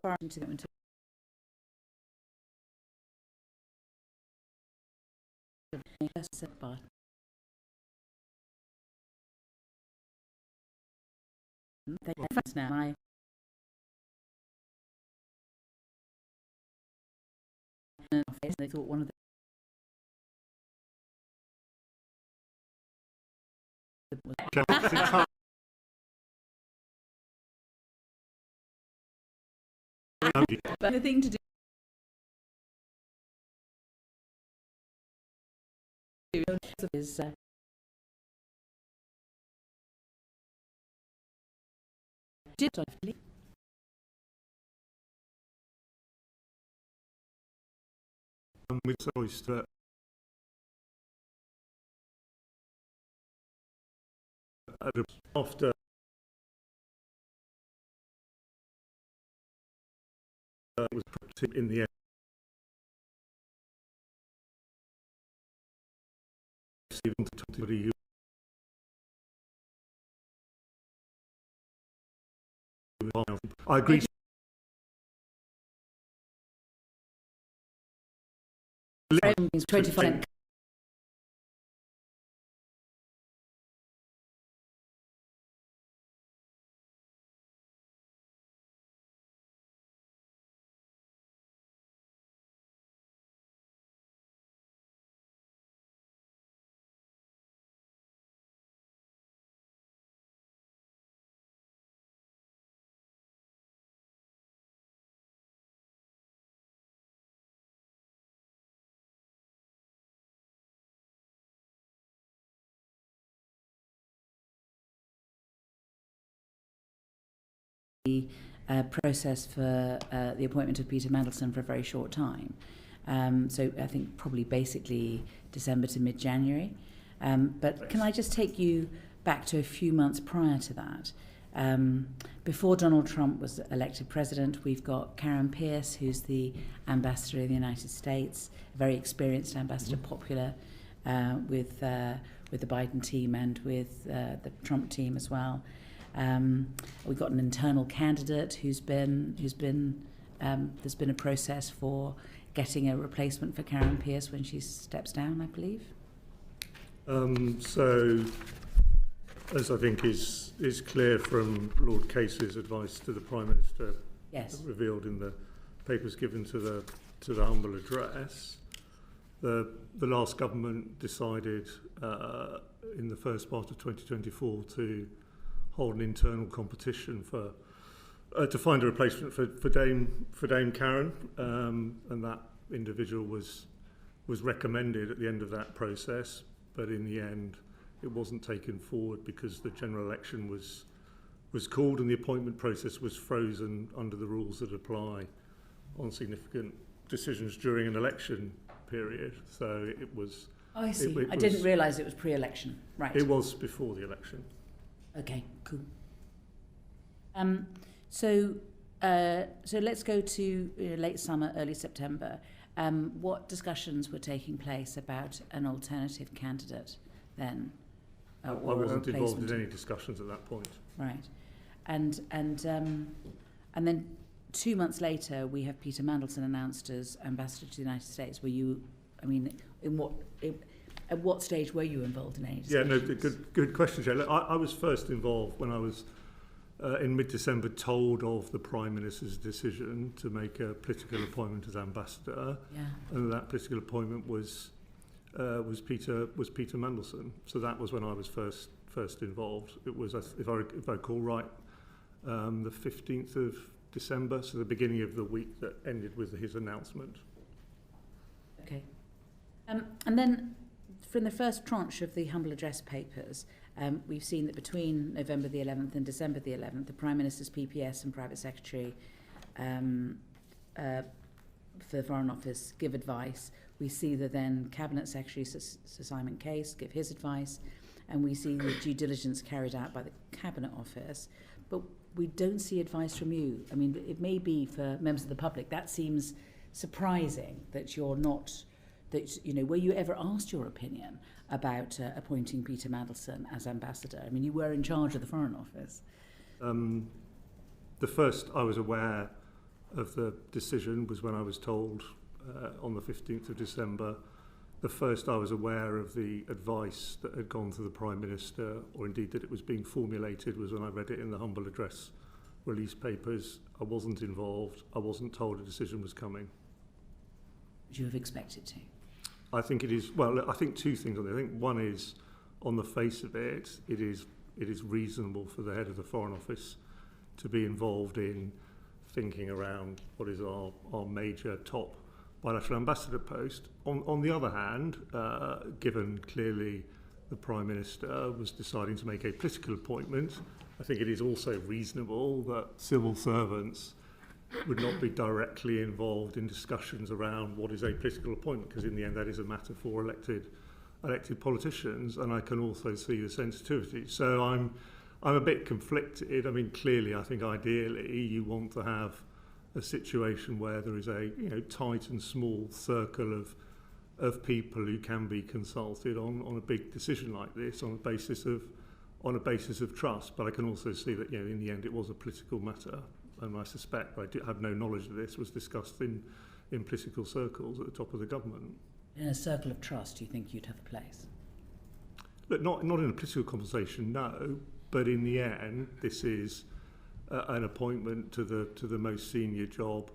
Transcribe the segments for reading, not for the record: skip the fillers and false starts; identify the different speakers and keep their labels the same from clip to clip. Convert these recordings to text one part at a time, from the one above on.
Speaker 1: far into the but they have friends now. They thought one of but the thing to do is
Speaker 2: with choice that after was put in the end. Even to somebody I agree.
Speaker 1: Is 25%. Process for the appointment of Peter Mandelson for a very short time. So I think probably basically December to mid-January. But can I just take you back to a few months prior to that? Before Donald Trump was elected president, we've got Karen Pierce, who's the ambassador in the United States, a very experienced ambassador, popular with the Biden team and with the Trump team as well. We've got an internal candidate who's been there's been a process for getting a replacement for Karen Pierce when she steps down, I believe.
Speaker 2: So, as I think is clear from Lord Case's advice to the Prime Minister,
Speaker 1: yes,
Speaker 2: revealed in the papers given to the humble address, the last government decided in the first part of 2024 to hold an internal competition for to find a replacement for Dame Karen, and that individual was recommended at the end of that process, but in the end it wasn't taken forward because the general election was called and the appointment process was frozen under the rules that apply on significant decisions during an election period. So it was.
Speaker 1: Oh, I see. I didn't realise it was pre-election. Right.
Speaker 2: It was before the election.
Speaker 1: Okay, cool. So let's go to late summer, early September. What discussions were taking place about an alternative candidate then?
Speaker 2: I wasn't involved in any discussions at that point.
Speaker 1: Right, and then 2 months later, we have Peter Mandelson announced as ambassador to the United States. Were you? I mean, at what stage were you involved in any discussions?
Speaker 2: Yeah, no, good question, Jay. I was first involved when I was in mid-December told of the Prime Minister's decision to make a political appointment as ambassador, and that political appointment was Peter Mandelson. So that was when I was first involved. It was, if I recall right, the 15th of December, so the beginning of the week that ended with his announcement.
Speaker 1: Okay, and then from the first tranche of the humble address papers, we've seen that between November the 11th and December the 11th, the Prime Minister's PPS and Private Secretary for the Foreign Office give advice. We see the then Cabinet Secretary, Sir Simon Case, give his advice, and we see the due diligence carried out by the Cabinet Office, but we don't see advice from you. I mean, it may be for members of the public. That seems surprising that you're not, that, you know, were you ever asked your opinion about appointing Peter Mandelson as ambassador? I mean, you were in charge of the Foreign Office.
Speaker 2: The first I was aware of the decision was when I was told on the 15th of December. The first I was aware of the advice that had gone to the Prime Minister, or indeed that it was being formulated, was when I read it in the Humble Address release papers. I wasn't involved. I wasn't told a decision was coming.
Speaker 1: Would you have expected to?
Speaker 2: I think it is, well, I think two things on it. I think one is, on the face of it, it is reasonable for the head of the Foreign Office to be involved in thinking around what is our major top bilateral ambassador post. On the other hand, given clearly the Prime Minister was deciding to make a political appointment, I think it is also reasonable that civil servants would not be directly involved in discussions around what is a political appointment, because in the end that is a matter for elected politicians, and I can also see the sensitivity. So I'm a bit conflicted. I mean, clearly, I think ideally you want to have a situation where there is a tight and small circle of people who can be consulted on a big decision like this on a basis of trust. But I can also see that in the end it was a political matter, and I suspect, I have no knowledge of this, was discussed in political circles at the top of the government.
Speaker 1: In a circle of trust, do you think you'd have a place?
Speaker 2: Look, not in a political conversation, no. But in the end, this is an appointment to the most senior job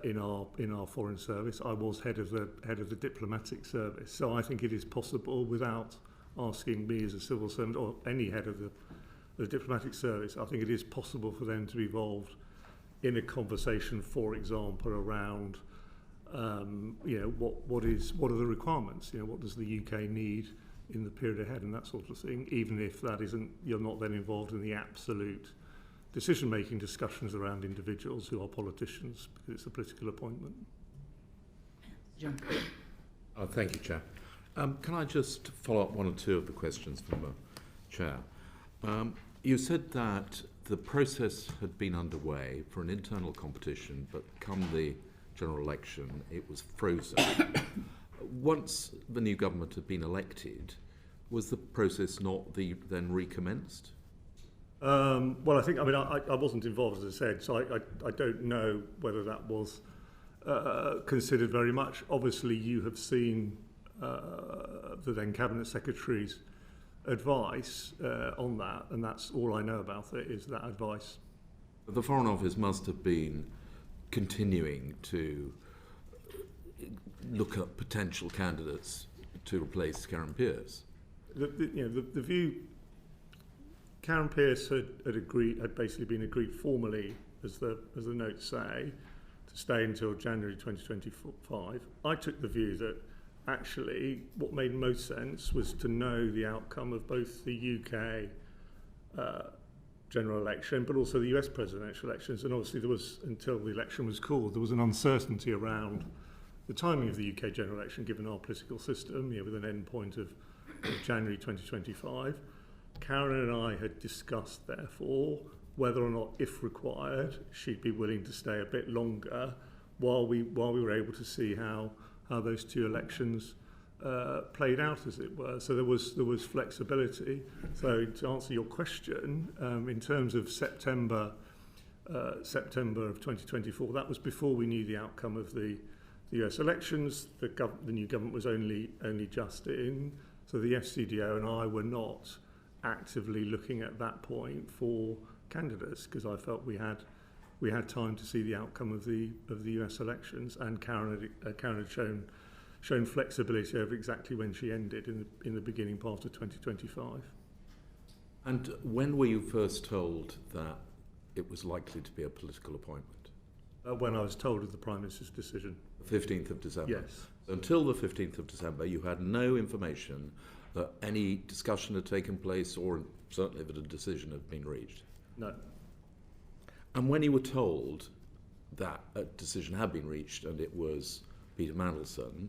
Speaker 2: in our foreign service. I was head of the diplomatic service, so I think it is possible, without asking me as a civil servant or any head of the diplomatic service, I think it is possible for them to be involved in a conversation, for example, around what are the requirements? What does the UK need in the period ahead, and that sort of thing. Even if that isn't, you're not then involved in the absolute decision-making discussions around individuals who are politicians, because it's a political appointment.
Speaker 1: John.
Speaker 3: Thank you, Chair. Can I just follow up one or two of the questions from the Chair? You said that the process had been underway for an internal competition, but come the general election, it was frozen. Once the new government had been elected, was the process not then recommenced?
Speaker 2: Well, I wasn't involved, as I said, so I don't know whether that was considered very much. Obviously, you have seen the then Cabinet Secretary's advice on that, and that's all I know about it, is that advice.
Speaker 3: The Foreign Office must have been continuing to look at potential candidates to replace Karen Pierce.
Speaker 2: The view, Karen Pierce had basically been agreed formally, as the notes say, to stay until January 2025. I took the view that actually what made most sense was to know the outcome of both the UK general election, but also the US presidential elections. And obviously there was, until the election was called, there was an uncertainty around the timing of the UK general election, given our political system, with an end point of January 2025. Karen and I had discussed, therefore, whether or not, if required, she'd be willing to stay a bit longer while we were able to see how those two elections played out, as it were. So there was flexibility. So to answer your question, in terms of September of 2024, that was before we knew the outcome of the US elections. The new government was only just in, so the FCDO and I were not actively looking at that point for candidates, because I felt we had time to see the outcome of the US elections, and Karen had shown flexibility over exactly when she ended in the beginning part of 2025.
Speaker 3: And when were you first told that it was likely to be a political appointment?
Speaker 2: When I was told of the Prime Minister's decision.
Speaker 3: The 15th of December?
Speaker 2: Yes.
Speaker 3: Until the 15th of December, you had no information that any discussion had taken place, or certainly that a decision had been reached?
Speaker 2: No.
Speaker 3: And when you were told that a decision had been reached and it was Peter Mandelson,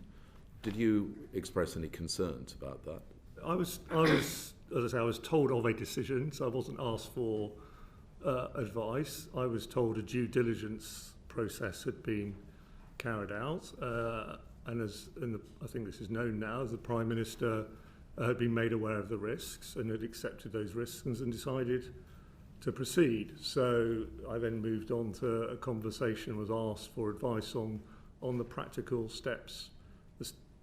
Speaker 3: did you express any concerns about that? I was, as I say, I was told of a decision, so I wasn't asked for advice. I was told a due diligence process had been carried out, and I think this is known now, as the Prime Minister had been made aware of the risks and had accepted those risks and decided
Speaker 2: proceed. So I then moved on to a conversation, was asked for advice on the practical steps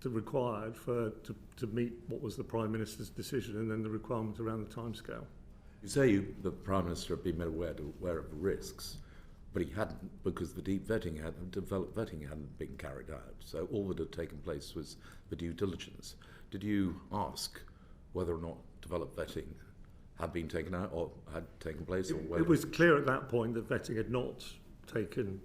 Speaker 2: required to meet what was the Prime Minister's decision and then the requirement around the timescale.
Speaker 3: You say the Prime Minister had been made aware of the risks, but he hadn't, because the developed vetting hadn't been carried out. So all that had taken place was the due diligence. Did you ask whether or not developed vetting had been taken out or had taken place? Or whether
Speaker 2: it was clear at that point that vetting had not taken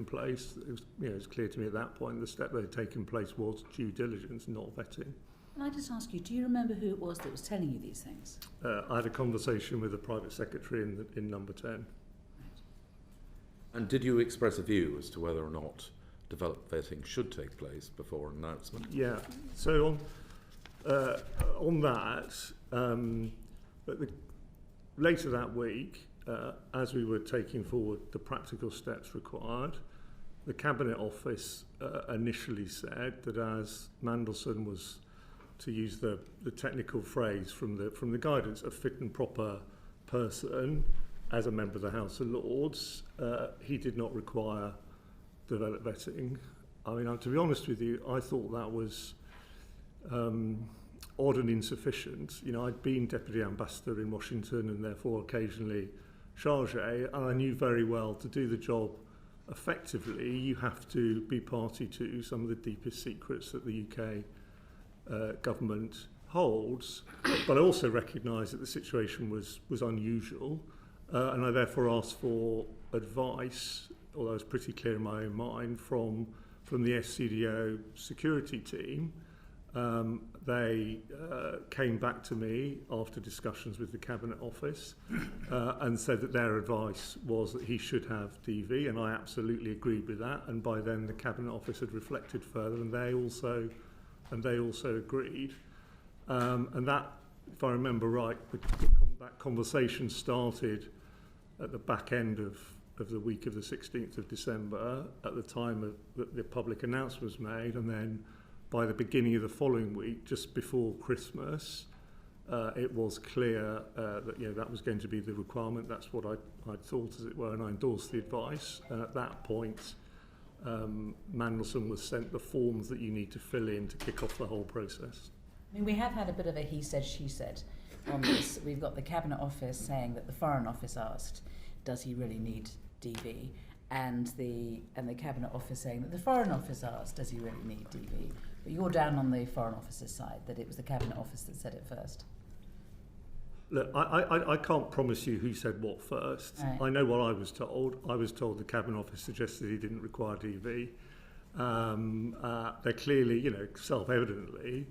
Speaker 2: place. It was clear to me at that point the step that had taken place was due diligence, not vetting.
Speaker 1: Can I just ask you, do you remember who it was that was telling you these things?
Speaker 2: I had a conversation with the private secretary in number 10.
Speaker 3: And did you express a view as to whether or not developed vetting should take place before an announcement?
Speaker 2: Yeah. So on that, later that week, as we were taking forward the practical steps required, the Cabinet Office initially said that as Mandelson was, to use the technical phrase from the guidance, a fit and proper person as a member of the House of Lords, he did not require developed vetting. I mean, to be honest with you, I thought that was odd and insufficient. You know, I'd been Deputy Ambassador in Washington and therefore occasionally charge, and I knew very well to do the job effectively, you have to be party to some of the deepest secrets that the UK government holds. But I also recognised that the situation was unusual, and I therefore asked for advice, although I was pretty clear in my own mind, from the SCDO security team. They came back to me after discussions with the Cabinet Office and said that their advice was that he should have DV, and I absolutely agreed with that. And by then the Cabinet Office had reflected further, and they also agreed. And that, if I remember right, that conversation started at the back end of the week of the 16th of December, at the time that the public announcement was made, and then by the beginning of the following week, just before Christmas, it was clear that that was going to be the requirement. That's what I thought, as it were, and I endorsed the advice. And at that point, Mandelson was sent the forms that you need to fill in to kick off the whole process.
Speaker 1: I mean, we have had a bit of a he said, she said on this. We've got the Cabinet Office saying that the Foreign Office asked, does he really need DV? And the Cabinet Office saying that the Foreign Office asked, does he really need DV? But you're down on the Foreign Office's side, that it was the Cabinet Office that said it first.
Speaker 2: Look, I can't promise you who said what first.
Speaker 1: Right.
Speaker 2: I know what I was told. I was told the Cabinet Office suggested he didn't require DV. There clearly, self-evidently,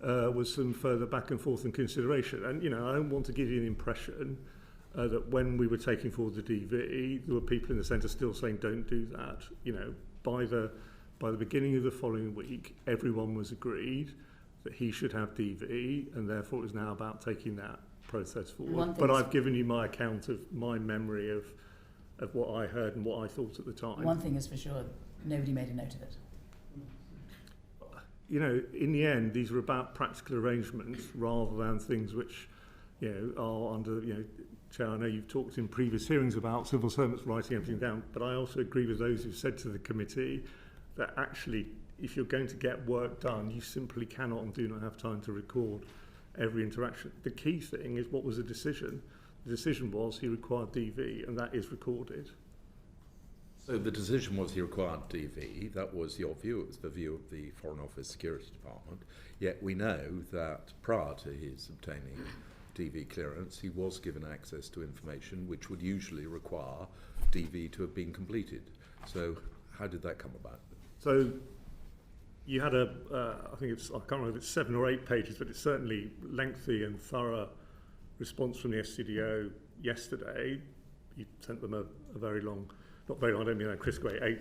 Speaker 2: was some further back and forth and consideration. And, I don't want to give you an impression that when we were taking forward the DV, there were people in the centre still saying, don't do that. By the beginning of the following week, everyone was agreed that he should have DV, and therefore it was now about taking that process forward. But I've given you my account of my memory of what I heard and what I thought at the time.
Speaker 1: One thing is for sure, nobody made a note of it.
Speaker 2: In the end, these were about practical arrangements rather than things which, are under, Chair, I know you've talked in previous hearings about civil servants writing everything down, but I also agree with those who've said to the committee that actually, if you're going to get work done, you simply cannot and do not have time to record every interaction. The key thing is, what was the decision? The decision was he required DV, and that is recorded.
Speaker 3: So the decision was he required DV. That was your view. It was the view of the Foreign Office Security Department. Yet we know that prior to his obtaining DV clearance, he was given access to information which would usually require DV to have been completed. So how did that come about?
Speaker 2: So you had I can't remember if it's 7 or 8 pages, but it's certainly lengthy and thorough response from the SCDO yesterday. You sent them a very long, not very long, I don't mean that in a critical way,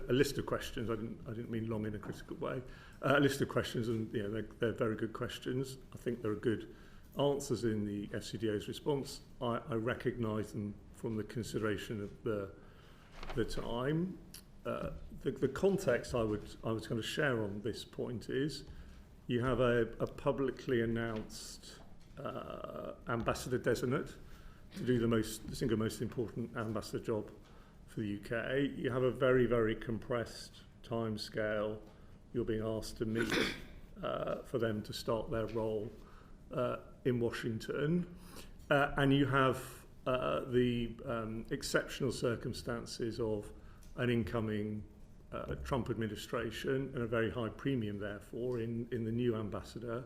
Speaker 2: a list of questions. I didn't mean long in a critical way. A list of questions, and they're very good questions. I think there are good answers in the SCDO's response. I recognise them from the consideration of the time. The context I was going to share on this point is you have a publicly announced ambassador designate to do the single most important ambassador job for the UK. You have a very, very compressed time scale you're being asked to meet for them to start their role in Washington. And you have the exceptional circumstances of an incoming Trump administration and a very high premium, therefore, in the new ambassador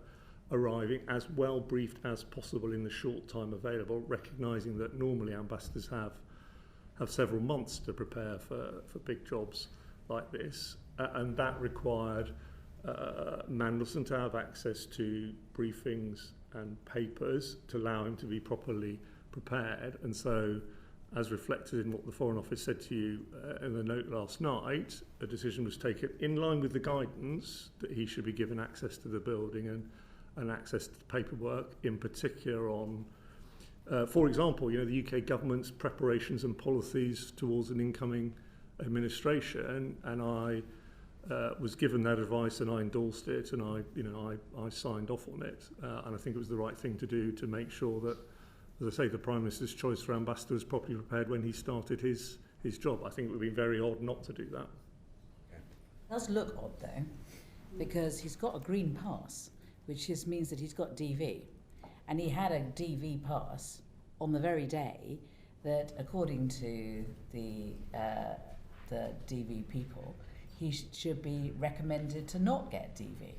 Speaker 2: arriving as well briefed as possible in the short time available, recognising that normally ambassadors have several months to prepare for big jobs like this. And that required Mandelson to have access to briefings and papers to allow him to be properly prepared. And so, as reflected in what the Foreign Office said to you in the note last night, a decision was taken in line with the guidance that he should be given access to the building and access to the paperwork, in particular on, for example, the UK government's preparations and policies towards an incoming administration. And I was given that advice and I endorsed it, and I signed off on it. And I think it was the right thing to do to make sure that, as I say, the Prime Minister's choice for ambassador was properly prepared when he started his job. I think it would be very odd not to do that.
Speaker 1: It does look odd, though, because he's got a green pass, which just means that he's got DV. And he had a DV pass on the very day that, according to the DV people, he should be recommended to not get DV.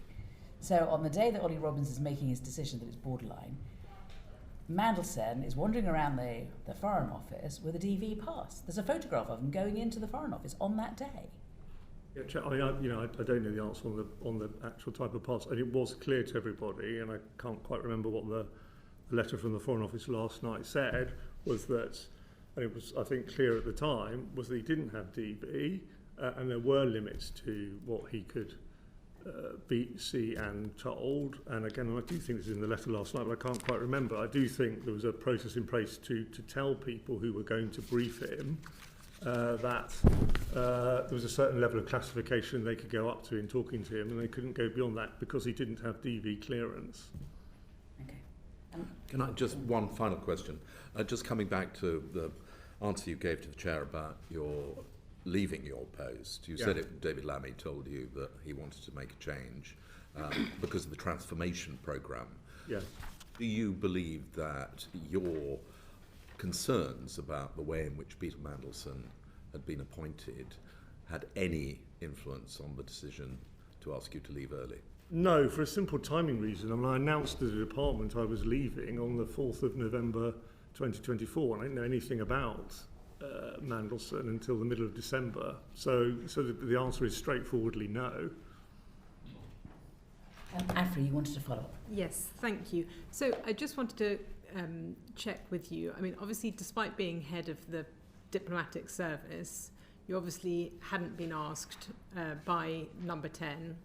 Speaker 1: So on the day that Ollie Robbins is making his decision that it's borderline, Mandelson is wandering around the Foreign Office with a DV pass. There's a photograph of him going into the Foreign Office on that day.
Speaker 2: Yeah, I don't know the answer on the actual type of pass, and it was clear to everybody, and I can't quite remember what the letter from the Foreign Office last night said, was that, and it was, I think, clear at the time, was that he didn't have DV, and there were limits to what he could see and told. And again, I do think this is in the letter last night, but I can't quite remember. I do think there was a process in place to tell people who were going to brief him that there was a certain level of classification they could go up to in talking to him, and they couldn't go beyond that because he didn't have DV clearance.
Speaker 1: Okay.
Speaker 3: Can I just one final question? Just coming back to the answer you gave to the chair about your leaving your post. You said David Lammy told you that he wanted to make a change because of the transformation programme.
Speaker 2: Yeah.
Speaker 3: Do you believe that your concerns about the way in which Peter Mandelson had been appointed had any influence on the decision to ask you to leave early?
Speaker 2: No, for a simple timing reason. I mean, I announced to the department I was leaving on the 4th of November 2024, and I didn't know anything about Mandelson until the middle of December. So the answer is straightforwardly no.
Speaker 1: Afra, you wanted to follow up?
Speaker 4: Yes, thank you. So I just wanted to check with you. I mean, obviously, despite being head of the diplomatic service, you obviously hadn't been asked by Number 10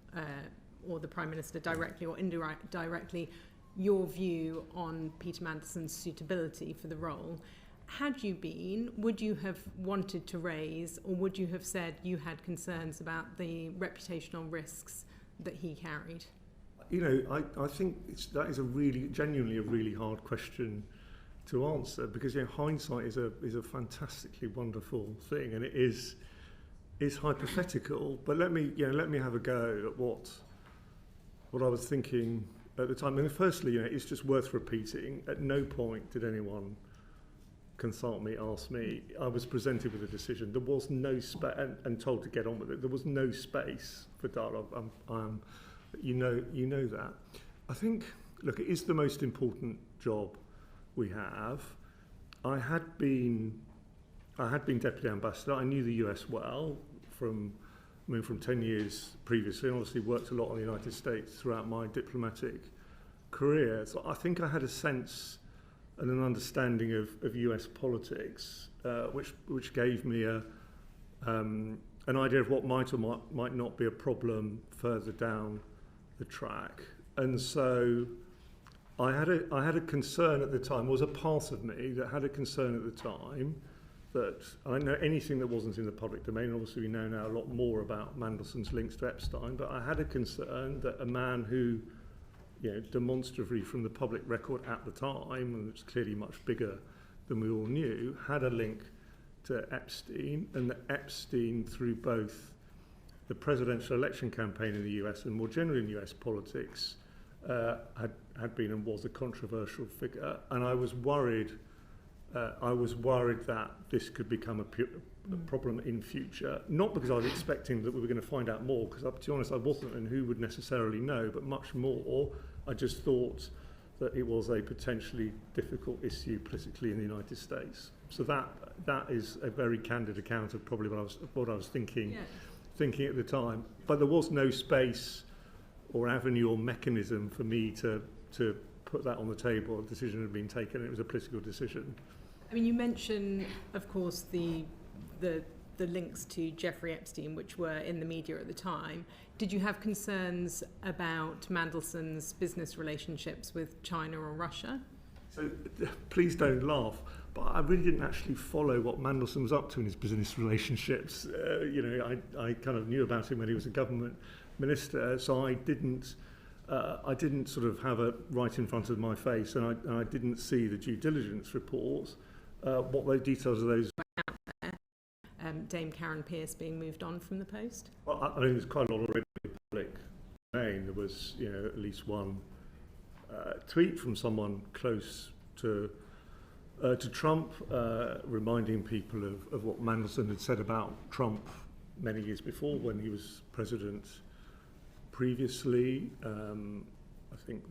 Speaker 4: or the Prime Minister directly or indirectly your view on Peter Mandelson's suitability for the role. Had you been, would you have wanted to raise, or would you have said you had concerns about the reputational risks that he carried?
Speaker 2: I think that is genuinely a really hard question to answer, because hindsight is a fantastically wonderful thing, and it is hypothetical. But let me have a go at what I was thinking at the time. I mean, firstly, it's just worth repeating. At no point did anyone consult me, ask me. I was presented with a decision. There was no space, and told to get on with it. There was no space for dialogue. You know that. I think, look, it is the most important job we have. I had been deputy ambassador. I knew the US well from 10 years previously, and obviously worked a lot on the United States throughout my diplomatic career. So I think I had a sense and an understanding of US politics, which gave me an idea of what might or might not be a problem further down the track. And so I had a concern at the time, was a part of me that had a concern at the time that I don't know anything that wasn't in the public domain. Obviously we know now a lot more about Mandelson's links to Epstein, but I had a concern that a man who, demonstrably from the public record at the time, and it's clearly much bigger than we all knew, had a link to Epstein, and that Epstein, through both the presidential election campaign in the US and more generally in US politics, had been and was a controversial figure. And I was worried that this could become a problem in future, not because I was expecting that we were going to find out more, because to be honest I wasn't, and who would necessarily know, but much more I just thought that it was a potentially difficult issue politically in the United States. So that is a very candid account of probably what I was thinking at the time. But there was no space or avenue or mechanism for me to put that on the table. A decision had been taken, and it was a political decision.
Speaker 4: I mean, you mentioned, of course, the links to Jeffrey Epstein, which were in the media at the time. Did you have concerns about Mandelson's business relationships with China or Russia?
Speaker 2: So please don't laugh, but I really didn't actually follow what Mandelson was up to in his business relationships. I kind of knew about him when he was a government minister, so I didn't sort of have it right in front of my face, and I didn't see the due diligence report. What the details of those?
Speaker 4: Dame Karen Pierce being moved on from the post?
Speaker 2: Well, I think there's quite a lot already in the public domain. There was, at least one tweet from someone close to Trump, reminding people of what Mandelson had said about Trump many years before when he was president. Previously, I think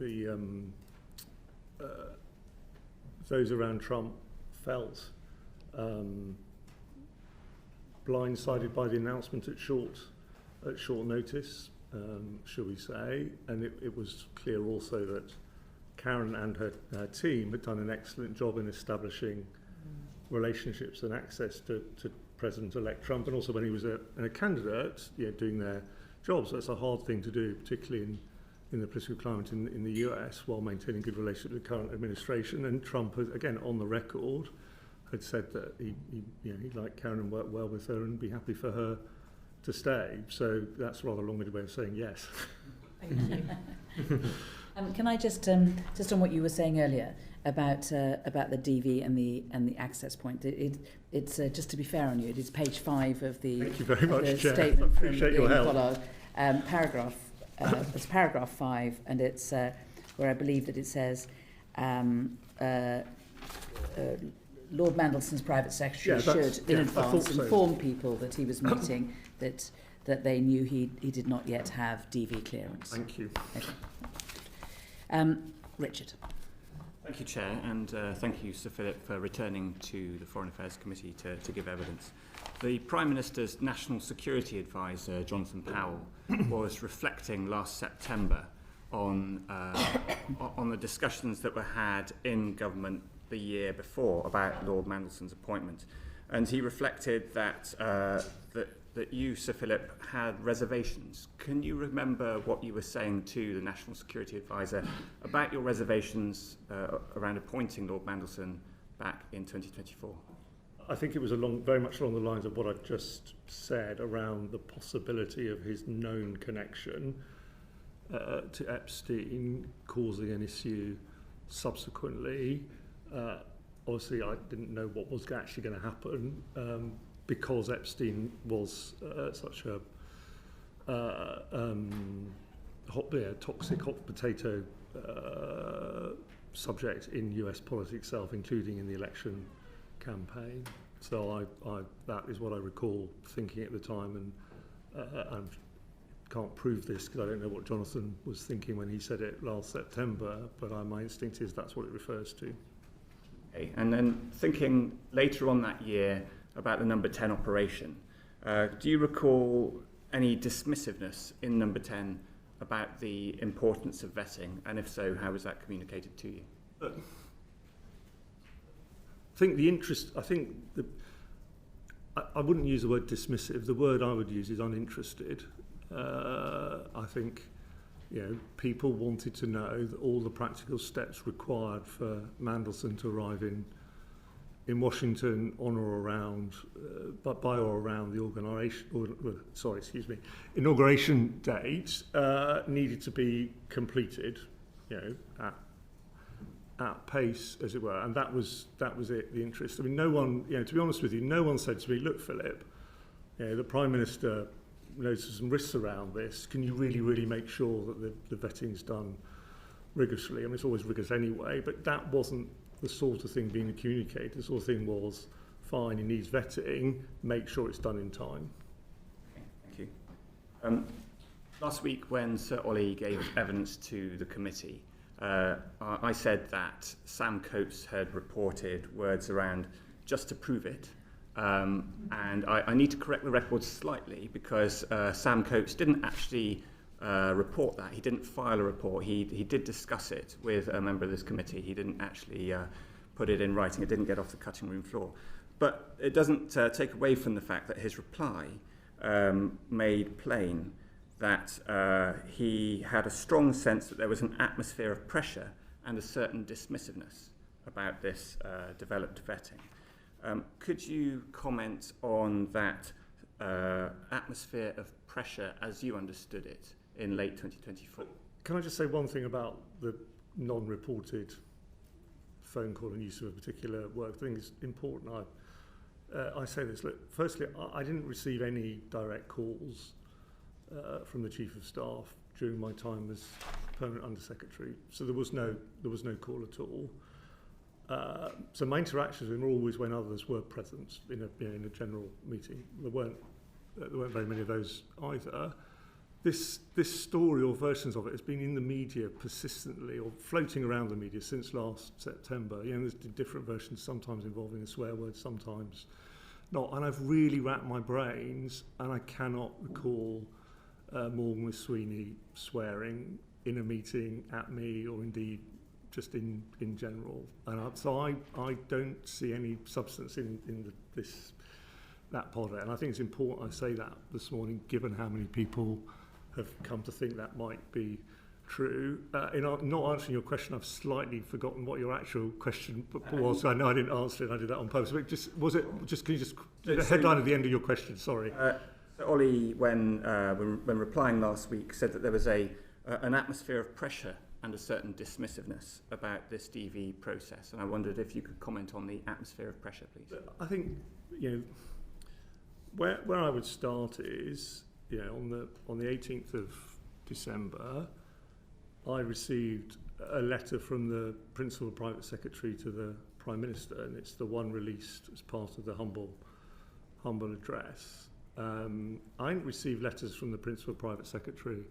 Speaker 2: those around Trump felt blindsided by the announcement at short notice, shall we say, and it was clear also that Karen and her team had done an excellent job in establishing relationships and access to President-elect Trump, and also when he was a candidate, doing their jobs. That's a hard thing to do, particularly in the political climate in the US, while maintaining good relations with the current administration. And Trump, has, again, on the record, had said that he'd like Karen and work well with her and be happy for her to stay. So that's a rather long-winded way of saying yes.
Speaker 4: Thank you.
Speaker 1: Can I just on what you were saying earlier about the DV and the access point? It's just to be fair on you, it is page 5 of the,
Speaker 2: Thank you very much,
Speaker 1: the
Speaker 2: Chair.
Speaker 1: statement from
Speaker 2: Appreciate your help.
Speaker 1: Pollard, paragraph. It's paragraph 5, and it's where I believe that it says. Lord Mandelson's private secretary should, in advance, inform people that he was meeting that they knew he did not yet have DV clearance.
Speaker 2: Thank you.
Speaker 1: Okay. Richard.
Speaker 5: Thank you, Chair, and thank you, Sir Philip, for returning to the Foreign Affairs Committee to give evidence. The Prime Minister's National Security Advisor, Jonathan Powell, was reflecting last September on the discussions that were had in government the year before about Lord Mandelson's appointment, and he reflected that that you, Sir Philip, had reservations. Can you remember what you were saying to the National Security Advisor about your reservations around appointing Lord Mandelson back in 2024?
Speaker 2: I think it was very much along the lines of what I've just said around the possibility of his known connection to Epstein causing an issue subsequently. Obviously, I didn't know what was actually going to happen because Epstein was such a toxic hot potato subject in US politics itself, including in the election campaign. So that is what I recall thinking at the time, and I can't prove this because I don't know what Jonathan was thinking when he said it last September, but my instinct is that's what it refers to.
Speaker 5: Okay. And then thinking later on that year about the Number 10 operation, do you recall any dismissiveness in Number 10 about the importance of vetting, and if so, how was that communicated to you?
Speaker 2: I wouldn't use the word dismissive. The word I would use is uninterested. I think people wanted to know that all the practical steps required for Mandelson to arrive in Washington on or around, by or around the inauguration date needed to be completed, at pace, as it were, and that was it. The interest. I mean, no one, to be honest with you, no one said to me, "Look, Philip, the Prime Minister knows some risks around this. Can you really make sure that the vetting's done rigorously?" I mean, it's always rigorous anyway, but that wasn't the sort of thing being communicated. The sort of thing was, fine, he needs vetting, make sure it's done in time.
Speaker 5: Okay, thank you. Last week, when Sir Ollie gave evidence to the committee, I said that Sam Coates had reported words around "just to prove it." And I need to correct the record slightly, because Sam Coates didn't actually report that. He didn't file a report. He did discuss it with a member of this committee. He didn't actually put it in writing. It didn't get off the cutting room floor. But it doesn't take away from the fact that his reply made plain that he had a strong sense that there was an atmosphere of pressure and a certain dismissiveness about this developed vetting. Could you comment on that atmosphere of pressure as you understood it in late 2024?
Speaker 2: Can I just say one thing about the non-reported phone call and use of a particular word? I think it's important. I say this. Look, firstly, I didn't receive any direct calls from the Chief of Staff during my time as Permanent Undersecretary, so there was no call at all. So my interactions with him were always when others were present in a general meeting. There weren't very many of those either. This story, or versions of it, has been in the media persistently, or floating around the media since last September. There's different versions, sometimes involving a swear word, sometimes not. And I've really racked my brains, and I cannot recall more McSweeney swearing in a meeting at me, or indeed just in general. And so I don't see any substance in that part of it. And I think it's important I say that this morning, given how many people have come to think that might be true. In not answering your question, I've slightly forgotten what your actual question was. I know I didn't answer it. I did that on purpose. But can you just the headline at the end of your question? Sorry.
Speaker 5: So Ollie, when replying last week, said that there was an atmosphere of pressure and a certain dismissiveness about this DV process, and I wondered if you could comment on the atmosphere of pressure, please.
Speaker 2: I think where I would start is on the 18th of December, I received a letter from the Principal Private Secretary to the Prime Minister, and it's the one released as part of the humble address. I didn't receive letters from the Principal Private Secretary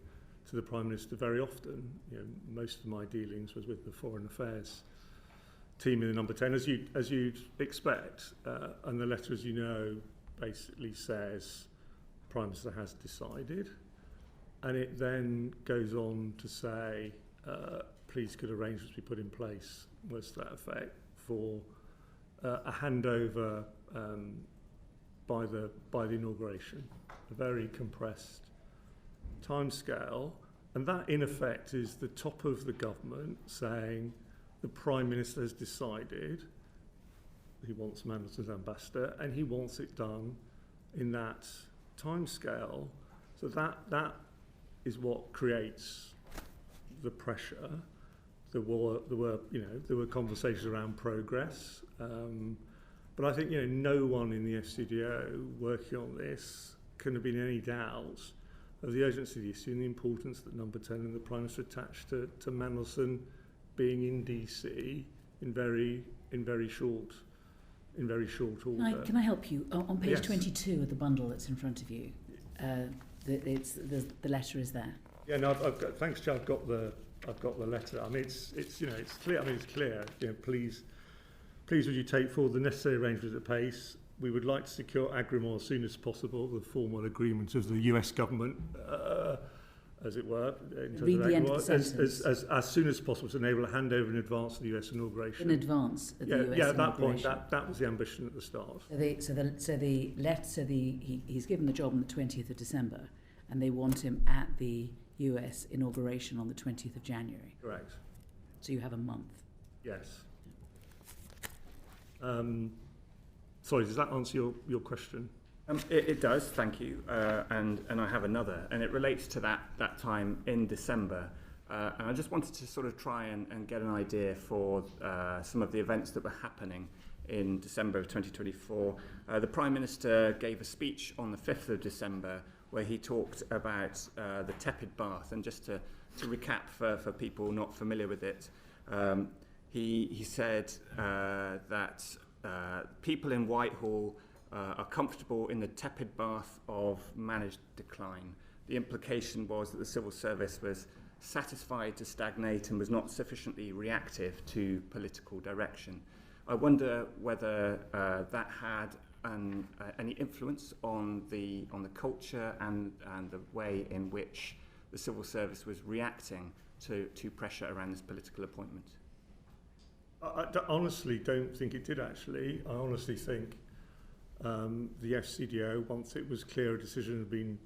Speaker 2: to the Prime Minister very often. Most of my dealings was with the Foreign Affairs team in the number 10, as you'd expect. And the letter, as you know, basically says Prime Minister has decided, and it then goes on to say, please could arrangements be put in place, words to that effect, for a handover by the inauguration, a very compressed timescale, and that in effect is the top of the government saying the Prime Minister has decided he wants Mandelson's ambassador, and he wants it done in that timescale. So that is what creates the pressure. There were conversations around progress, but I think no one in the FCDO working on this can have been any doubt of the urgency of the issue and the importance that Number 10 and the Prime Minister attached to Mandelson being in DC in very short order.
Speaker 1: Can I help you? On page
Speaker 2: Yes.
Speaker 1: 22 of the bundle that's in front of you, the letter is there.
Speaker 2: Yeah, no, I've got, thanks, Joe. I've got the letter. I mean, it's clear. I mean, it's clear. Please would you take forward the necessary arrangements at pace? We would like to secure Agrimor as soon as possible, the formal agreement of the US government, as it were, in terms
Speaker 1: Read
Speaker 2: of
Speaker 1: the end
Speaker 2: Agrimor,
Speaker 1: of the sentence.
Speaker 2: as soon as possible to enable a handover in advance of the US inauguration.
Speaker 1: In advance of the US
Speaker 2: at that point,
Speaker 1: inauguration.
Speaker 2: that was the ambition at the start.
Speaker 1: He's given the job on the 20th of December, and they want him at the US inauguration on the 20th of January.
Speaker 2: Correct.
Speaker 1: So you have a month.
Speaker 2: Yes. Sorry, does that answer your question?
Speaker 5: It does, thank you. And I have another, and it relates to that time in December And I just wanted to sort of try and get an idea for some of the events that were happening in December of 2024. The Prime Minister gave a speech on the 5th of December where he talked about the tepid bath. And just to recap for people not familiar with it, he said that people in Whitehall are comfortable in the tepid bath of managed decline. The implication was that the civil service was satisfied to stagnate and was not sufficiently reactive to political direction. I wonder whether that had any influence on the culture and the way in which the civil service was reacting to pressure around this political appointment.
Speaker 2: I honestly don't think it did, actually. I honestly think the FCDO, once it was clear a decision had been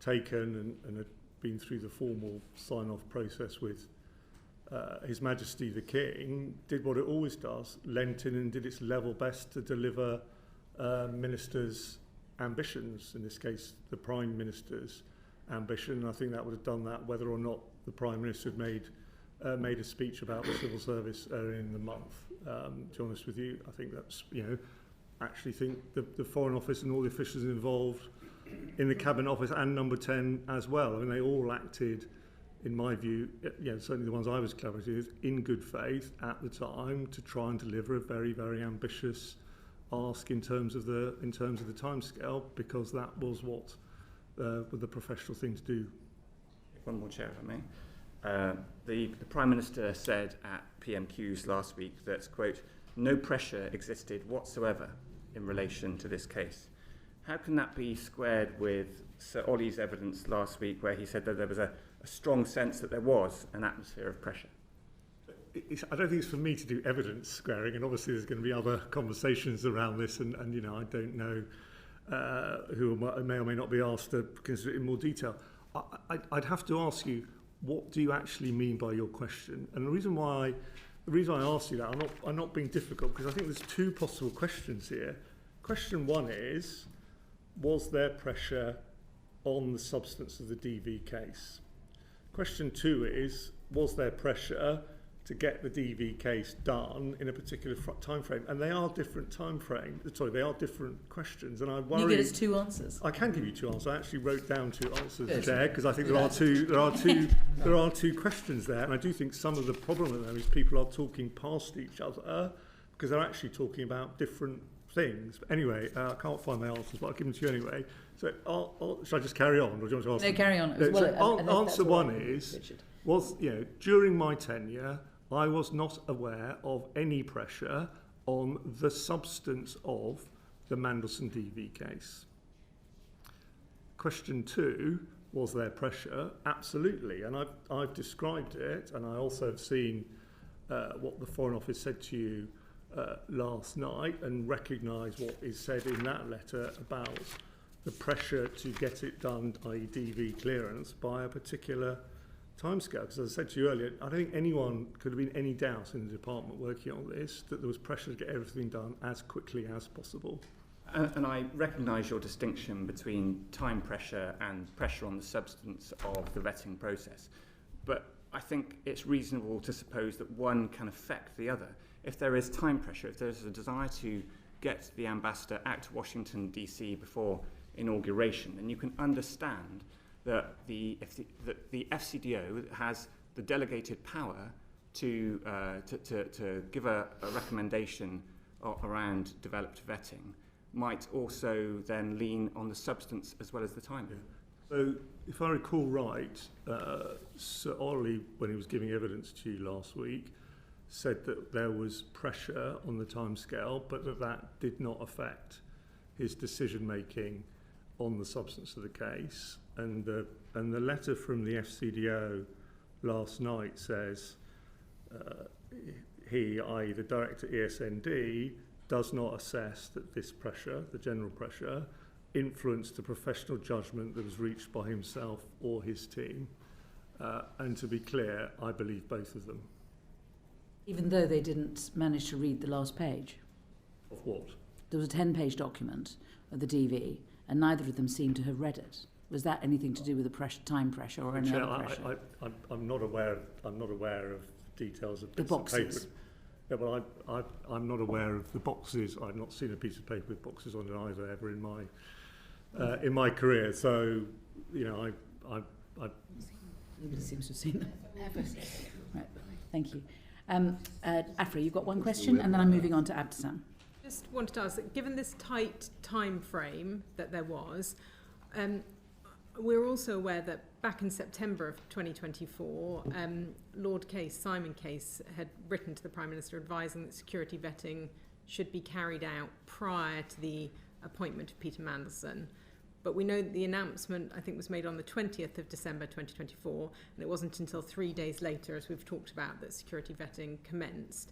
Speaker 2: taken and had been through the formal sign-off process with His Majesty the King, did what it always does, leant in and did its level best to deliver Minister's ambitions, in this case the Prime Minister's ambition. And I think that would have done that whether or not the Prime Minister had made a speech about the civil service earlier in the month. To be honest with you, I think that's, actually think the Foreign Office and all the officials involved in the Cabinet Office and Number 10 as well, I mean, they all acted, in my view, certainly the ones I was collaborating with, in good faith at the time to try and deliver a very, very ambitious ask in terms of the timescale, because that was what the professional thing to do.
Speaker 5: One more, Chair, if I may. The Prime Minister said at PMQs last week that, quote, no pressure existed whatsoever in relation to this case. How can that be squared with Sir Ollie's evidence last week where he said that there was a strong sense that there was an atmosphere of pressure?
Speaker 2: I don't think it's for me to do evidence squaring, and obviously there's going to be other conversations around this, and I don't know who may or may not be asked to consider it in more detail. I'd have to ask you, what do you actually mean by your question? And the reason I asked you that, I'm not being difficult, because I think there's two possible questions here. Question one is, was there pressure on the substance of the DV case? Question two is, was there pressure to get the DV case done in a particular time frame? And they are different time frames. Sorry, they are different questions. And I worry.
Speaker 1: You give us two answers.
Speaker 2: I can give you two answers. I actually wrote down two answers, Chair, because I think there are two questions there. And I do think some of the problem with them is people are talking past each other because they're actually talking about different things. But anyway, I can't find my answers, but I'll give them to you anyway. So should I just carry on, or do you want to ask?
Speaker 1: No, carry on.
Speaker 2: Answer one is, during my tenure, I was not aware of any pressure on the substance of the Mandelson DV case. Question two, was there pressure? Absolutely, and I've described it, and I also have seen what the Foreign Office said to you last night, and recognise what is said in that letter about the pressure to get it done, i.e. DV clearance, by a particular timescale. Because as I said to you earlier, I don't think anyone could have been any doubt in the department working on this that there was pressure to get everything done as quickly as possible.
Speaker 5: And I recognise your distinction between time pressure and pressure on the substance of the vetting process. But I think it's reasonable to suppose that one can affect the other. If there is time pressure, if there's a desire to get the ambassador out to Washington, D.C. before inauguration, then you can understand that the FCDO has the delegated power to give a recommendation around developed vetting, might also then lean on the substance as well as the timing.
Speaker 2: Yeah. So, if I recall right, Sir Ollie, when he was giving evidence to you last week, said that there was pressure on the timescale, but that did not affect his decision-making on the substance of the case. And the letter from the FCDO last night says he, i.e. the Director ESND, does not assess that this pressure, the general pressure, influenced the professional judgment that was reached by himself or his team. And to be clear, I believe both of them.
Speaker 1: Even though they didn't manage to read the last page?
Speaker 2: Of what?
Speaker 1: There was a 10-page document of the DV, and neither of them seemed to have read it. Was that anything to do with the time pressure or any
Speaker 2: Chair,
Speaker 1: other pressure?
Speaker 2: I'm not aware of details of
Speaker 1: The
Speaker 2: bits of
Speaker 1: boxes.
Speaker 2: paper. Yeah, well, I'm not aware of the boxes. I've not seen a piece of paper with boxes on it either ever in my career. So, you know,
Speaker 1: Nobody seems to have seen them. Right, thank you. Afra, you've got one question, and then I'm moving on to Abdesam.
Speaker 4: Just wanted to ask, that given this tight time frame that there was, we're also aware that back in September of 2024, Lord Simon Case had written to the Prime Minister advising that security vetting should be carried out prior to the appointment of Peter Mandelson. But we know that the announcement, I think, was made on the 20th of December 2024, and it wasn't until 3 days later, as we've talked about, that security vetting commenced.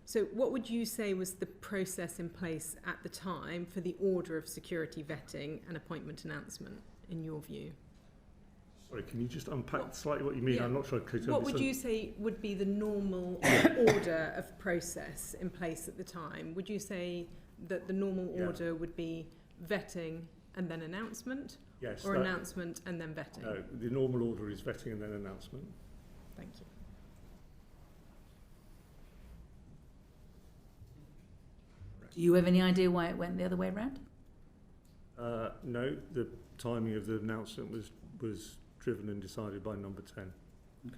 Speaker 4: So what would you say was the process in place at the time for the order of security vetting and appointment announcement, in your view?
Speaker 2: sorry, can you just unpack slightly what you mean?
Speaker 4: Yeah.
Speaker 2: I'm not sure I could.
Speaker 4: What would you say would be the normal order of process in place at the time? Would you say that the normal order would be vetting and then announcement?
Speaker 2: Yes.
Speaker 4: Or announcement and then vetting?
Speaker 2: No, the normal order is vetting and then announcement.
Speaker 4: Thank you.
Speaker 1: Do you have any idea why it went the other way around?
Speaker 2: No, the timing of the announcement was driven and decided by number 10.
Speaker 1: Okay,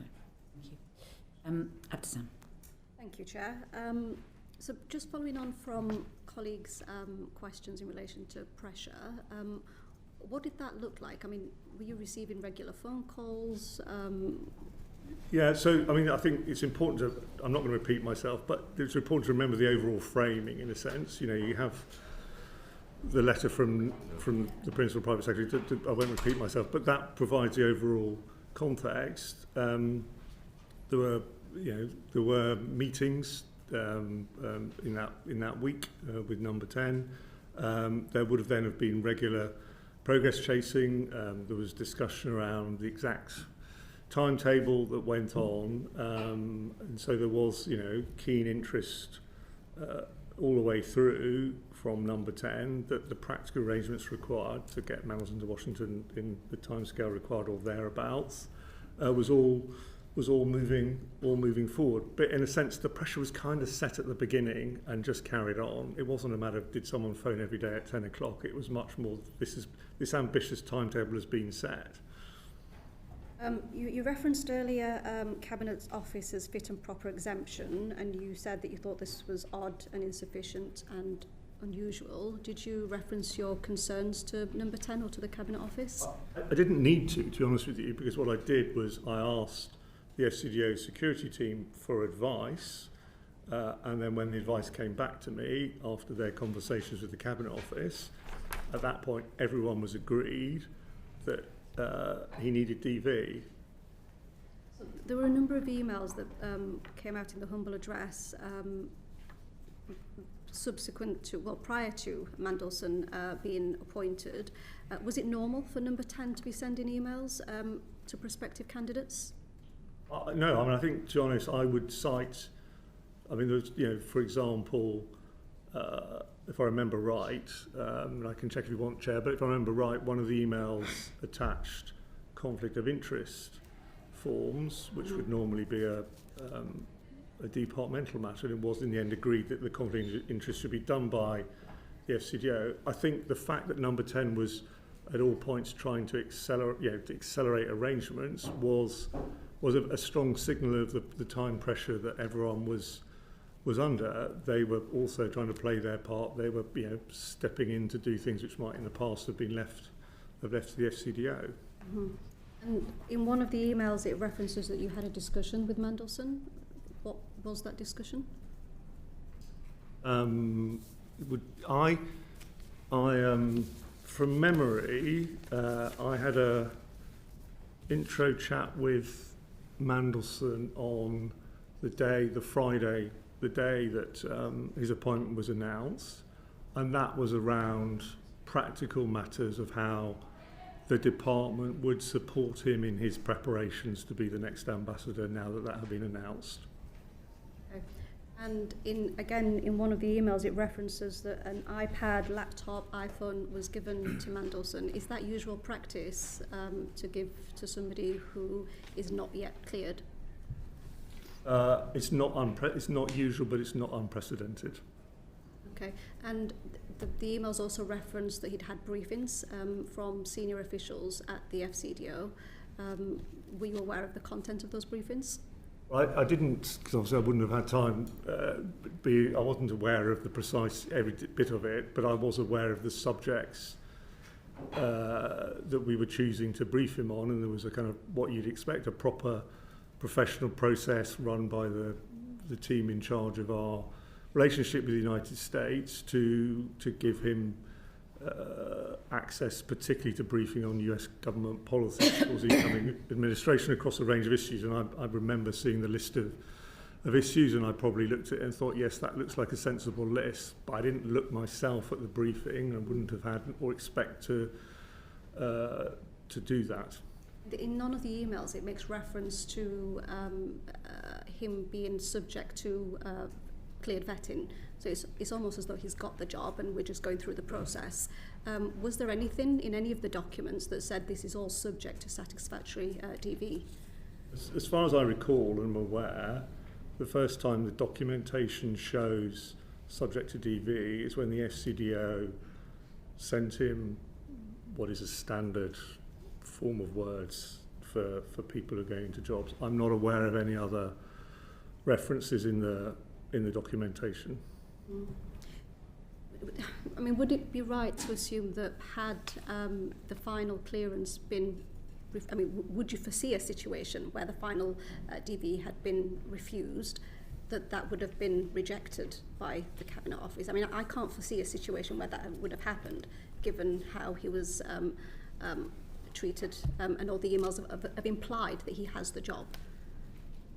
Speaker 1: thank you. Abdesam.
Speaker 6: Thank you, Chair. So just following on from colleagues' questions in relation to pressure, what did that look like? I mean, were you receiving regular phone calls?
Speaker 2: Yeah, so I mean, I think it's important to, I'm not going to repeat myself, but it's important to remember the overall framing in a sense. You know, you have the letter from the Principal Private Secretary, I won't repeat myself, but that provides the overall context. There were meetings in that week with number 10. There would have then have been regular progress chasing. There was discussion around the exact timetable that went on, and so there was, keen interest all the way through from number 10 that the practical arrangements required to get Mandelson to Washington in the timescale required or thereabouts was all moving forward. But in a sense, the pressure was kind of set at the beginning and just carried on. It wasn't a matter of did someone phone every day at 10 o'clock. It was much more this ambitious timetable has been set.
Speaker 6: You referenced earlier Cabinet Office's fit and proper exemption, and you said that you thought this was odd and insufficient and unusual. Did you reference your concerns to number 10 or to the Cabinet Office?
Speaker 2: I didn't need to be honest with you, because what I did was I asked the FCDO security team for advice, and then when the advice came back to me after their conversations with the Cabinet Office, at that point everyone was agreed that he needed DV.
Speaker 6: So there were a number of emails that came out in the humble address prior to Mandelson being appointed. Was it normal for number 10 to be sending emails to prospective candidates?
Speaker 2: No, I mean, I think, to be honest, I would cite, there's, for example, if I remember right, and I can check if you want, Chair, but if I remember right, one of the emails attached conflict of interest forms, which would normally be a departmental matter, and it was in the end agreed that the conflict of interest should be done by the FCDO. I think the fact that number 10 was at all points trying to accelerate arrangements was a strong signal of the time pressure that everyone was under. They were also trying to play their part. They were, stepping in to do things which might in the past have been left to the FCDO.
Speaker 6: Mm-hmm. And in one of the emails, it references that you had a discussion with Mandelson. What was that discussion?
Speaker 2: From memory, I had a intro chat with Mandelson on the Friday that his appointment was announced, and that was around practical matters of how the department would support him in his preparations to be the next ambassador now that had been announced.
Speaker 6: Okay. And in one of the emails, it references that an iPad, laptop, iPhone was given to Mandelson. Is that usual practice to give to somebody who is not yet cleared?
Speaker 2: It's not usual, but it's not unprecedented.
Speaker 6: Okay, and the emails also referenced that he'd had briefings from senior officials at the FCDO. Were you aware of the content of those briefings?
Speaker 2: I didn't, because obviously I wouldn't have had time. I wasn't aware of the precise every bit of it, but I was aware of the subjects that we were choosing to brief him on, and there was a kind of what you'd expect, a proper professional process run by the team in charge of our relationship with the United States to give him access, particularly to briefing on US government policy towards the incoming administration across a range of issues. And I remember seeing the list of issues, and I probably looked at it and thought, yes, that looks like a sensible list. But I didn't look myself at the briefing and wouldn't have had or expect to do that.
Speaker 6: In none of the emails, it makes reference to him being subject to cleared vetting. So it's almost as though he's got the job and we're just going through the process. Was there anything in any of the documents that said this is all subject to satisfactory DV?
Speaker 2: As far as I recall and am aware, the first time the documentation shows subject to DV is when the FCDO sent him what is a standard form of words for people who are going into jobs. I'm not aware of any other references in the documentation.
Speaker 6: I mean, would it be right to assume that had the final clearance been, would you foresee a situation where the final DV had been refused, that would have been rejected by the Cabinet Office? I mean, I can't foresee a situation where that would have happened, given how he was treated, and all the emails have implied that he has the job.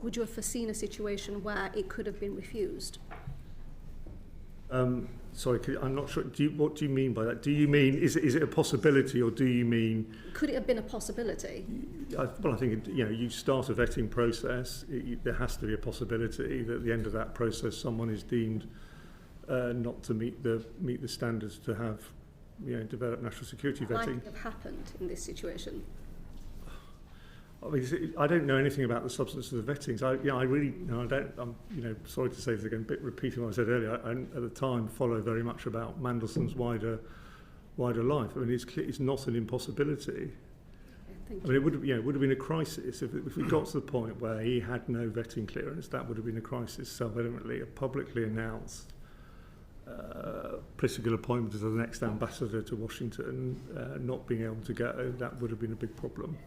Speaker 6: Would you have foreseen a situation where it could have been refused?
Speaker 2: Sorry, I'm not sure. What do you mean by that? Do you mean, is it a possibility, or do you mean...
Speaker 6: Could it have been a possibility?
Speaker 2: I think, you start a vetting process. There has to be a possibility that at the end of that process, someone is deemed not to meet the standards to have, develop national security vetting.
Speaker 6: Might have happened in this situation.
Speaker 2: I mean, I don't know anything about the substance of the vettings. I really, I'm, sorry to say this again, a bit repeating what I said earlier. I at the time follow very much about Mandelson's wider life. I mean, it's not an impossibility. I mean, it would have been a crisis if we got to the point where he had no vetting clearance. That would have been a crisis. Self-evidently, a publicly announced political appointment as the next ambassador to Washington, not being able to go, that would have been a big problem.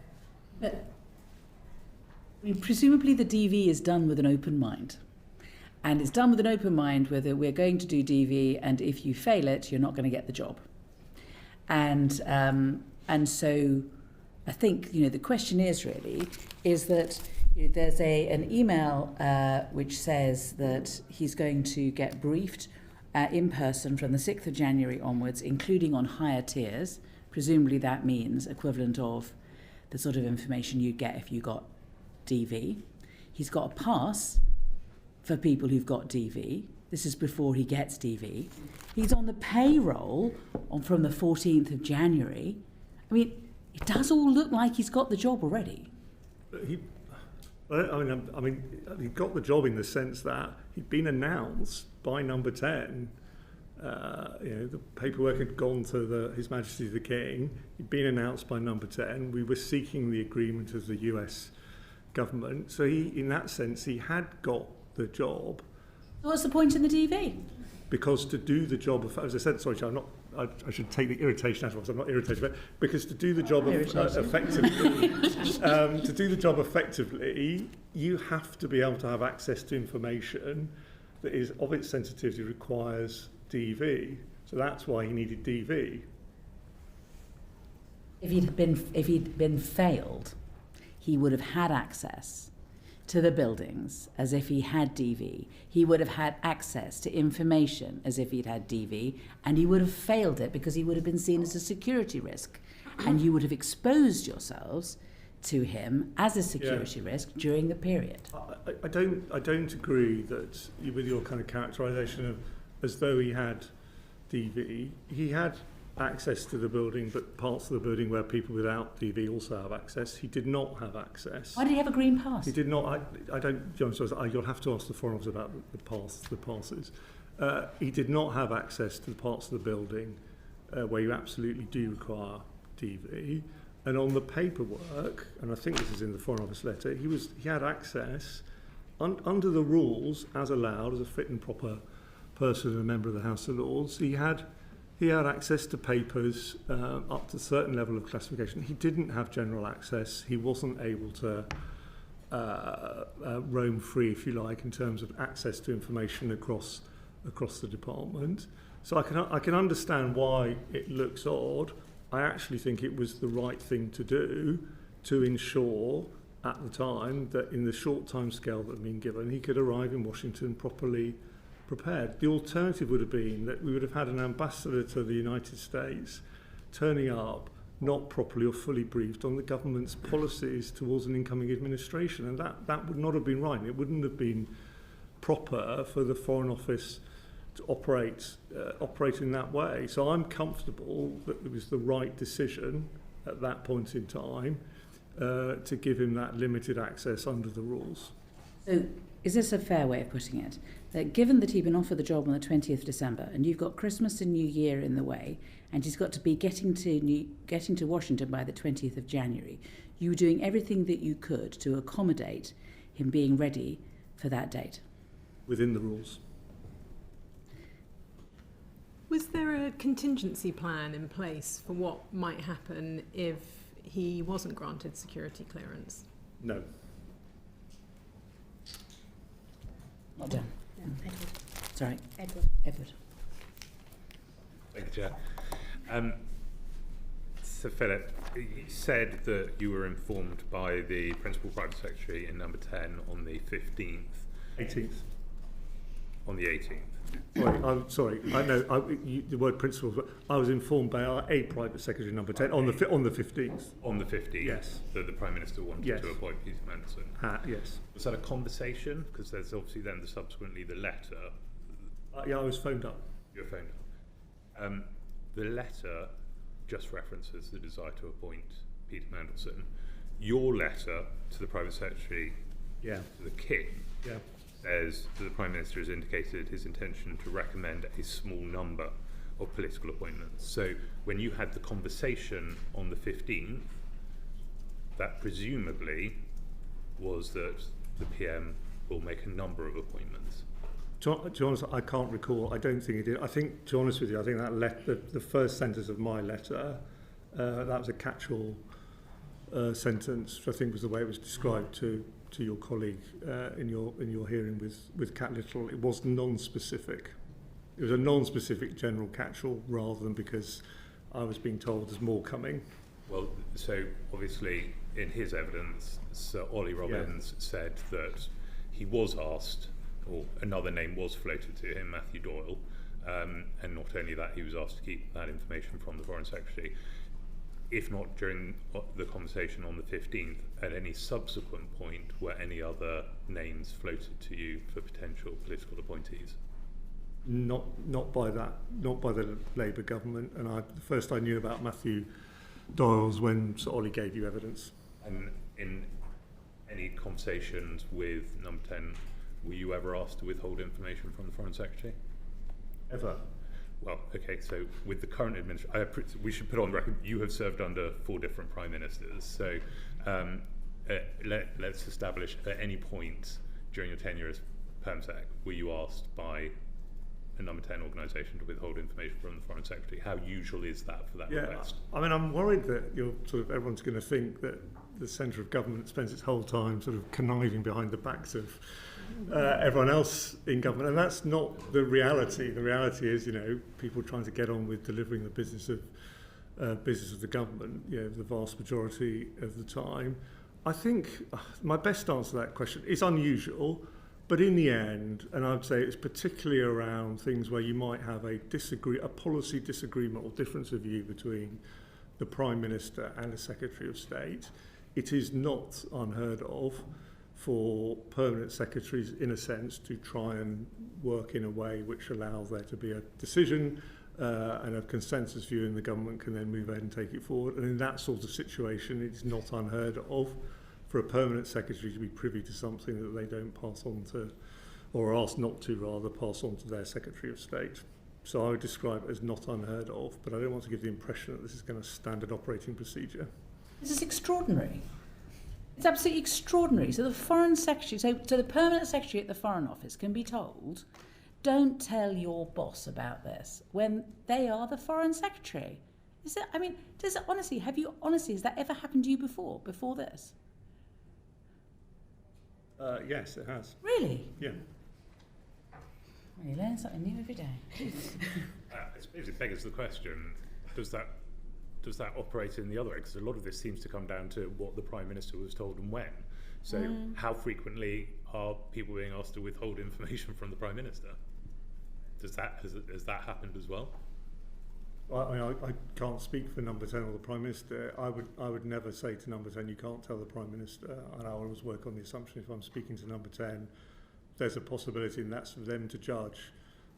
Speaker 1: Presumably the DV is done with an open mind. And it's done with an open mind whether we're going to do DV, and if you fail it, you're not going to get the job. And so I think, the question is that there's an email which says that he's going to get briefed in person from the 6th of January onwards, including on higher tiers. Presumably that means equivalent of the sort of information you get if you got DV. He's got a pass for people who've got DV. This is before he gets DV. He's on the payroll from the 14th of January. I mean, it does all look like he's got the job already.
Speaker 2: He got the job in the sense that he'd been announced by Number 10. The paperwork had gone to His Majesty the King. He'd been announced by Number 10. We were seeking the agreement of the US government. So in that sense, he had got the job.
Speaker 1: What's the point in the DV?
Speaker 2: Because to do the job, as I said, sorry, I should take the irritation out of it. I'm not irritated, but because to do the job effectively, you have to be able to have access to information that is of its sensitivity requires DV. So that's why he needed DV.
Speaker 1: If he'd been failed, he would have had access to the buildings as if he had DV. He would have had access to information as if he'd had DV, and he would have failed it because he would have been seen as a security risk. And you would have exposed yourselves to him as a security risk during the period.
Speaker 2: I don't agree that with your kind of characterisation of as though he had DV. He had access to the building, but parts of the building where people without DV also have access. He did not have access.
Speaker 1: Why did he have a green pass?
Speaker 2: He did not. I don't. You'll have to ask the Foreign Office about the passes. He did not have access to the parts of the building where you absolutely do require DV. And on the paperwork, and I think this is in the Foreign Office letter, he had access under the rules as allowed as a fit and proper person and a member of the House of Lords. He had access to papers up to a certain level of classification. He didn't have general access. He wasn't able to roam free, if you like, in terms of access to information across the department. So I can understand why it looks odd. I actually think it was the right thing to do to ensure at the time that in the short time scale that had been given, he could arrive in Washington properly prepared. The alternative would have been that we would have had an ambassador to the United States turning up not properly or fully briefed on the government's policies towards an incoming administration, and that would not have been right. It wouldn't have been proper for the Foreign Office to operate in that way. So I'm comfortable that it was the right decision at that point in time to give him that limited access under the rules.
Speaker 1: So is this a fair way of putting it? That given that he'd been offered the job on the 20th of December and you've got Christmas and New Year in the way and he's got to be getting to Washington by the 20th of January, you were doing everything that you could to accommodate him being ready for that date?
Speaker 2: Within the rules.
Speaker 4: Was there a contingency plan in place for what might happen if he wasn't granted security clearance?
Speaker 2: No.
Speaker 1: Well done.
Speaker 6: Edward.
Speaker 1: Sorry. Edward.
Speaker 7: Thank you, Chair. So, Philip, you said that you were informed by the Principal Private Secretary in number 10 on the 15th.
Speaker 2: 18th.
Speaker 7: On the 18th.
Speaker 2: Sorry. I know the word principal. But I was informed by our Private Secretary number 10 on the 15th.
Speaker 7: On the 15th.
Speaker 2: Yes.
Speaker 7: That the Prime Minister wanted to appoint Peter Mandelson.
Speaker 2: Yes.
Speaker 7: Was that a conversation? Because there's obviously then subsequently the letter.
Speaker 2: I was phoned up.
Speaker 7: You were phoned up. The letter just references the desire to appoint Peter Mandelson. Your letter to the Private Secretary, to the King, says that the Prime Minister has indicated his intention to recommend a small number of political appointments. So when you had the conversation on the 15th, that presumably was that the PM will make a number of appointments.
Speaker 2: To be honest, I can't recall. I don't think it did. I think, to be honest with you, I think that the first sentence of my letter, that was a catch-all sentence, which I think was the way it was described to your colleague in your hearing with Cat Little. It was non-specific. It was a non-specific general catch-all rather than because I was being told there's more coming.
Speaker 7: Well, so obviously in his evidence, Sir Ollie Robbins said that he was asked, or another name was floated to him, Matthew Doyle, and not only that, he was asked to keep that information from the Foreign Secretary. If not during the conversation on the 15th, at any subsequent point were any other names floated to you for potential political appointees?
Speaker 2: Not by the Labour government. And the first I knew about Matthew Doyle's when Sir Ollie gave you evidence.
Speaker 7: And in any conversations with number 10, were you ever asked to withhold information from the Foreign Secretary?
Speaker 2: Ever?
Speaker 7: Well, okay, so with the current administration, we should put on record, you have served under 4 different Prime Ministers. So let's establish at any point during your tenure as PermSec, were you asked by a number 10 organisation to withhold information from the Foreign Secretary? How usual is that for that request?
Speaker 2: I mean, I'm worried that everyone's going to think that the centre of government spends its whole time sort of conniving behind the backs of everyone else in government, and that's not the reality. The reality is, people trying to get on with delivering the business of the government, the vast majority of the time. I think my best answer to that question is unusual, but in the end, and I'd say it's particularly around things where you might have a policy disagreement or difference of view between the Prime Minister and the Secretary of State. it is not unheard of for permanent secretaries, in a sense, to try and work in a way which allows there to be a decision and a consensus view, and the government can then move ahead and take it forward. And in that sort of situation, it's not unheard of for a permanent secretary to be privy to something that they don't pass on to, or are asked not to rather, pass on to their Secretary of State. So I would describe it as not unheard of, but I don't want to give the impression that this is kind of standard operating procedure.
Speaker 1: This is extraordinary. It's absolutely extraordinary. So the Foreign Secretary, so the Permanent Secretary at the Foreign Office can be told, don't tell your boss about this when they are the Foreign Secretary. Is it? I mean, has that ever happened to you before this?
Speaker 2: Yes, it has.
Speaker 1: Really?
Speaker 2: Yeah.
Speaker 1: Well, you learn something new every day.
Speaker 7: I suppose it begs the question, does that operate in the other way? Because a lot of this seems to come down to what the Prime Minister was told and when. So how frequently are people being asked to withhold information from the Prime Minister? Has that happened as well?
Speaker 2: I can't speak for Number 10 or the Prime Minister. I would never say to Number 10, you can't tell the Prime Minister. And I always work on the assumption if I'm speaking to Number 10, there's a possibility, and that's for them to judge,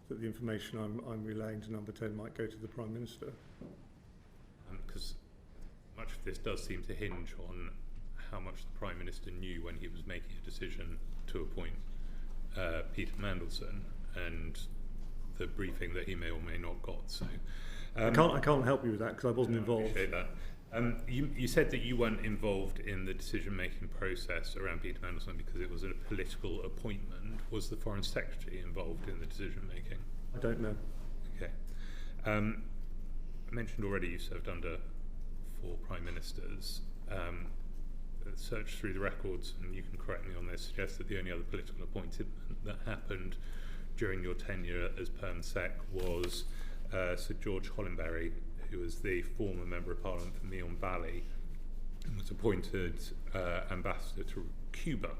Speaker 2: that the information I'm relaying to Number 10 might go to the Prime Minister.
Speaker 7: Because much of this does seem to hinge on how much the Prime Minister knew when he was making a decision to appoint Peter Mandelson, and the briefing that he may or may not got. So
Speaker 2: I can't help you with that because I wasn't involved.
Speaker 7: I appreciate that. You said that you weren't involved in the decision-making process around Peter Mandelson because it was a political appointment. Was the Foreign Secretary involved in the decision-making?
Speaker 2: I don't know.
Speaker 7: Okay. I mentioned already you served under 4 Prime Ministers. Search through the records, and you can correct me on this, suggests that the only other political appointment that happened during your tenure as Perm Sec was Sir George Hollenberry, who was the former Member of Parliament for Meon Valley and was appointed ambassador to Cuba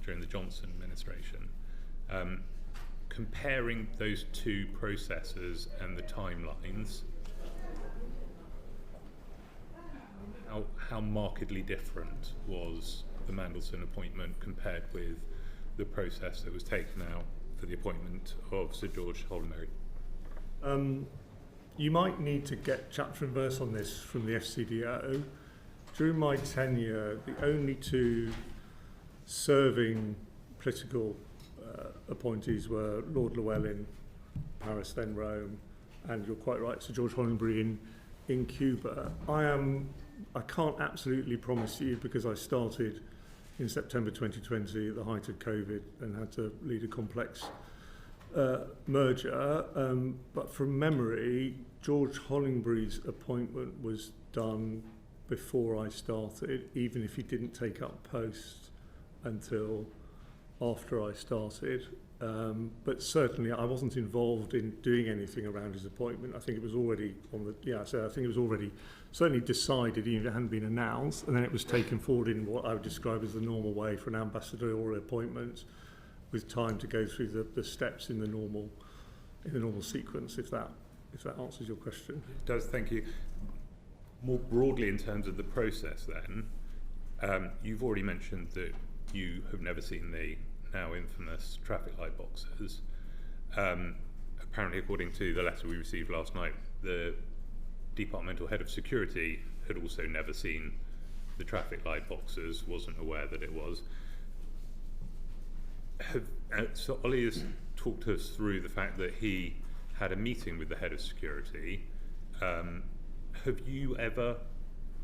Speaker 7: during the Johnson administration. Comparing those two processes and the timelines, how markedly different was the Mandelson appointment compared with the process that was taken out for the appointment of Sir George Hollenberry?
Speaker 2: You might need to get chapter and verse on this from the FCDO. During my tenure, the only 2 serving political appointees were Lord Llewellyn, Paris then Rome, and you're quite right, Sir George Hollenberry in Cuba. I can't absolutely promise you, because I started in September 2020 at the height of COVID and had to lead a complex merger, but from memory, George Hollenberry's appointment was done before I started, even if he didn't take up post until after I started. But certainly I wasn't involved in doing anything around his appointment. I think it was already I think it was already certainly decided, even if it hadn't been announced, and then it was taken forward in what I would describe as the normal way for an ambassadorial appointment, with time to go through the steps in the normal sequence, if that answers your question.
Speaker 7: It does, thank you. More broadly, in terms of the process then, you've already mentioned that you have never seen the now infamous traffic light boxes. Apparently, according to the letter we received last night, the departmental head of security had also never seen the traffic light boxes, wasn't aware that it was. So Ollie has talked us through the fact that he had a meeting with the head of security. Have you ever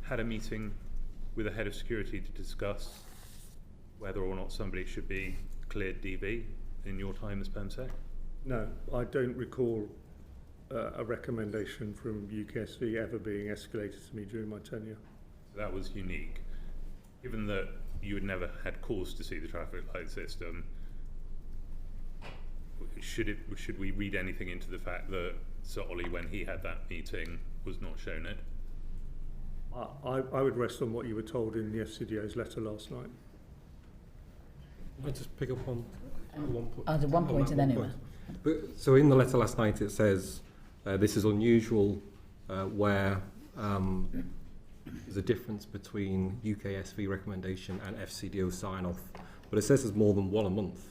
Speaker 7: had a meeting with the head of security to discuss whether or not somebody should be cleared DV in your time as PEMSEC?
Speaker 2: No, I don't recall a recommendation from UKSV ever being escalated to me during my tenure.
Speaker 7: So that was unique. Given that you had never had cause to see the traffic light system, should we read anything into the fact that Sir Ollie, when he had that meeting, was not shown it?
Speaker 2: I would rest on what you were told in the FCDO's letter last night.
Speaker 8: I just pick up on one point.
Speaker 1: I'll do one point and then anyway.
Speaker 8: So in the letter last night it says this is unusual where there's a difference between UKSV recommendation and FCDO sign-off, but it says there's more than one a month.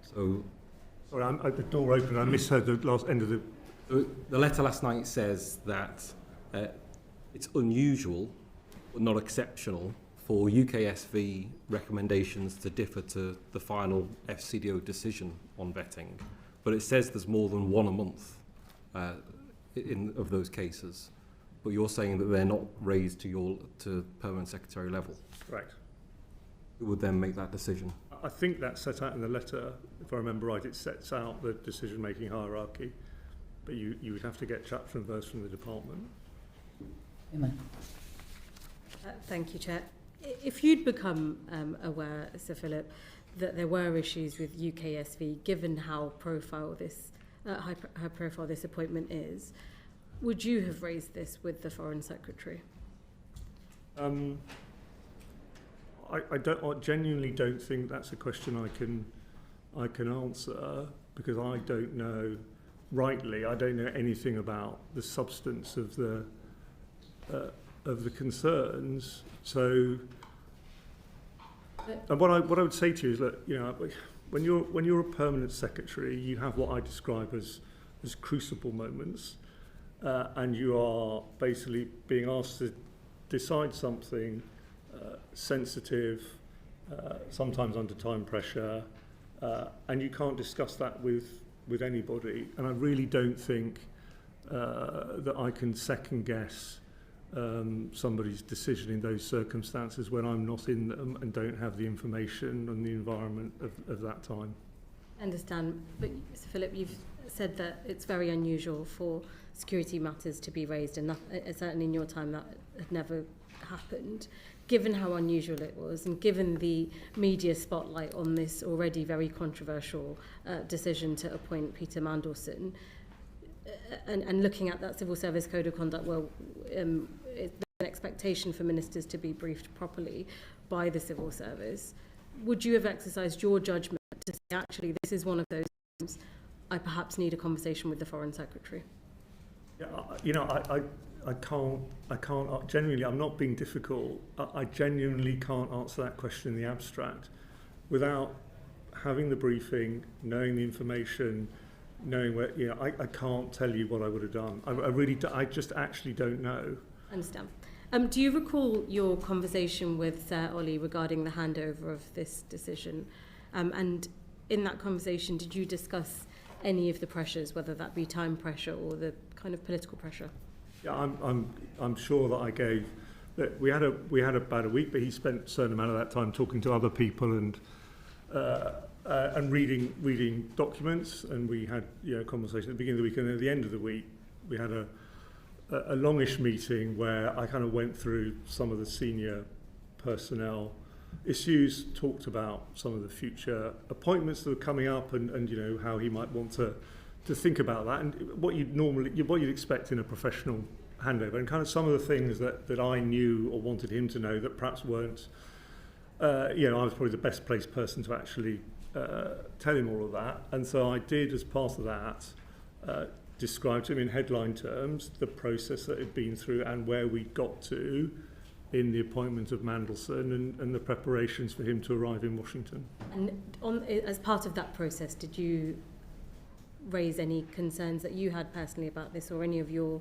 Speaker 8: So
Speaker 2: Sorry, the door opened. I misheard the last end of the...
Speaker 8: the letter last night says that it's unusual, but not exceptional, for UKSV recommendations to differ to the final FCDO decision on vetting. But it says there's more than one a month of those cases. But you're saying that they're not raised to permanent secretary level.
Speaker 2: Correct.
Speaker 8: Who would then make that decision?
Speaker 2: I think that's set out in the letter. If I remember right, it sets out the decision-making hierarchy. But you would have to get chapter and verse from the department.
Speaker 1: Emma.
Speaker 9: Thank you, Chair. If you'd become aware, Sir Philip, that there were issues with UKSV, given how high profile this appointment is, would you have raised this with the Foreign Secretary?
Speaker 2: I genuinely don't think that's a question I can answer, because I don't know rightly. I don't know anything about the substance of the concerns. So, and what I would say to you is that, you know, when you're a permanent secretary, you have what I describe as crucible moments, and you are basically being asked to decide something sensitive, sometimes under time pressure, and you can't discuss that with anybody. And I really don't think that I can second guess somebody's decision in those circumstances when I'm not in them and don't have the information and the environment of that time.
Speaker 9: I understand, but Sir Philip, you've said that it's very unusual for security matters to be raised, and certainly in your time that had never happened. Given how unusual it was, and given the media spotlight on this already very controversial decision to appoint Peter Mandelson, and looking at that Civil Service Code of Conduct, well, there's an expectation for ministers to be briefed properly by the civil service. Would you have exercised your judgment to say, actually, this is one of those times I perhaps need a conversation with the Foreign Secretary?
Speaker 2: Yeah, you know, I can't, genuinely, I'm not being difficult. I genuinely can't answer that question in the abstract without having the briefing, knowing the information, knowing where, you know, I can't tell you what I would have done. I just actually don't know.
Speaker 9: I understand. Do you recall your conversation with Sir Ollie regarding the handover of this decision? And in that conversation, did you discuss any of the pressures, whether that be time pressure or the kind of political pressure?
Speaker 2: Yeah, I'm sure that I gave. That we had about a week, but he spent a certain amount of that time talking to other people and reading documents, and we had, you know, a conversation at the beginning of the week, and at the end of the week we had a longish meeting where I kind of went through some of the senior personnel issues, talked about some of the future appointments that were coming up, and you know, how he might want to think about that, and what you'd expect in a professional handover, and kind of some of the things that I knew or wanted him to know that perhaps weren't. You know, I was probably the best placed person to actually tell him all of that, and so I did, as part of that, describe to him in headline terms the process that had been through and where we got to in the appointment of Mandelson and the preparations for him to arrive in Washington.
Speaker 9: And as part of that process, did you raise any concerns that you had personally about this, or any of your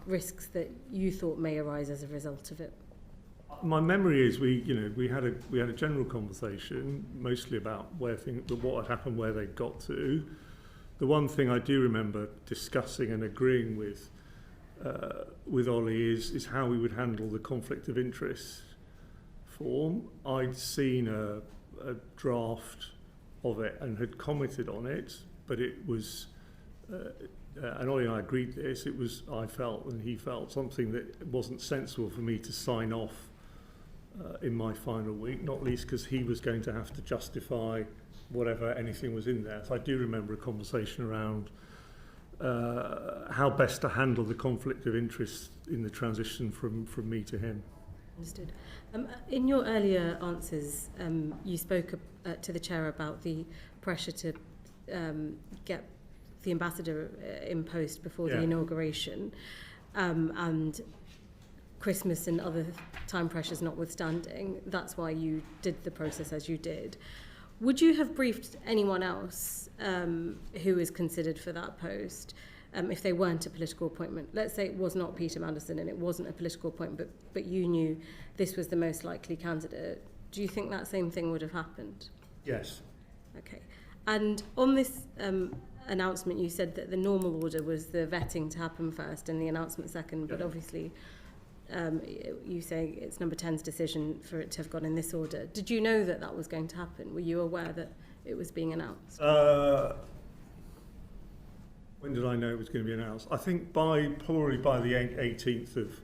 Speaker 9: risks that you thought may arise as a result of it?
Speaker 2: My memory is we had a general conversation, mostly about what had happened, where they got to. The one thing I do remember discussing and agreeing with Ollie is how we would handle the conflict of interest form. I'd seen a draft of it and had commented on it, but it was, and Ollie and I agreed this, it was, I felt and he felt, something that wasn't sensible for me to sign off in my final week, not least because he was going to have to justify whatever anything was in there. So I do remember a conversation around how best to handle the conflict of interest in the transition from me to him.
Speaker 9: Understood. In your earlier answers, you spoke to the chair about the pressure to get the ambassador in post before the inauguration, and Christmas and other time pressures notwithstanding, that's why you did the process as you did. Would you have briefed anyone else who is considered for that post if they weren't a political appointment? Let's say it was not Peter Mandelson and it wasn't a political appointment, but you knew this was the most likely candidate. Do you think that same thing would have happened?
Speaker 2: Yes.
Speaker 9: Okay. And on this announcement, you said that the normal order was the vetting to happen first and the announcement second, but obviously you say it's number 10's decision for it to have gone in this order. Did you know that that was going to happen? Were you aware that it was being announced?
Speaker 2: When did I know it was going to be announced? I think probably by the 18th of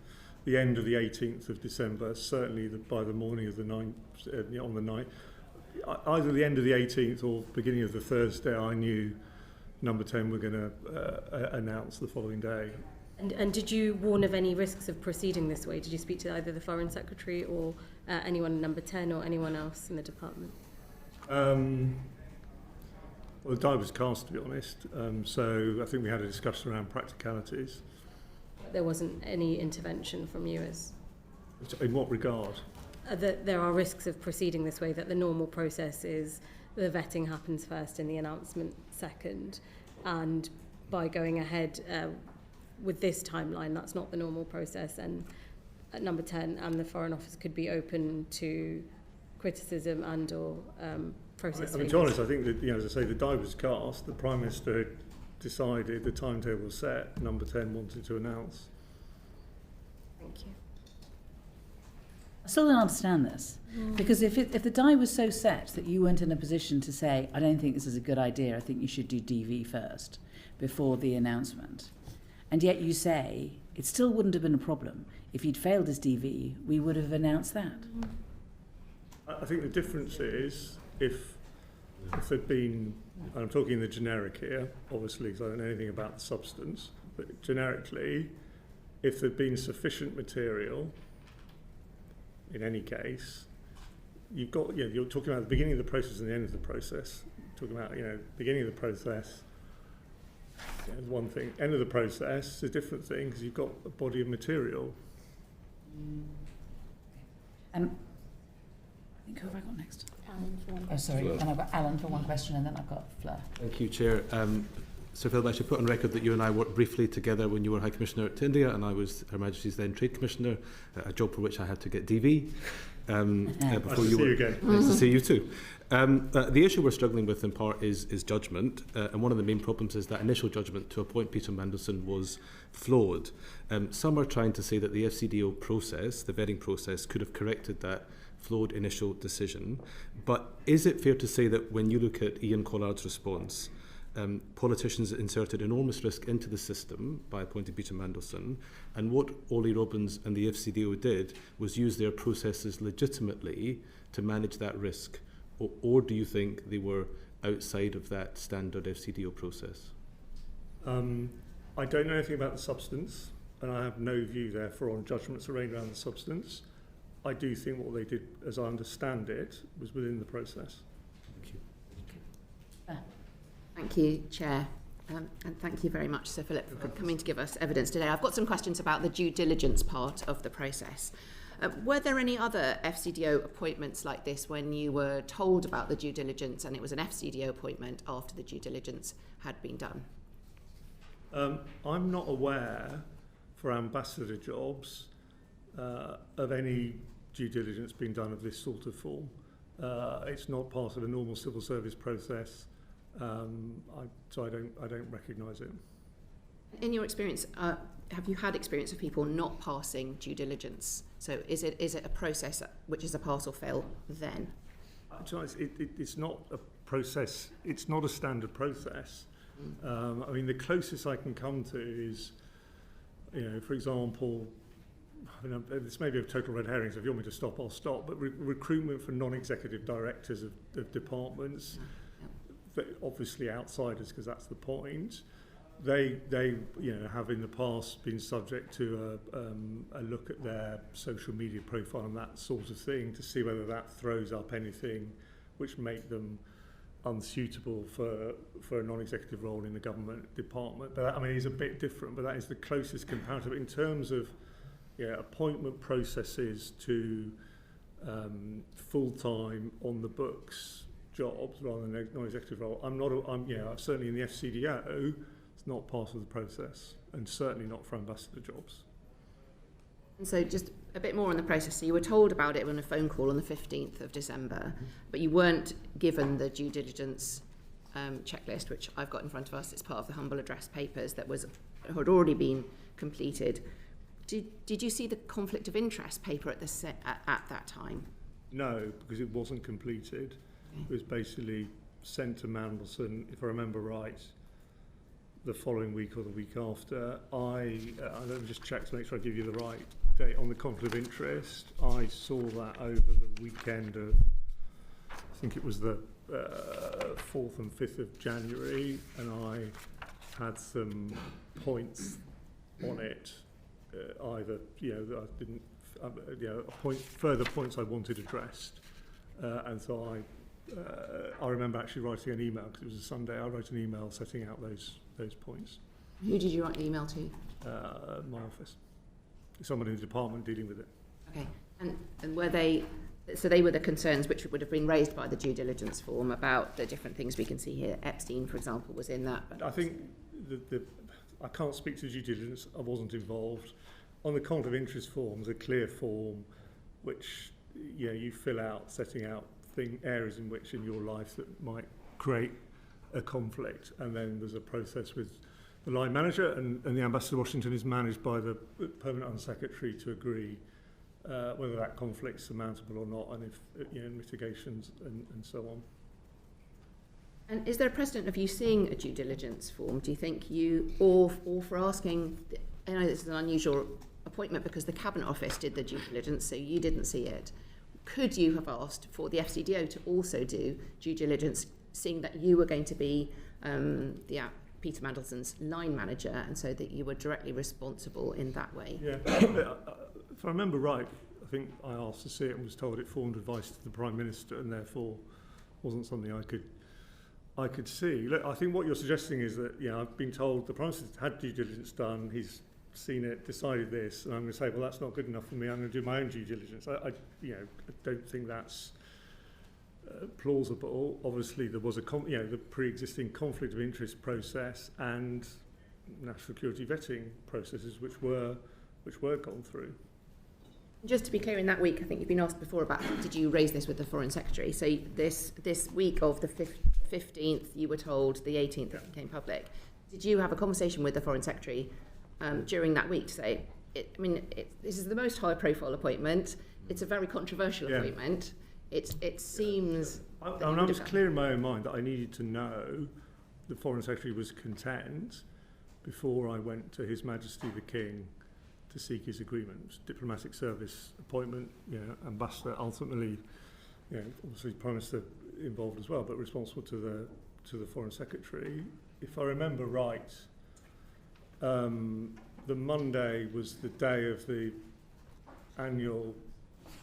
Speaker 2: the end of the 18th of December, certainly by the morning of the 9th, on the 9th, either the end of the 18th or beginning of the Thursday, I knew number 10 were going to announce the following day.
Speaker 9: And did you warn of any risks of proceeding this way? Did you speak to either the Foreign Secretary or anyone in number 10 or anyone else in the department?
Speaker 2: Well, the die was cast, to be honest, so I think we had a discussion around practicalities.
Speaker 9: There wasn't any intervention from you as...
Speaker 2: In what regard?
Speaker 9: That there are risks of proceeding this way, that the normal process is the vetting happens first and the announcement second, and by going ahead with this timeline, that's not the normal process, and at number 10 and the Foreign Office could be open to criticism and or process.
Speaker 2: To be honest, I think that, as I say, the die was cast, the Prime Minister had decided, the timetable was set, number 10 wanted to announce.
Speaker 9: Thank you.
Speaker 1: I still don't understand this, because if the die was so set that you weren't in a position to say, I don't think this is a good idea, I think you should do DV first before the announcement, and yet you say it still wouldn't have been a problem. If you'd failed as DV, we would have announced that.
Speaker 2: I think the difference is if there'd been, and I'm talking in the generic here, obviously, because I don't know anything about the substance, but generically, if there'd been sufficient material, in any case, you've got, you're talking about the beginning of the process and the end of the process. Talking about, beginning of the process is one thing. End of the process is a different thing because you've got a body of material.
Speaker 1: I think who have I got next?
Speaker 6: Alan for one
Speaker 1: Oh, sorry. And I've got Alan for one question, and then I've got Fleur.
Speaker 8: Thank you, Chair. Sir Philip, I should put on record that you and I worked briefly together when you were High Commissioner to India, and I was Her Majesty's then Trade Commissioner, a job for which I had to get DV.
Speaker 2: Nice to see you again.
Speaker 8: Nice to see you too. The issue we're struggling with in part is judgment, and one of the main problems is that initial judgment to appoint Peter Mandelson was flawed. Some are trying to say that the FCDO process, the vetting process, could have corrected that flawed initial decision. But is it fair to say that when you look at Ian Collard's response, politicians inserted enormous risk into the system by appointing Peter Mandelson, and what Ollie Robbins and the FCDO did was use their processes legitimately to manage that risk? Or do you think they were outside of that standard FCDO process?
Speaker 2: I don't know anything about the substance, and I have no view, therefore, on judgments arraigned around the substance. I do think what they did, as I understand it, was within the process.
Speaker 8: Thank you.
Speaker 10: Thank you, Chair. And thank you very much, Sir Philip, for coming to give us evidence today. I've got some questions about the due diligence part of the process. Were there any other FCDO appointments like this when you were told about the due diligence and it was an FCDO appointment after the due diligence had been done?
Speaker 2: I'm not aware, for ambassador jobs, of any due diligence being done of this sort of form. It's not part of a normal civil service process. So I don't recognise it.
Speaker 10: In your experience, have you had experience of people not passing due diligence? So is it a process which is a pass or fail then?
Speaker 2: It's not a process. It's not a standard process. I mean, the closest I can come to is, for example, this may be a total red herring, so if you want me to stop, I'll stop. But recruitment for non-executive directors of departments. Obviously outsiders, because that's the point. They have in the past been subject to a look at their social media profile and that sort of thing to see whether that throws up anything which make them unsuitable for a non-executive role in the government department. But that, it's a bit different. But that is the closest comparative in terms of appointment processes to full-time on the books jobs rather than a non-executive role. Certainly in the FCDO, it's not part of the process, and certainly not for ambassador jobs.
Speaker 10: And so just a bit more on the process. So you were told about it on a phone call on the 15th of December, but you weren't given the due diligence checklist, which I've got in front of us. It's part of the humble address papers that had already been completed. Did you see the conflict of interest paper at that time?
Speaker 2: No, because it wasn't completed. Okay. It was basically sent to Mandelson, if I remember right, the following week or the week after. Let me just check to make sure I give you the right date on the conflict of interest. I saw that over the weekend of, I think it was the 4th and 5th of January, and I had some points on it. Either, I didn't, further points I wanted addressed, and so I remember actually writing an email, because it was a Sunday. I wrote an email setting out those points.
Speaker 10: Who did you write the email to?
Speaker 2: My office. Someone in the department dealing with it.
Speaker 10: Okay, and were they? So they were the concerns which would have been raised by the due diligence form about the different things we can see here. Epstein, for example, was in that.
Speaker 2: I think I can't speak to due diligence. I wasn't involved. On the conflict of interest form, there's a clear form which you fill out, setting out areas in which in your life that might create a conflict, and then there's a process with the line manager, and the Ambassador Washington is managed by the Permanent Under Secretary to agree whether that conflict's surmountable or not, and if mitigations and so on.
Speaker 10: And is there a precedent of you seeing a due diligence form? Do you think you, or for asking? I know this is an unusual appointment because the Cabinet Office did the due diligence, so you didn't see it. Could you have asked for the FCDO to also do due diligence, seeing that you were going to be Peter Mandelson's line manager, and so that you were directly responsible in that way?
Speaker 2: Yeah, if I remember right, I think I asked to see it and was told it formed advice to the Prime Minister, and therefore wasn't something I could see. Look, I think what you're suggesting is that I've been told the Prime Minister had due diligence done. He's seen it, decided this, and I'm going to say, well, that's not good enough for me. I'm going to do my own due diligence. I don't think that's plausible. Obviously, there was the pre-existing conflict of interest process and national security vetting processes which were gone through.
Speaker 10: Just to be clear, in that week, I think you've been asked before about did you raise this with the Foreign Secretary? So this week of the 15th, you were told, the 18th it became public. Did you have a conversation with the Foreign Secretary during that week to say, this is the most high-profile appointment. It's a very controversial appointment. It seems. I
Speaker 2: was clear in my own mind that I needed to know the Foreign Secretary was content before I went to His Majesty the King to seek his agreement. Diplomatic service appointment, ambassador, ultimately, obviously Prime Minister involved as well, but responsible to the Foreign Secretary. If I remember right, the Monday was the day of the annual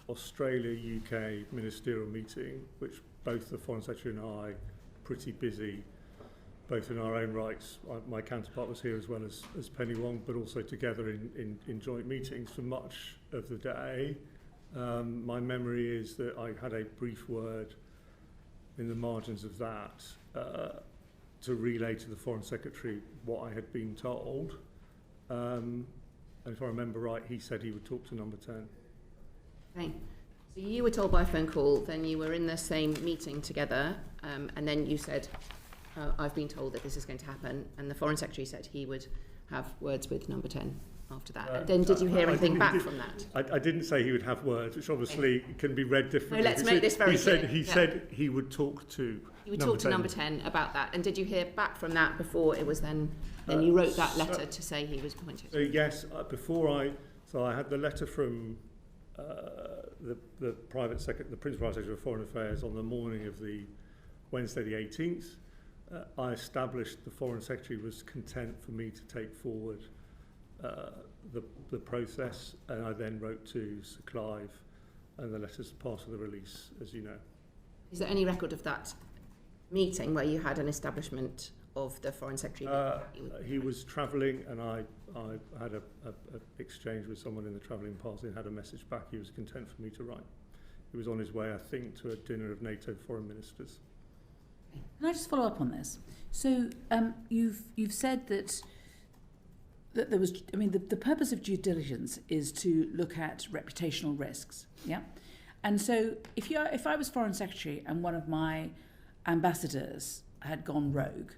Speaker 2: Australia-UK ministerial meeting, which both the Foreign Secretary and I pretty busy, both in our own rights. My counterpart was here as well as Penny Wong, but also together in joint meetings for much of the day. My memory is that I had a brief word in the margins of that to relay to the Foreign Secretary what I had been told. And if I remember right, he said he would talk to Number 10.
Speaker 10: Okay. So you were told by a phone call, then you were in the same meeting together, and then you said, I've been told that this is going to happen, and the Foreign Secretary said he would have words with Number 10 after that. And then did you hear anything back from that?
Speaker 2: I didn't say he would have words, which obviously can be read differently.
Speaker 10: No, let's make this very clear.
Speaker 2: He said he would talk to
Speaker 10: You would talk to Number 10 about that. And did you hear back from that before it was then you wrote that letter to say he was appointed?
Speaker 2: So yes, I had the letter from the Private Secretary, the Principal Private Secretary of Foreign Affairs on the morning of the Wednesday the 18th. I established the Foreign Secretary was content for me to take forward the process, and I then wrote to Sir Clive, and the letter's part of the release, as you know.
Speaker 10: Is there any record of that meeting where you had an establishment of the Foreign Secretary?
Speaker 2: He was travelling, and I had a exchange with someone in the travelling party and had a message back. He was content for me to write. He was on his way, I think, to a dinner of NATO foreign ministers.
Speaker 1: Can I just follow up on this? So you've said that there was, I mean, the purpose of due diligence is to look at reputational risks, yeah? And so if I was Foreign Secretary and one of my ambassadors had gone rogue,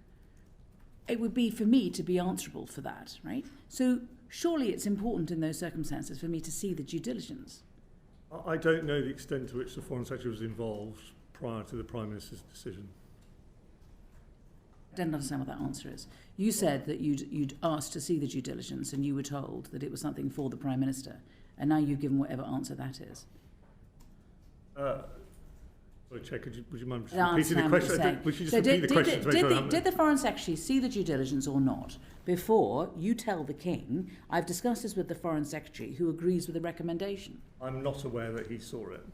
Speaker 1: it would be for me to be answerable for that, right? So surely it's important in those circumstances for me to see the due diligence.
Speaker 2: I don't know the extent to which the Foreign Secretary was involved prior to the Prime Minister's decision.
Speaker 1: I don't understand what that answer is. You said that you'd asked to see the due diligence and you were told that it was something for the Prime Minister, and now you've given whatever answer that is.
Speaker 2: Sorry, Chair, would you mind just repeating the question? Would you just repeat the question to make sure
Speaker 1: did the Foreign Secretary see the due diligence or not before you tell the King, I've discussed this with the Foreign Secretary who agrees with the recommendation?
Speaker 2: I'm not aware that he saw it.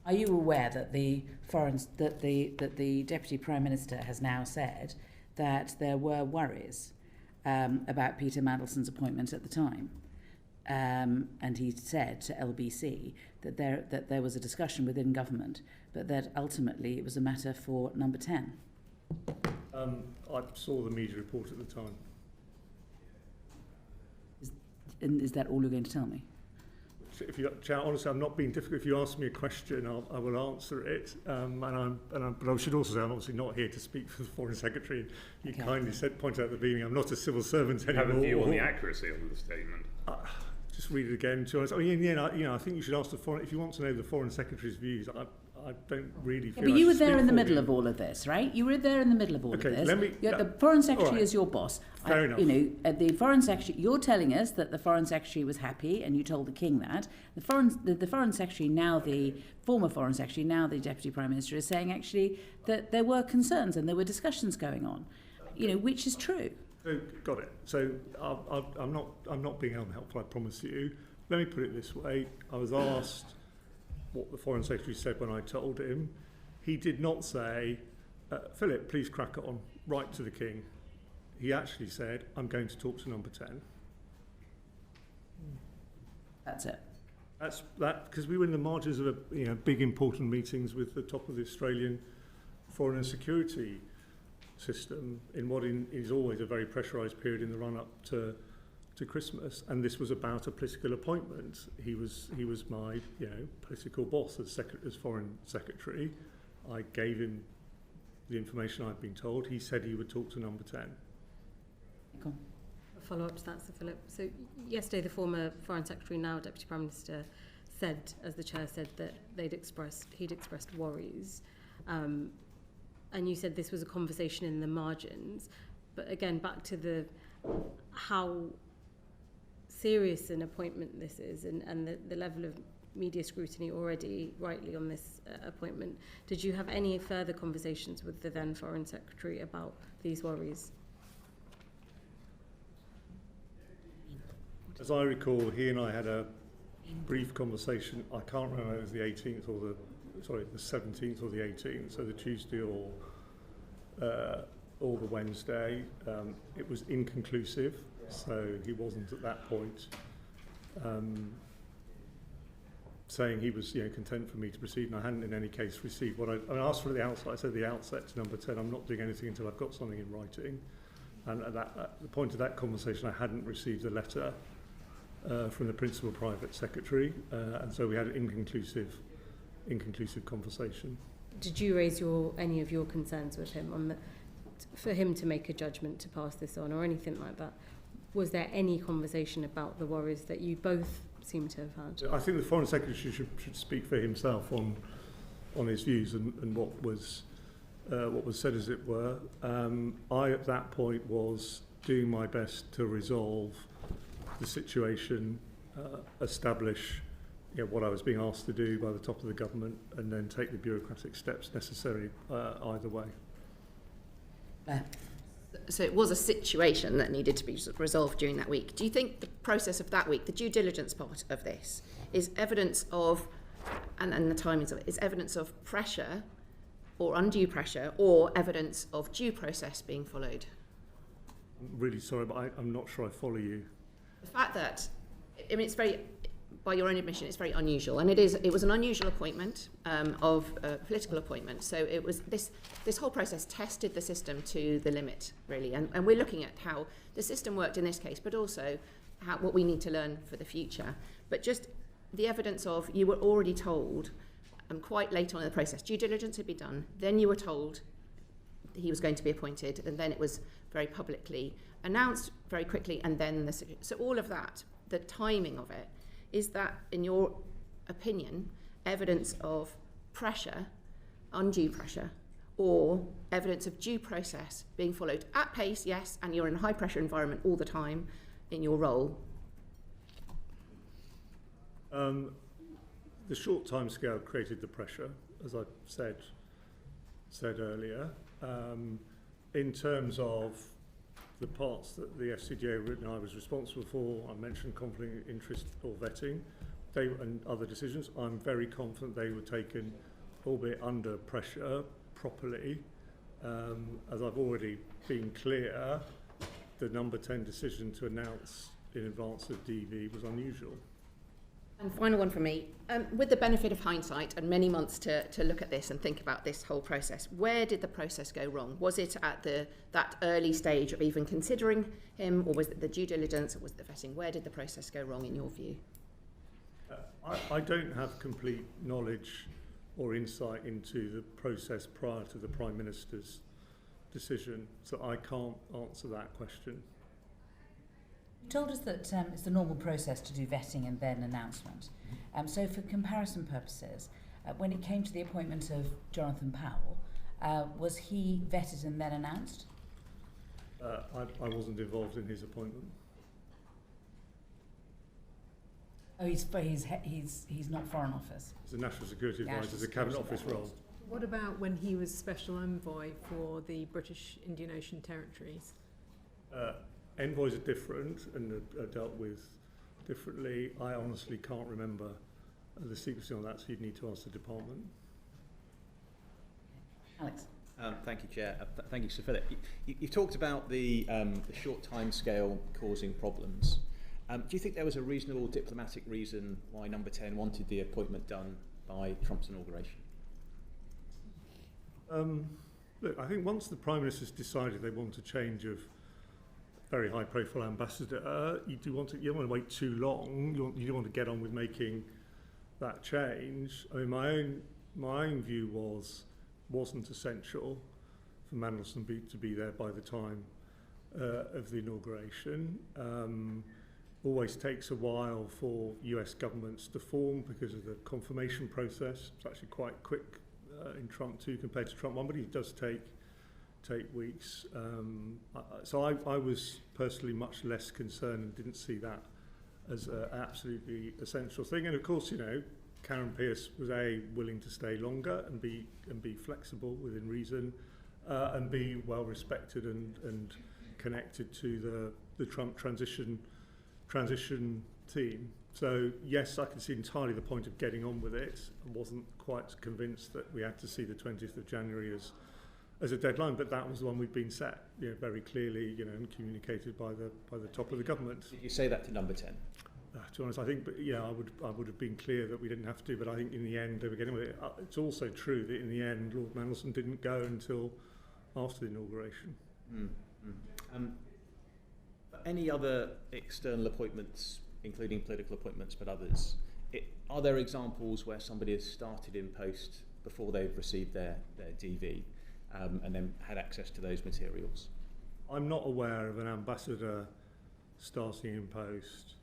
Speaker 1: Are you aware that the Deputy Prime Minister has now said that there were worries about Peter Mandelson's appointment at the time? And he said to LBC that there was a discussion within government, but that ultimately it was a matter for Number 10.
Speaker 2: I saw the media report at the time.
Speaker 1: Is that all you're going to tell me?
Speaker 2: Honestly, I'm not being difficult. If you ask me a question, I will answer it. But I should also say I'm obviously not here to speak for the Foreign Secretary. You kindly pointed out at the beginning I'm not a civil servant anymore.
Speaker 7: Have a view on the accuracy of the statement.
Speaker 2: Just read it again. To be honest. I mean, I think you should ask the Foreign. If you want to know the Foreign Secretary's views, I don't really feel.
Speaker 1: But you were there in the middle of all of this, right? You were there in the middle of all of this. The Foreign Secretary is your boss.
Speaker 2: Fair enough.
Speaker 1: The Foreign Secretary. You're telling us that the Foreign Secretary was happy, and you told the King that. The Foreign Secretary, now the former Foreign Secretary, now the Deputy Prime Minister, is saying actually that there were concerns and there were discussions going on. Which is true.
Speaker 2: Got it. So I'm not being unhelpful, I promise you. Let me put it this way. I was asked what the Foreign Secretary said when I told him. He did not say, Philip, please crack on, write to the King. He actually said, I'm going to talk to Number 10.
Speaker 1: That's it.
Speaker 2: That's that, because we were in the margins of big important meetings with the top of the Australian foreign and security system in what is always a very pressurised period in the run-up to Christmas, and this was about a political appointment. He was my political boss as Foreign Secretary. I gave him the information I'd been told. He said he would talk to Number 10.
Speaker 1: Cool.
Speaker 9: A follow-up to that, Sir Philip. So yesterday, the former Foreign Secretary, now Deputy Prime Minister, said, as the Chair said, that he'd expressed worries. And you said this was a conversation in the margins. But again, back to how serious an appointment this is and the level of media scrutiny already rightly on this appointment. Did you have any further conversations with the then Foreign Secretary about these worries?
Speaker 2: As I recall, he and I had a brief conversation. I can't remember if it was the 18th or the 17th or the 18th, so the Tuesday or the Wednesday. It was inconclusive, so he wasn't at that point saying he was content for me to proceed, and I hadn't in any case received what I asked for at the outset. I said at the outset to Number 10, I'm not doing anything until I've got something in writing. And at the point of that conversation, I hadn't received a letter from the Principal Private Secretary, and so we had an inconclusive conversation.
Speaker 9: Did you raise any of your concerns with him for him to make a judgment to pass this on or anything like that? Was there any conversation about the worries that you both seem to have had?
Speaker 2: I think the Foreign Secretary should speak for himself on his views and what was said, as it were. I at that point was doing my best to resolve the situation, establish what I was being asked to do by the top of the government, and then take the bureaucratic steps necessary either way.
Speaker 10: So it was a situation that needed to be resolved during that week. Do you think the process of that week, the due diligence part of this, is evidence of, and the timings of it, is evidence of pressure or undue pressure or evidence of due process being followed?
Speaker 2: I'm really sorry, but I'm not sure I follow you.
Speaker 10: The fact that, I mean, it's very, by your own admission, it's very unusual, and it was an unusual appointment of a political appointment. So it was this whole process tested the system to the limit, really, and we're looking at how the system worked in this case, but also what we need to learn for the future. But just the evidence of, you were already told quite late on in the process, due diligence had been done, then you were told he was going to be appointed, and then it was very publicly announced very quickly, and then so all of that, the timing of it, is that, in your opinion, evidence of pressure, undue pressure, or evidence of due process being followed at pace, yes, and you're in a high pressure environment all the time in your role?
Speaker 2: The short timescale created the pressure, as I said earlier. In terms of the parts that the FCDO written I was responsible for, I mentioned conflict of interest or vetting, and other decisions. I'm very confident they were taken, albeit under pressure, properly. As I've already been clear, the number 10 decision to announce in advance of DV was unusual.
Speaker 10: And final one from me. With the benefit of hindsight and many months to look at this and think about this whole process, where did the process go wrong? Was it at that early stage of even considering him, or was it the due diligence, or was it the vetting? Where did the process go wrong in your view?
Speaker 2: I don't have complete knowledge or insight into the process prior to the Prime Minister's decision, so I can't answer that question.
Speaker 1: You told us that it's the normal process to do vetting and then announcement. So for comparison purposes, when it came to the appointment of Jonathan Powell, was he vetted and then announced?
Speaker 2: I wasn't involved in his appointment.
Speaker 1: Oh, he's not Foreign Office.
Speaker 2: He's a National Security Advisor, it's a Cabinet Office role.
Speaker 4: What about when he was Special Envoy for the British Indian Ocean Territories?
Speaker 2: Envoys are different and are dealt with differently. I honestly can't remember the secrecy on that, so you'd need to ask the department.
Speaker 1: Alex.
Speaker 11: Thank you, Chair. Thank you, Sir Philip. You talked about the short time scale causing problems. Do you think there was a reasonable diplomatic reason why Number 10 wanted the appointment done by Trump's inauguration?
Speaker 2: Look, I think once the Prime Minister's decided they want a change of very high-profile ambassador, you don't want to wait too long. You want to get on with making that change. I mean, my own view wasn't essential for Mandelson to be there by the time of the inauguration. Always takes a while for US governments to form because of the confirmation process. It's actually quite quick in Trump 2 compared to Trump 1, but it does take weeks. So I was personally much less concerned and didn't see that as an absolutely essential thing. And of course, you know, Karen Pierce was willing to stay longer and be flexible within reason, and be well respected and connected to the Trump transition team. So yes, I can see entirely the point of getting on with it. I wasn't quite convinced that we had to see the 20th of January as a deadline, but that was the one we'd been set, you know, very clearly, you know, and communicated by the top of the government.
Speaker 11: Did you say that to Number 10?
Speaker 2: To be honest, I think, but yeah, I would have been clear that we didn't have to, but I think in the end they were getting with it. It's also true that in the end Lord Mandelson didn't go until after the inauguration.
Speaker 11: Any other external appointments, including political appointments, but others, are there examples where somebody has started in post before they've received their DV and then had access to those materials?
Speaker 2: I'm not aware of an ambassador starting in post,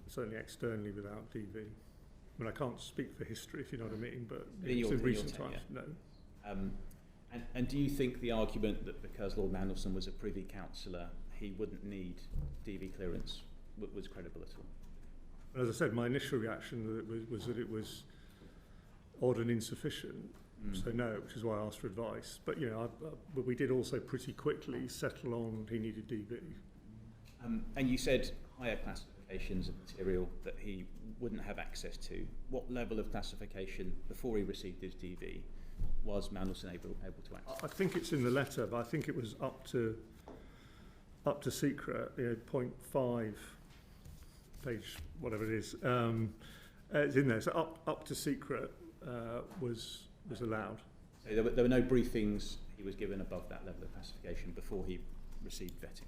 Speaker 2: certainly externally, without DV. I mean, I can't speak for history, if you know what I mean, but in recent times, no.
Speaker 11: And do you think the argument that because Lord Mandelson was a Privy Councillor, he wouldn't need DV clearance was credible at all?
Speaker 2: As I said, my initial reaction was that it was odd and insufficient. So no, which is why I asked for advice. But you know, but we did also pretty quickly settle on he needed DV.
Speaker 11: And you said higher classifications of material that he wouldn't have access to. What level of classification before he received his DV was Mandelson able to act?
Speaker 2: I think it's in the letter, but I think it was up to secret, point 5, page whatever it is. It's in there. So up to secret was allowed.
Speaker 11: So there were no briefings he was given above that level of classification before he received vetting?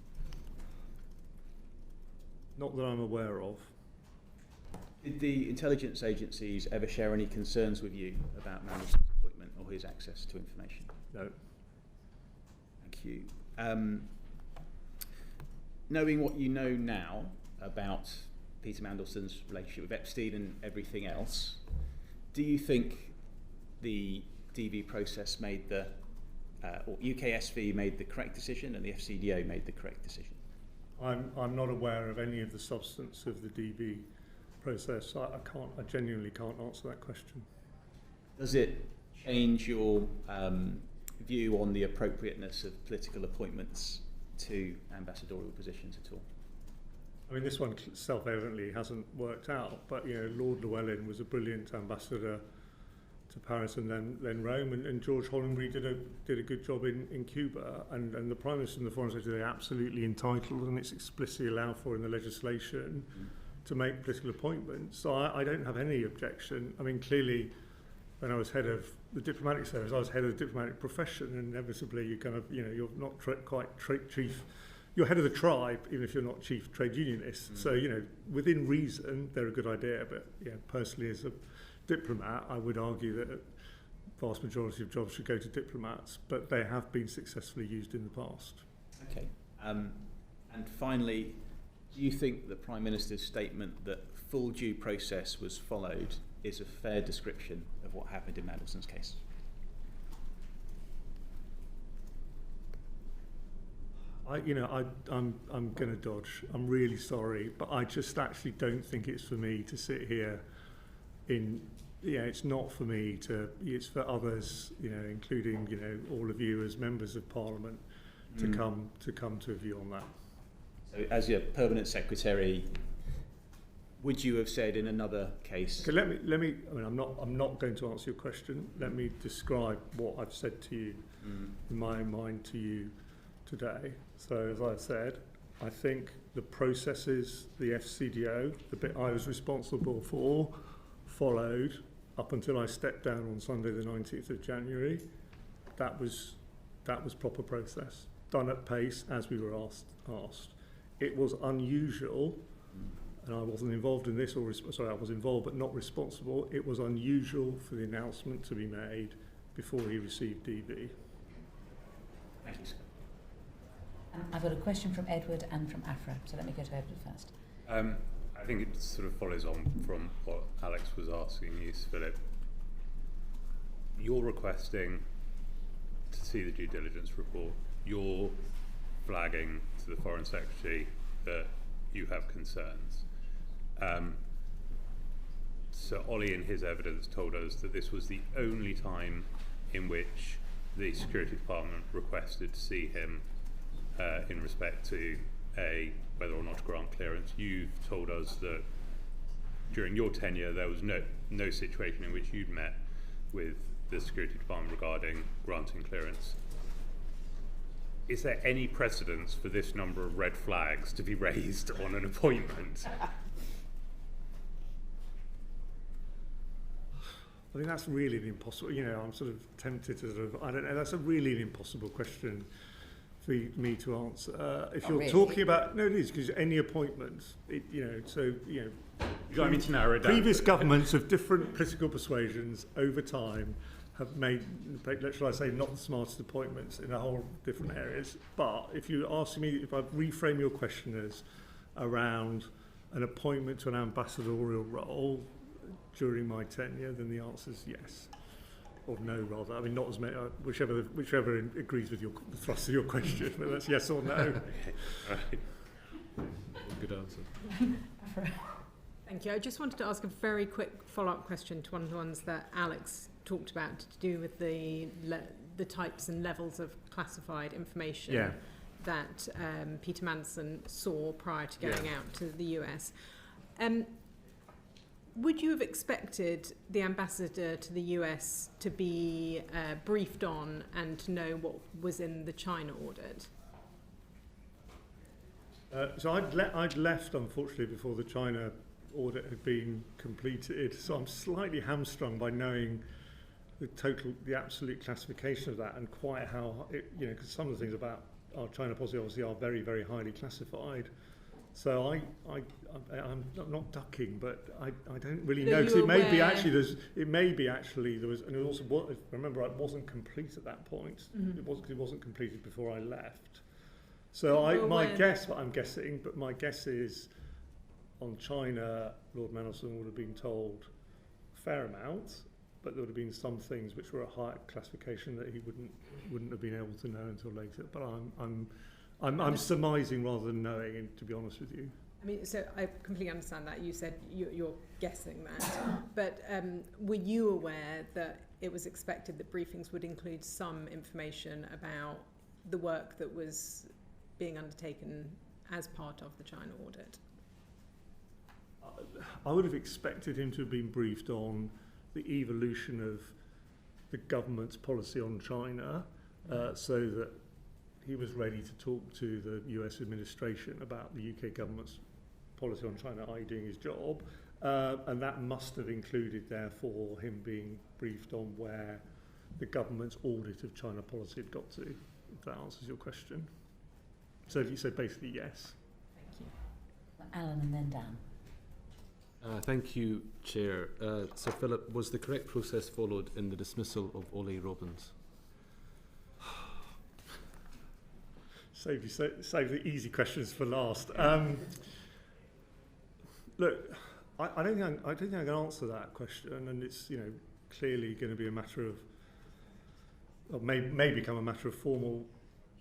Speaker 2: Not that I'm aware of.
Speaker 11: Did the intelligence agencies ever share any concerns with you about Mandelson's appointment or his access to information?
Speaker 2: No.
Speaker 11: Thank you. Knowing what you know now about Peter Mandelson's relationship with Epstein and everything else, do you think the DV process made or UKSV made the correct decision and the FCDO made the correct decision?
Speaker 2: I'm not aware of any of the substance of the DV process. I genuinely can't answer that question.
Speaker 11: Does it change your view on the appropriateness of political appointments to ambassadorial positions at all?
Speaker 2: I mean, this one self-evidently hasn't worked out, but Lord Llewellyn was a brilliant ambassador to Paris and then Rome, and George Hollenbury did a good job in Cuba, and the Prime Minister and the Foreign Secretary are absolutely entitled, and it's explicitly allowed for in the legislation, to make political appointments. So I don't have any objection. I mean, clearly, when I was head of the diplomatic service, I was head of the diplomatic profession, and inevitably you kind of, you're not quite chief. You're head of the tribe, even if you're not chief trade unionist. So, within reason, they're a good idea. But personally, as a diplomat, I would argue that a vast majority of jobs should go to diplomats, but they have been successfully used in the past.
Speaker 11: Okay. And finally, do you think the Prime Minister's statement that full due process was followed is a fair description of what happened in Mandelson's case?
Speaker 2: I'm going to dodge. I'm really sorry, but I just actually don't think it's for me to sit here it's not for me it's for others, including, all of you as members of Parliament to come to a view on that.
Speaker 11: So as your permanent secretary, would you have said in another case?
Speaker 2: Okay, let me I'm not going to answer your question. Let me describe what I've said to you in my own mind to you today. So as I said, I think the processes, the FCDO, the bit I was responsible for, followed up until I stepped down on Sunday the 19th of January. That was proper process, done at pace as we were asked. It was unusual, and I wasn't involved in this, I was involved but not responsible. It was unusual for the announcement to be made before he received DV.
Speaker 11: Thank you, Scott.
Speaker 1: I've got a question from Edward and from Afra, so let me go to Edward first.
Speaker 7: I think it sort of follows on from what Alex was asking you, Philip. You're requesting to see the due diligence report. You're flagging to the Foreign Secretary that you have concerns. So Ollie in his evidence told us that this was the only time in which the Security Department requested to see him in respect to whether or not to grant clearance. You've told us that during your tenure there was no situation in which you'd met with the Security Department regarding granting clearance. Is there any precedence for this number of red flags to be raised on an appointment?
Speaker 2: I think that's really an impossible, I'm sort of tempted to I don't know, that's a really an impossible question for me to answer. If you're really talking about, no, it is, because any appointments, you got me to narrow it down. Previous governments of different political persuasions over time have made, shall I say, not the smartest appointments in a whole different areas. But if you ask me, if I reframe your question as around an appointment to an ambassadorial role during my tenure, then the answer is yes. Or no, rather. I mean, not as many, whichever agrees with the thrust of your question, but that's yes or no.
Speaker 7: Okay. All right.
Speaker 8: Good answer.
Speaker 4: Thank you. I just wanted to ask a very quick follow-up question to one of the ones that Alex talked about to do with the types and levels of classified information that Peter Mandelson saw prior to going out to the US. Would you have expected the ambassador to the US to be briefed on and to know what was in the China audit?
Speaker 2: So I'd left, unfortunately, before the China audit had been completed. So I'm slightly hamstrung by knowing the absolute classification of that and quite how it, because some of the things about our China policy obviously are very, very highly classified. So I'm not ducking, but I don't really know, because it may be actually there was, and it also remember it wasn't complete at that point. Mm-hmm. It wasn't completed before I left. So my guess is on China, Lord Mandelson would have been told a fair amount, but there would have been some things which were a higher classification that he wouldn't have been able to know until later. But I'm surmising rather than knowing, and to be honest with you.
Speaker 4: I mean, so I completely understand that. You said you're guessing that. But were you aware that it was expected that briefings would include some information about the work that was being undertaken as part of the China audit?
Speaker 2: I would have expected him to have been briefed on the evolution of the government's policy on China, so that he was ready to talk to the US administration about the UK government's policy on China, i.e. doing his job, and that must have included, therefore, him being briefed on where the government's audit of China policy had got to, if that answers your question. So you said basically yes.
Speaker 1: Thank you. Alan and then Dan.
Speaker 8: Thank you, Chair. Sir Philip, was the correct process followed in the dismissal of Ollie Robbins?
Speaker 2: Save the easy questions for last. Look, I don't think I can answer that question, and it's clearly going to be a matter of, or may become a matter of formal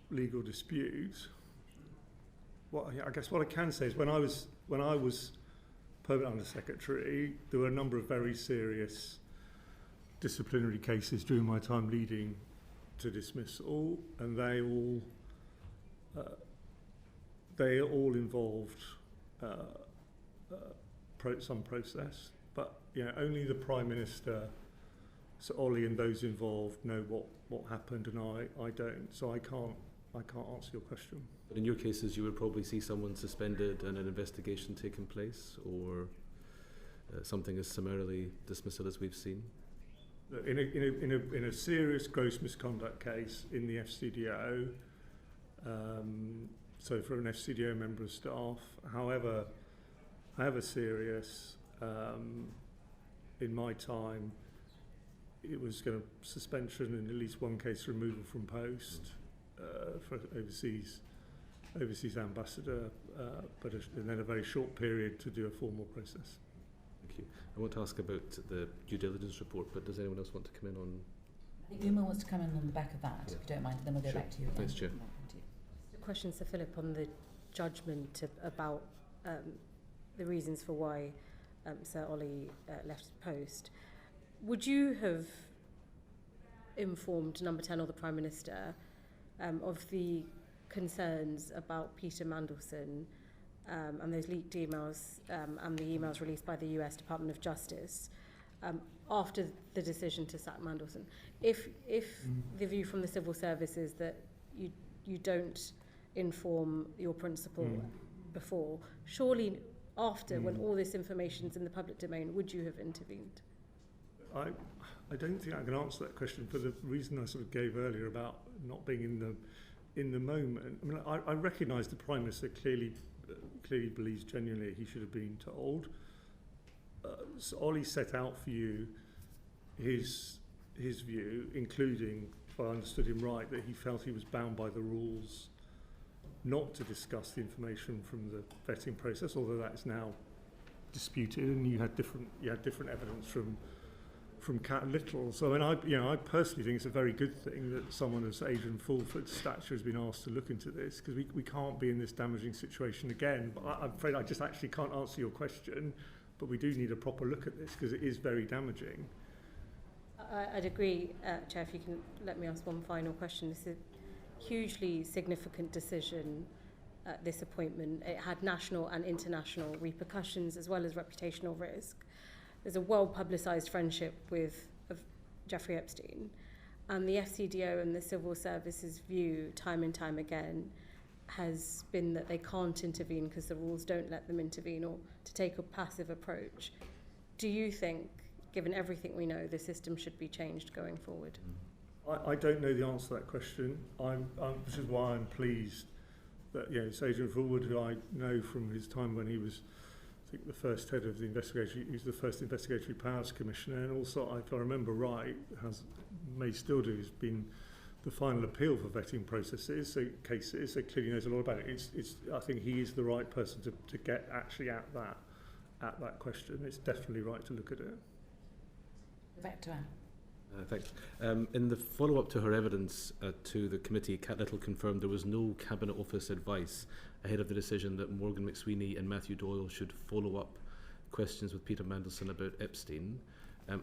Speaker 2: legal dispute. I guess what I can say is when I was Permanent Under Secretary, there were a number of very serious disciplinary cases during my time leading to dismissal, and they all involved some process. But only the Prime Minister, Sir Ollie, and those involved know what happened, and I don't. So I can't answer your question.
Speaker 8: But in your cases, you would probably see someone suspended and an investigation taking place, or something as summarily dismissal as we've seen?
Speaker 2: In a serious gross misconduct case in the FCDO, so for an FCDO member of staff, however serious, in my time, it was going to suspension and at least one case removal from post for overseas ambassador, and then a very short period to do a formal process.
Speaker 8: Thank you. I want to ask about the due diligence report, but does anyone else want to come in on?
Speaker 1: I think Uma wants to come in on the back of that, if you don't mind, and then we'll go back to you again.
Speaker 8: Thanks, Chair.
Speaker 9: The question, Sir Philip, on the judgment about the reasons for why Sir Ollie left his post. Would you have informed Number 10 or the Prime Minister of the concerns about Peter Mandelson and those leaked emails and the emails released by the US Department of Justice after the decision to sack Mandelson? If the view from the civil service is that you don't inform your principal before, surely after, when all this information's in the public domain, would you have intervened?
Speaker 2: I don't think I can answer that question for the reason I sort of gave earlier about not being in the moment. I mean, I recognise the Prime Minister clearly believes genuinely he should have been told. So Ollie set out for you his view, including, if I understood him right, that he felt he was bound by the rules not to discuss the information from the vetting process, although that's now disputed, and you had different evidence from Cat Little. So I personally think it's a very good thing that someone of Adrian Fulford's stature has been asked to look into this, because we can't be in this damaging situation again. But I'm afraid I just actually can't answer your question, but we do need a proper look at this because it is very damaging.
Speaker 9: I'd agree, Chair, if you can let me ask one final question. This is a hugely significant decision, this appointment. It had national and international repercussions as well as reputational risk. there's a well-publicised friendship with of Jeffrey Epstein, and the FCDO and the civil service's view time and time again has been that they can't intervene because the rules don't let them intervene, or to take a passive approach. Do you think, given everything we know, the system should be changed going forward?
Speaker 2: I don't know the answer to that question. Which is why I'm pleased that it's Adrian Forward, who I know from his time when he was, I think, the first head of the investigatory. He was the first investigatory powers commissioner, and also, if I remember right, may still do, has been the final appeal for vetting processes, cases. So clearly knows a lot about it. I think he is the right person to get actually at that question. It's definitely right to look at it.
Speaker 1: Back to Anne.
Speaker 8: Thanks. In the follow-up to her evidence to the committee, Cat Little confirmed there was no Cabinet Office advice ahead of the decision that Morgan McSweeney and Matthew Doyle should follow up questions with Peter Mandelson about Epstein.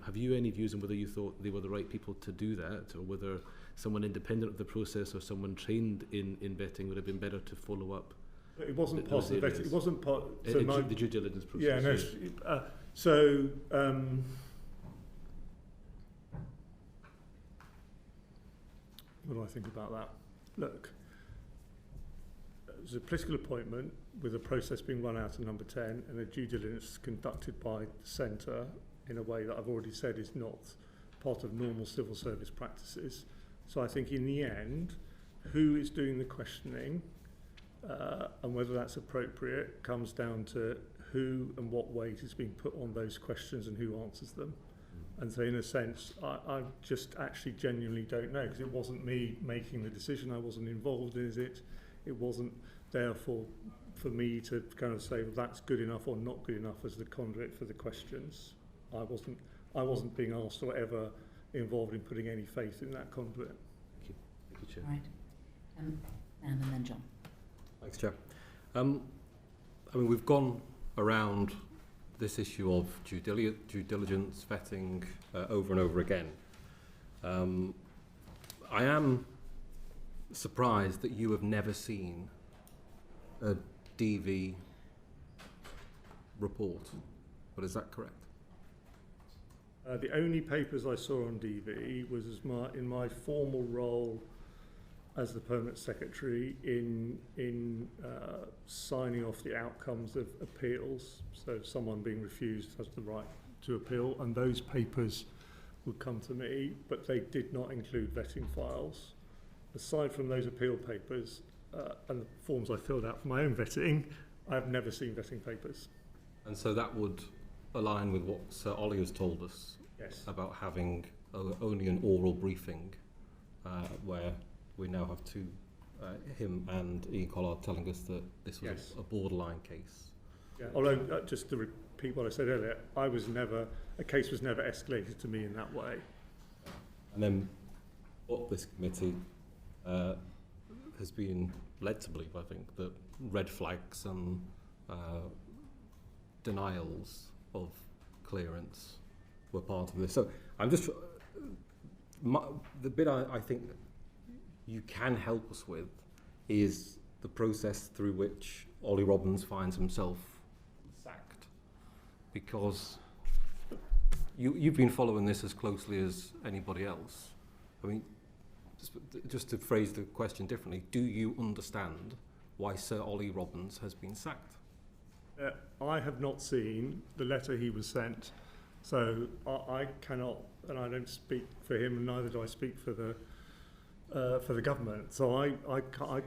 Speaker 8: Have you any views on whether you thought they were the right people to do that, or whether someone independent of the process or someone trained in vetting would have been better to follow up?
Speaker 2: It wasn't part of the vetting. It wasn't part of
Speaker 8: the due diligence process.
Speaker 2: Yeah, no. What do I think about that? Look, it was a political appointment with a process being run out at number 10 and a due diligence conducted by the centre in a way that I've already said is not part of normal civil service practices. So I think in the end, who is doing the questioning and whether that's appropriate comes down to who and what weight is being put on those questions and who answers them. And so in a sense, I just actually genuinely don't know, because it wasn't me making the decision. I wasn't involved in it. It wasn't therefore for me to kind of say, well, that's good enough or not good enough as the conduit for the questions. I wasn't being asked or ever involved in putting any faith in that conduit.
Speaker 8: Thank you. Thank you, Chair.
Speaker 1: All right. Anne and then John.
Speaker 8: Thanks, Chair. I mean, we've gone around this issue of due diligence, vetting, over and over again. I am surprised that you have never seen a DV report, but is that correct?
Speaker 2: The only papers I saw on DV was in my formal role as the permanent secretary in signing off the outcomes of appeals. So someone being refused has the right to appeal, and those papers would come to me, but they did not include vetting files. Aside from those appeal papers and the forms I filled out for my own vetting, I've never seen vetting papers.
Speaker 8: And so that would align with what Sir Ollie has told us about having only an oral briefing where we now have him and Ian Collard telling us that this was a borderline case.
Speaker 2: Yeah. Although, just to repeat what I said earlier, a case was never escalated to me in that way.
Speaker 8: And then what this committee has been led to believe, I think, that red flags and denials of clearance were part of this. So I'm just... the bit I think you can help us with is the process through which Ollie Robbins finds himself sacked. Because you've been following this as closely as anybody else. I mean, just to phrase the question differently, do you understand why Sir Ollie Robbins has been sacked?
Speaker 2: I have not seen the letter he was sent, so I cannot, and I don't speak for him, and neither do I speak for the government. So I can't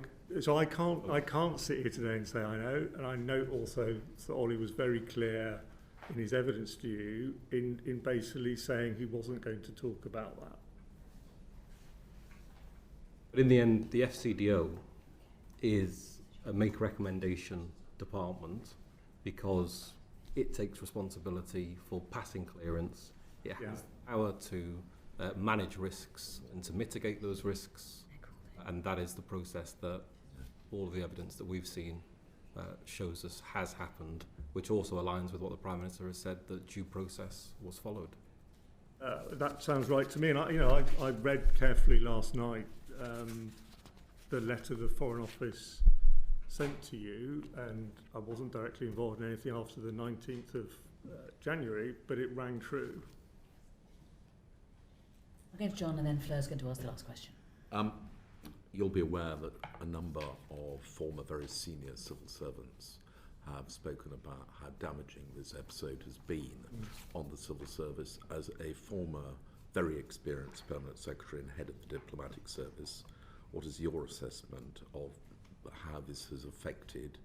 Speaker 2: sit here today and say I know. And I know also that Ollie was very clear in his evidence to you in basically saying he wasn't going to talk about that.
Speaker 8: But in the end, the FCDO is a make recommendation department because it takes responsibility for passing clearance. It has the power to manage risks and to mitigate those risks, and that is the process that all of the evidence that we've seen shows us has happened, which also aligns with what the Prime Minister has said, that due process was followed.
Speaker 2: That sounds right to me, and I read carefully last night the letter the Foreign Office sent to you, and I wasn't directly involved in anything after the 19th of January, but it rang true.
Speaker 1: I'll go to John and then Fleur's going to ask the last question.
Speaker 3: You'll be aware that a number of former very senior civil servants have spoken about how damaging this episode has been on the civil service. As a former very experienced permanent secretary and head of the diplomatic service, what is your assessment of how this has affected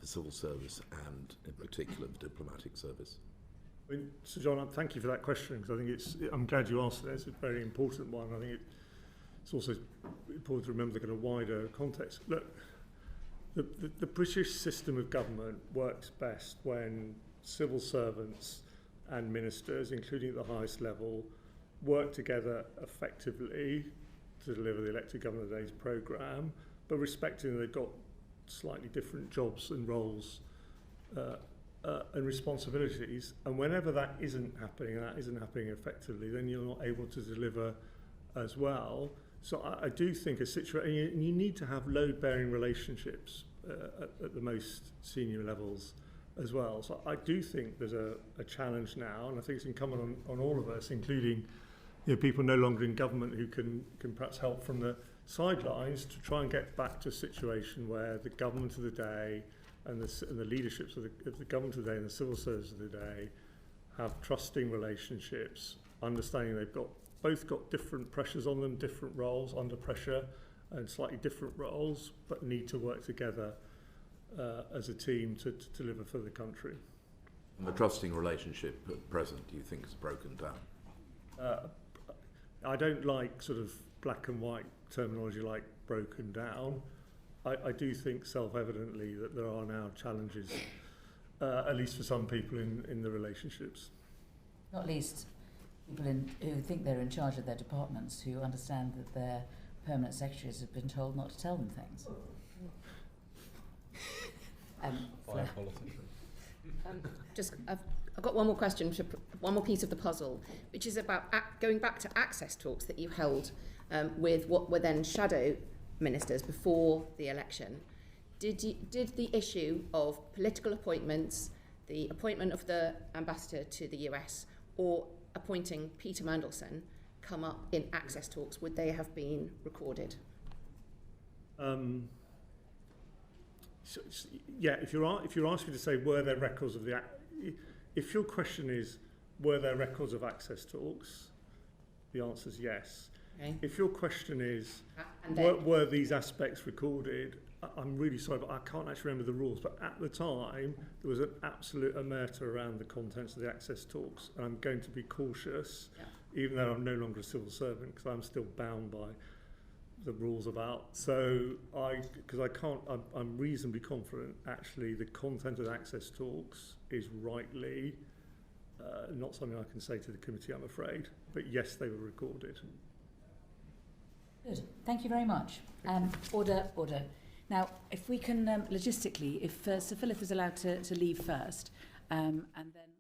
Speaker 3: the civil service and in particular the diplomatic service?
Speaker 2: I mean, Sir John, thank you for that question, because I think I'm glad you asked it. It's a very important one. I think it's also important to remember the kind of wider context. Look, the British system of government works best when civil servants and ministers, including at the highest level, work together effectively to deliver the Elected Government of the Day's programme, but respecting that they've got slightly different jobs and roles and responsibilities. And whenever that isn't happening, and that isn't happening effectively, then you're not able to deliver as well. So I do think a situation, and you need to have load-bearing relationships at the most senior levels as well. So I do think there's a challenge now, and I think it's incumbent on all of us, including people no longer in government who can perhaps help from the sidelines, to try and get back to a situation where the government of the day and the leaderships of the government of the day and the civil service of the day have trusting relationships, understanding they've both got different pressures on them, different roles under pressure and slightly different roles, but need to work together as a team to deliver for the country.
Speaker 3: And the trusting relationship at present, do you think, is broken down?
Speaker 2: I don't like sort of black and white terminology like broken down. I do think self-evidently that there are now challenges, at least for some people in the relationships.
Speaker 1: Not least people who think they're in charge of their departments, who understand that their permanent secretaries have been told not to tell them things.
Speaker 10: I've got one more question, one more piece of the puzzle, which is about going back to access talks that you held with what were then shadow ministers before the election. Did the issue of political appointments, the appointment of the ambassador to the US, or appointing Peter Mandelson come up in access talks? Would they have been recorded?
Speaker 2: Yeah, if you're asking to say were there records of if your question is were there records of access talks, the answer is yes.
Speaker 10: Okay.
Speaker 2: If your question is
Speaker 10: then,
Speaker 2: were these aspects recorded, I'm really sorry, but I can't actually remember the rules. But at the time, there was an absolute omerta around the contents of the access talks, and I'm going to be cautious, even though I'm no longer a civil servant, because I'm still bound by the rules about. So I'm reasonably confident actually the content of the access talks is rightly not something I can say to the committee, I'm afraid. But yes, they were recorded.
Speaker 1: Good. Thank you very much. Order. Now, if we can logistically, if Sir Philip is allowed to leave first, and then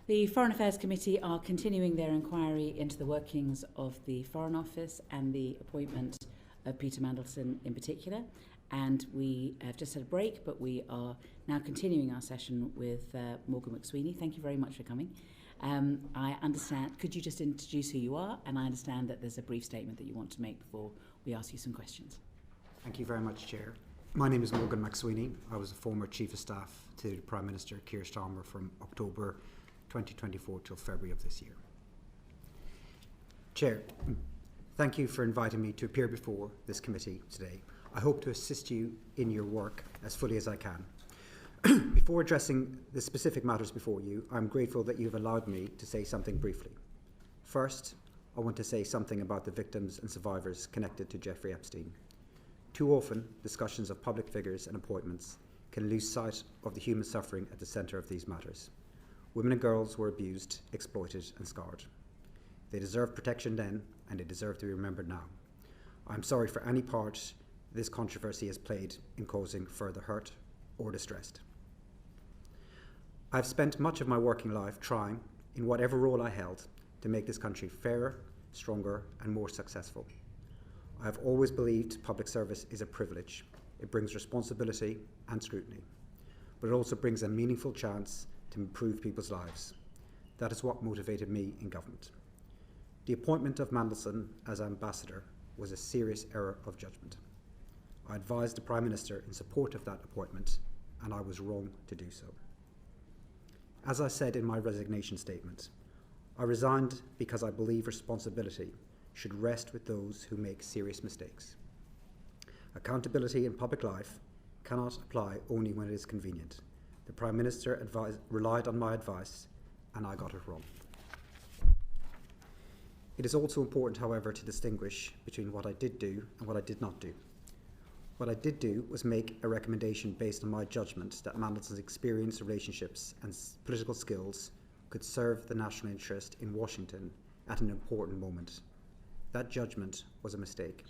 Speaker 1: The Foreign Affairs Committee are continuing their inquiry into the workings of the Foreign Office and the appointment of Peter Mandelson in particular. And we have just had a break, but we are now continuing our session with Morgan McSweeney. Thank you very much for coming. I understand, could you just introduce who you are? And I understand that there's a brief statement that you want to make before we ask you some questions.
Speaker 12: Thank you very much, Chair. My name is Morgan McSweeney. I was a former Chief of Staff to the Prime Minister Keir Starmer from October 2024 till February of this year. Chair, thank you for inviting me to appear before this committee today. I hope to assist you in your work as fully as I can. Before addressing the specific matters before you, I'm grateful that you've allowed me to say something briefly. First, I want to say something about the victims and survivors connected to Jeffrey Epstein. Too often, discussions of public figures and appointments can lose sight of the human suffering at the centre of these matters. Women and girls were abused, exploited and scarred. They deserve protection then, and they deserve to be remembered now. I'm sorry for any part this controversy has played in causing further hurt or distress. I've spent much of my working life trying, in whatever role I held, to make this country fairer, stronger and more successful. I have always believed public service is a privilege. It brings responsibility and scrutiny, but it also brings a meaningful chance to improve people's lives. That is what motivated me in government. The appointment of Mandelson as ambassador was a serious error of judgment. I advised the Prime Minister in support of that appointment, and I was wrong to do so. As I said in my resignation statement, I resigned because I believe responsibility should rest with those who make serious mistakes. Accountability in public life cannot apply only when it is convenient. The Prime Minister relied on my advice, and I got it wrong. It is also important, however, to distinguish between what I did do and what I did not do. What I did do was make a recommendation based on my judgment that Mandelson's experience, relationships and political skills could serve the national interest in Washington at an important moment. That judgment was a mistake.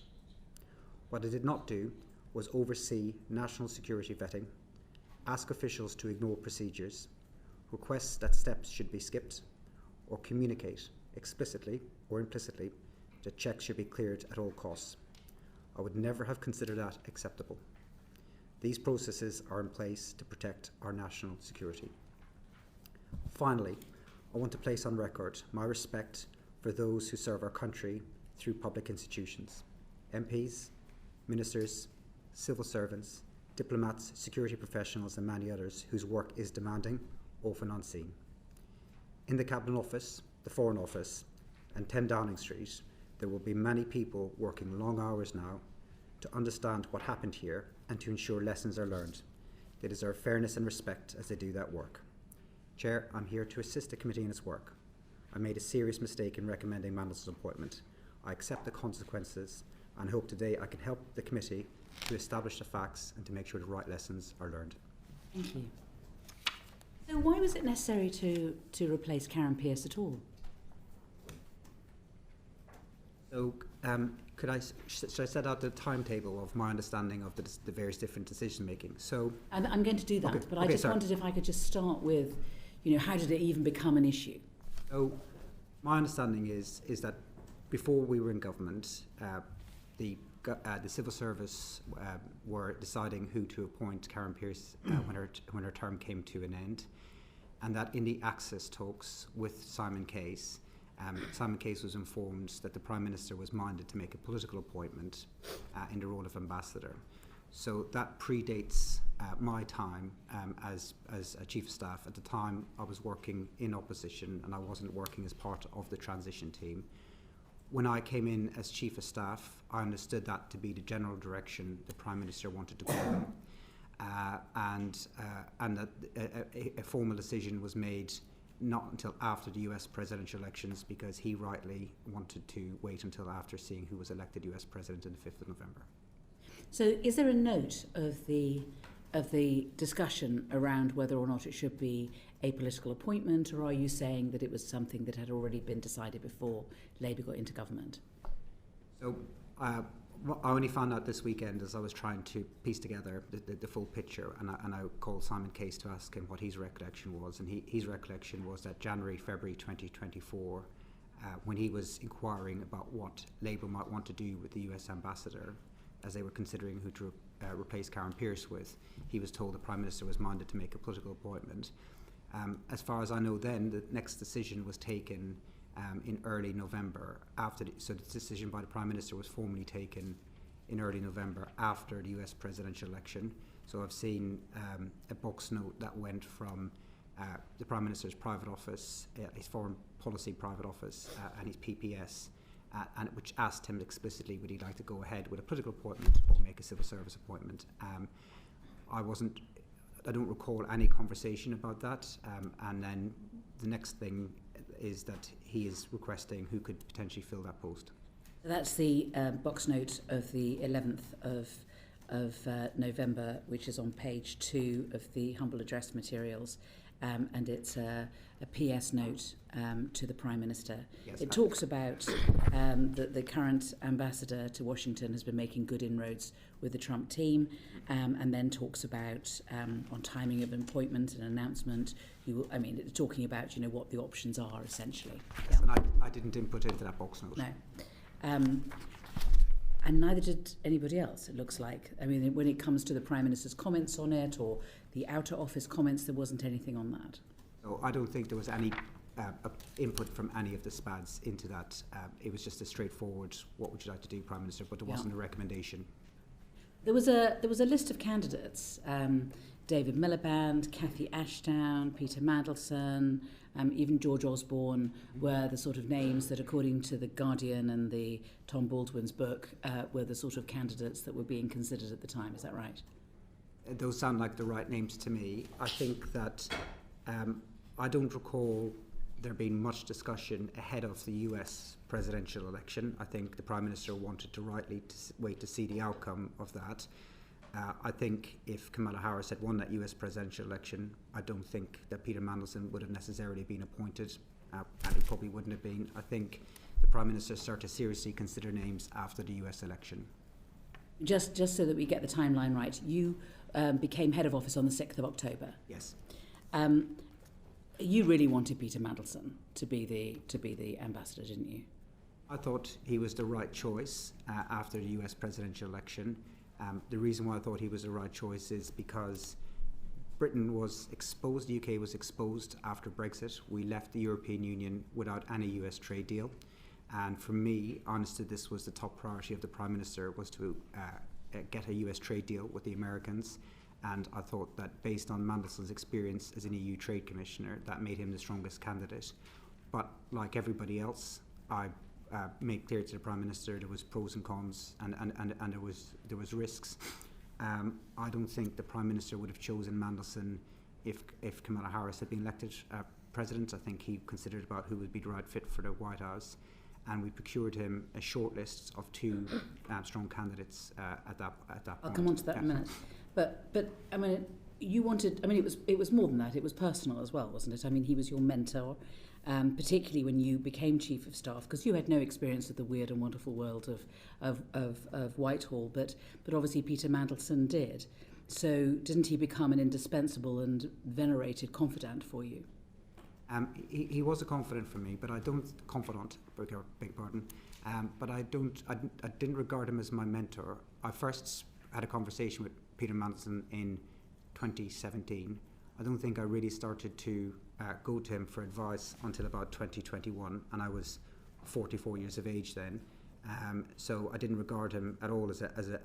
Speaker 12: What I did not do was oversee national security vetting, ask officials to ignore procedures, request that steps should be skipped, or communicate explicitly or implicitly that checks should be cleared at all costs. I would never have considered that acceptable. These processes are in place to protect our national security. Finally, I want to place on record my respect for those who serve our country through public institutions, MPs, ministers, civil servants, diplomats, security professionals and many others whose work is demanding, often unseen. In the Cabinet Office, the Foreign Office and 10 Downing Street, there will be many people working long hours now to understand what happened here and to ensure lessons are learned. They deserve fairness and respect as they do that work. Chair, I'm here to assist the committee in its work. I made a serious mistake in recommending Mandelson's appointment. I accept the consequences and hope today I can help the committee to establish the facts and to make sure the right lessons are learned.
Speaker 1: Thank you. So why was it necessary to replace Karen Pierce at all?
Speaker 12: So, should I set out the timetable of my understanding of the various different decision making? So,
Speaker 1: I'm going to do that,
Speaker 12: okay,
Speaker 1: but I just wondered if I could just start with, how did it even become an issue?
Speaker 12: So, my understanding is that before we were in government, the civil service were deciding who to appoint Karen Pierce when her term came to an end, and that in the access talks with Simon Case, Simon Case was informed that the Prime Minister was minded to make a political appointment in the role of ambassador. So that predates my time as a Chief of Staff. At the time, I was working in opposition and I wasn't working as part of the transition team. When I came in as Chief of Staff, I understood that to be the general direction the Prime Minister wanted to go in, and that a formal decision was made not until after the US presidential elections, because he rightly wanted to wait until after seeing who was elected US President on the 5th of November.
Speaker 1: So is there a note of the discussion around whether or not it should be a political appointment, or are you saying that it was something that had already been decided before Labour got into government?
Speaker 12: So Well, I only found out this weekend as I was trying to piece together the full picture, and I called Simon Case to ask him what his recollection was, and his recollection was that February 2024, when he was inquiring about what Labour might want to do with the US ambassador, as they were considering who to replace Karen Pierce with, he was told the Prime Minister was minded to make a political appointment. As far as I know then, the next decision was taken in early November, so the decision by the Prime Minister was formally taken in early November after the US presidential election. So I've seen a box note that went from the Prime Minister's private office, his foreign policy private office, and his PPS, and which asked him explicitly would he like to go ahead with a political appointment or make a civil service appointment. I don't recall any conversation about that, and then the next thing is that he is requesting who could potentially fill that post.
Speaker 1: That's the box note of the 11th of November, which is on page 2 of the humble address materials, and it's a PS note to the Prime Minister.
Speaker 12: Yes,
Speaker 1: it talks about that the current ambassador to Washington has been making good inroads with the Trump team, and then talks about on timing of appointment and announcement. Talking about what the options are essentially.
Speaker 12: Yes, and I didn't input into that box note.
Speaker 1: No. And neither did anybody else, it looks like. I mean, when it comes to the Prime Minister's comments on it or the Outer Office comments, there wasn't anything on that.
Speaker 12: So I don't think there was any input from any of the SPADs into that. It was just a straightforward, what would you like to do, Prime Minister, but there wasn't a recommendation.
Speaker 1: There was a list of candidates. David Miliband, Cathy Ashdown, Peter Mandelson, even George Osborne were the sort of names that, according to The Guardian and the Tom Baldwin's book, were the sort of candidates that were being considered at the time. Is that right?
Speaker 12: Those sound like the right names to me. I think that I don't recall there being much discussion ahead of the US presidential election. I think the Prime Minister wanted to rightly wait to see the outcome of that. I think if Kamala Harris had won that US presidential election, I don't think that Peter Mandelson would have necessarily been appointed, and he probably wouldn't have been. I think the Prime Minister started to seriously consider names after the US election.
Speaker 1: Just so that we get the timeline right, you became head of office on the 6th of October.
Speaker 12: Yes.
Speaker 1: You really wanted Peter Mandelson to be the ambassador, didn't you?
Speaker 12: I thought he was the right choice after the US presidential election. The reason why I thought he was the right choice is because Britain was exposed, the UK was exposed after Brexit. We left the European Union without any US trade deal. And for me, honestly, this was the top priority of the Prime Minister, was to get a US trade deal with the Americans. And I thought that based on Mandelson's experience as an EU Trade Commissioner, that made him the strongest candidate. But like everybody else, I made clear to the Prime Minister there was pros and cons, and there was risks. I don't think the Prime Minister would have chosen Mandelson if Kamala Harris had been elected President. I think he considered about who would be the right fit for the White House, and we procured him a short list of 2 strong candidates at that point.
Speaker 1: I'll come on to that in a minute. But I mean, you wanted. I mean, it was more than that. It was personal as well, wasn't it? I mean, he was your mentor, particularly when you became Chief of Staff, because you had no experience of the weird and wonderful world of Whitehall, but obviously Peter Mandelson did. So didn't he become an indispensable and venerated confidant for you?
Speaker 12: He was a confidant for me, but I don't beg pardon. But I didn't regard him as my mentor. I first had a conversation with Peter Mandelson in 2017. I don't think I really started to go to him for advice until about 2021, and I was 44 years of age then. So I didn't regard him at all as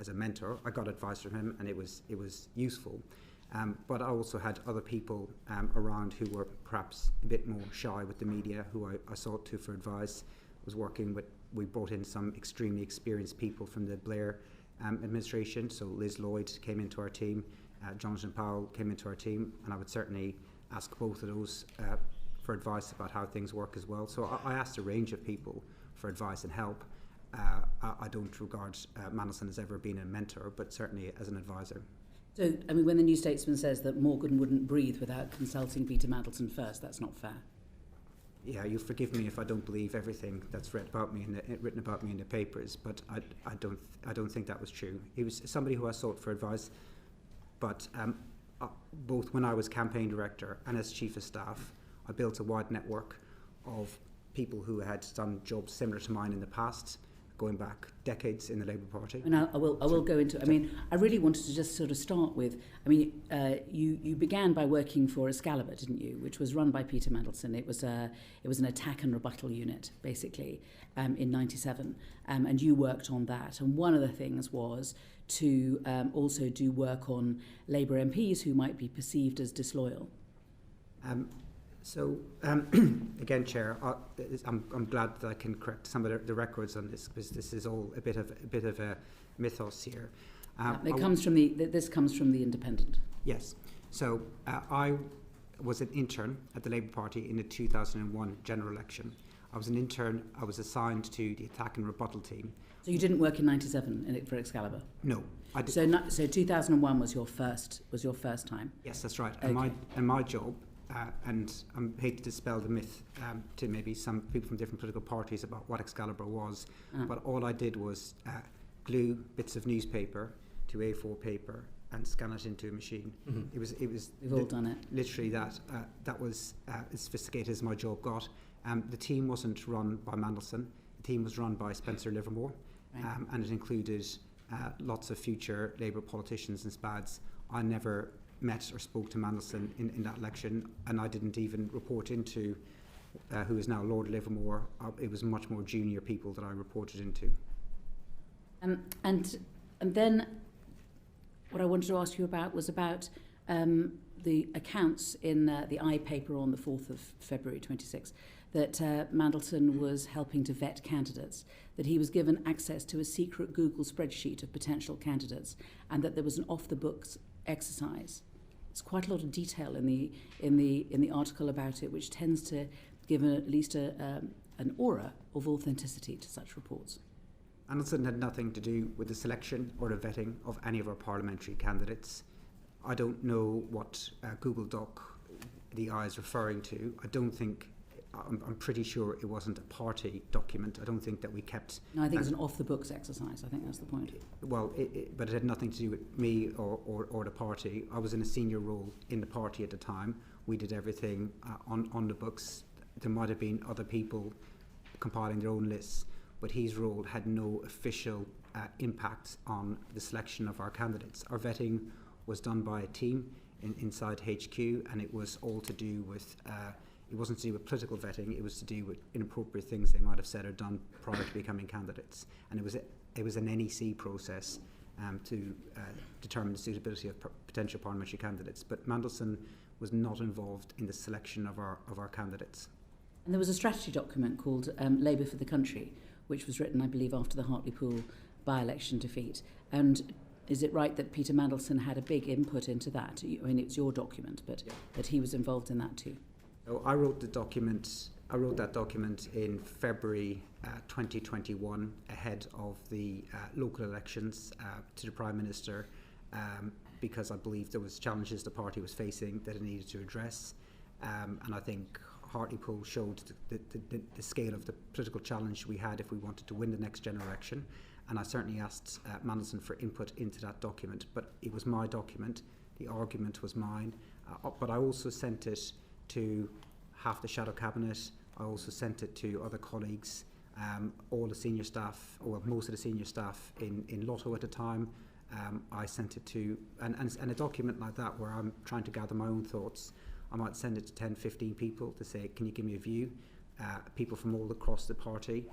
Speaker 12: a mentor. I got advice from him, and it was useful. But I also had other people around who were perhaps a bit more shy with the media, who I sought to for advice. We brought in some extremely experienced people from the Blair administration. So Liz Lloyd came into our team, Jonathan Powell came into our team, and I would certainly ask both of those for advice about how things work as well. So I asked a range of people for advice and help. I don't regard Mandelson as ever being a mentor, but certainly as an advisor.
Speaker 1: So, I mean, when the New Statesman says that Morgan wouldn't breathe without consulting Peter Mandelson first, that's not fair.
Speaker 12: yeah, you'll forgive me if I don't believe everything that's written about me in the papers, but I don't think that was true. He was somebody who I sought for advice, but both when I was campaign director and as chief of staff, I built a wide network of people who had done jobs similar to mine in the past, going back decades in the Labour Party.
Speaker 1: And I will go into. I mean, I really wanted to just sort of start with. I mean, you began by working for Excalibur, didn't you? Which was run by Peter Mandelson. It was an attack and rebuttal unit, basically, in '97, and you worked on that. And one of the things was to also do work on Labour MPs who might be perceived as disloyal.
Speaker 12: So, again, Chair, I'm glad that I can correct some of the records on this, because this is all a bit of a mythos here.
Speaker 1: This comes from the Independent.
Speaker 12: Yes. So I was an intern at the Labour Party in the 2001 general election. I was an intern. I was assigned to the attack and rebuttal team.
Speaker 1: So you didn't work in '97 for Excalibur?
Speaker 12: No, I did.
Speaker 1: So 2001 was your first time.
Speaker 12: Yes, that's right.
Speaker 1: Okay.
Speaker 12: And my job. And I hate to dispel the myth to maybe some people from different political parties about what Excalibur was, but all I did was glue bits of newspaper to A4 paper and scan it into a machine. Mm-hmm. It was.
Speaker 1: We've all done it.
Speaker 12: Literally, that was as sophisticated as my job got. The team wasn't run by Mandelson. The team was run by Spencer Livermore, right. And it included lots of future Labour politicians and SPADs. I never met or spoke to Mandelson in that election, and I didn't even report into who is now Lord Livermore. It was much more junior people that I reported into.
Speaker 1: And then what I wanted to ask you about was about the accounts in the I paper on the 4th of February 26, that Mandelson was helping to vet candidates, that he was given access to a secret Google spreadsheet of potential candidates, and that there was an off-the-books exercise. There's quite a lot of detail in the article about it, which tends to give at least an aura of authenticity to such reports.
Speaker 12: Mandelson had nothing to do with the selection or the vetting of any of our parliamentary candidates. I don't know what Google Doc the I is referring to. I'm pretty sure it wasn't a party document. I don't think that we kept...
Speaker 1: No, I think it's an off-the-books exercise. I think that's the point.
Speaker 12: Well, but it had nothing to do with me or the party. I was in a senior role in the party at the time. We did everything on the books. There might have been other people compiling their own lists, but his role had no official impact on the selection of our candidates. Our vetting was done by a team inside HQ, and it was all to do with... it wasn't to do with political vetting, it was to do with inappropriate things they might have said or done prior to becoming candidates. And it was an NEC process to determine the suitability of potential parliamentary candidates. But Mandelson was not involved in the selection of our candidates.
Speaker 1: And there was a strategy document called Labour for the Country, which was written, I believe, after the Hartlepool by-election defeat. And is it right that Peter Mandelson had a big input into that? I mean, it's your document, but yeah, that he was involved in that too.
Speaker 12: So I wrote that document in February 2021, ahead of the local elections to the Prime Minister, because I believed there was challenges the party was facing that it needed to address, and I think Hartlepool showed the scale of the political challenge we had if we wanted to win the next general election. And I certainly asked Mandelson for input into that document, but it was my document. The argument was mine, but I also sent it to half the shadow cabinet. I also sent it to other colleagues, all the senior staff, or most of the senior staff in Lotto at the time. I sent it to, and a document like that where I'm trying to gather my own thoughts, I might send it to 10, 15 people to say, can you give me a view? People from all across the party.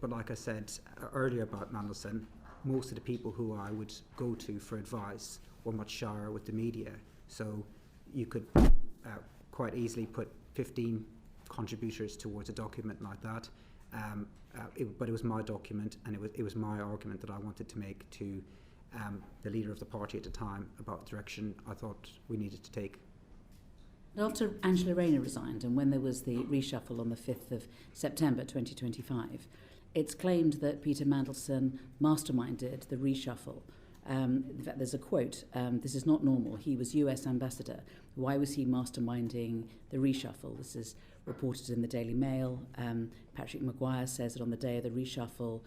Speaker 12: But like I said earlier about Mandelson, most of the people who I would go to for advice were much shyer with the media. So you could quite easily put 15 contributors towards a document like that. But it was my document, and it was my argument that I wanted to make to the leader of the party at the time about the direction I thought we needed to take.
Speaker 1: After Angela Rayner resigned, and when there was the reshuffle on the 5th of September 2025, it's claimed that Peter Mandelson masterminded the reshuffle In fact, there's a quote, this is not normal. He was US ambassador. Why was he masterminding the reshuffle? This is reported in the Daily Mail. Patrick Maguire says that on the day of the reshuffle,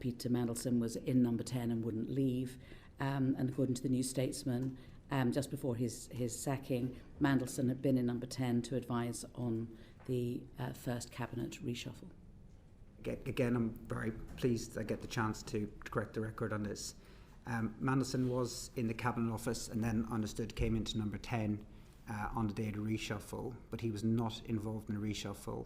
Speaker 1: Peter Mandelson was in number 10 and wouldn't leave. And according to the New Statesman, just before his sacking, Mandelson had been in number 10 to advise on the first cabinet reshuffle.
Speaker 12: Again, I'm very pleased I get the chance to correct the record on this. Mandelson was in the Cabinet Office and then understood came into number 10 on the day of the reshuffle, but he was not involved in the reshuffle.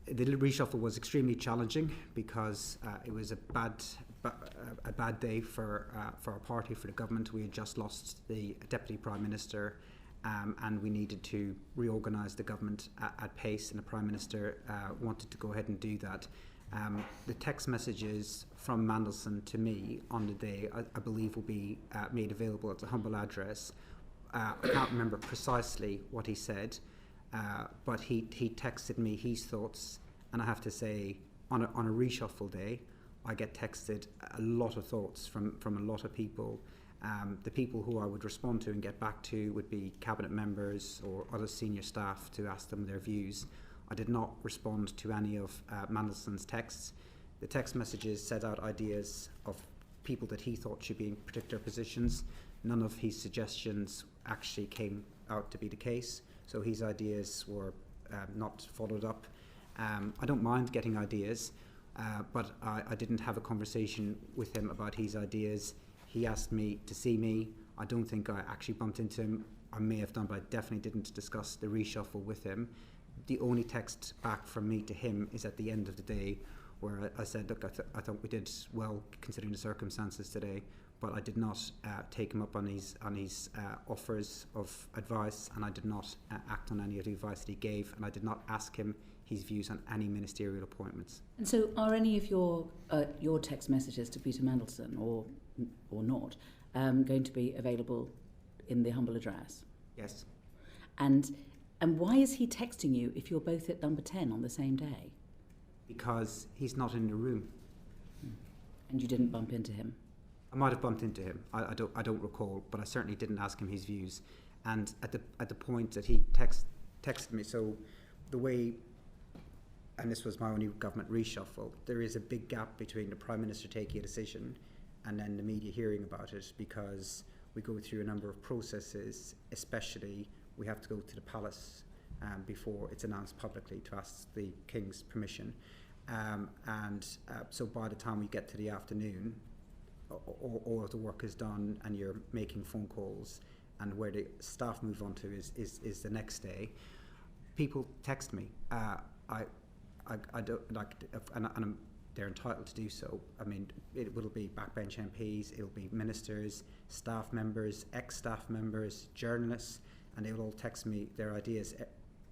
Speaker 12: The reshuffle was extremely challenging because it was a bad day for our party, for the government. We had just lost the Deputy Prime Minister, and we needed to reorganise the government at pace, and the Prime Minister wanted to go ahead and do that. The text messages from Mandelson to me on the day, I believe, will be made available at a humble address. I can't remember precisely what he said, but he texted me his thoughts, and I have to say, on a reshuffle day, I get texted a lot of thoughts from a lot of people. The people who I would respond to and get back to would be cabinet members or other senior staff to ask them their views. I did not respond to any of Mandelson's texts. The text messages set out ideas of people that he thought should be in particular positions. None of his suggestions actually came out to be the case, so his ideas were not followed up. I don't mind getting ideas, but I didn't have a conversation with him about his ideas. He asked me to see me. I don't think I actually bumped into him. I may have done, but I definitely didn't discuss the reshuffle with him. The only text back from me to him is at the end of the day, where I said, look, I thought we did well considering the circumstances today, but I did not take him up on his offers of advice, and I did not act on any of the advice that he gave, and I did not ask him his views on any ministerial appointments.
Speaker 1: And so are any of your text messages to Peter Mandelson, or not, going to be available in the humble address?
Speaker 12: Yes.
Speaker 1: And why is he texting you if you're both at number 10 on the same day?
Speaker 12: Because he's not in the room.
Speaker 1: And you didn't bump into him?
Speaker 12: I might have bumped into him. I don't recall, but I certainly didn't ask him his views. And at the point that he texted me, so the way, and this was my only government reshuffle, there is a big gap between the Prime Minister taking a decision and then the media hearing about it, because we go through a number of processes, especially we have to go to the palace before it's announced publicly to ask the King's permission. So by the time we get to the afternoon, all of the work is done and you're making phone calls, and where the staff move on to is the next day. People text me. I don't like, and they're entitled to do so. I mean, it will be backbench MPs, it'll be ministers, staff members, ex-staff members, journalists, and they will all text me their ideas.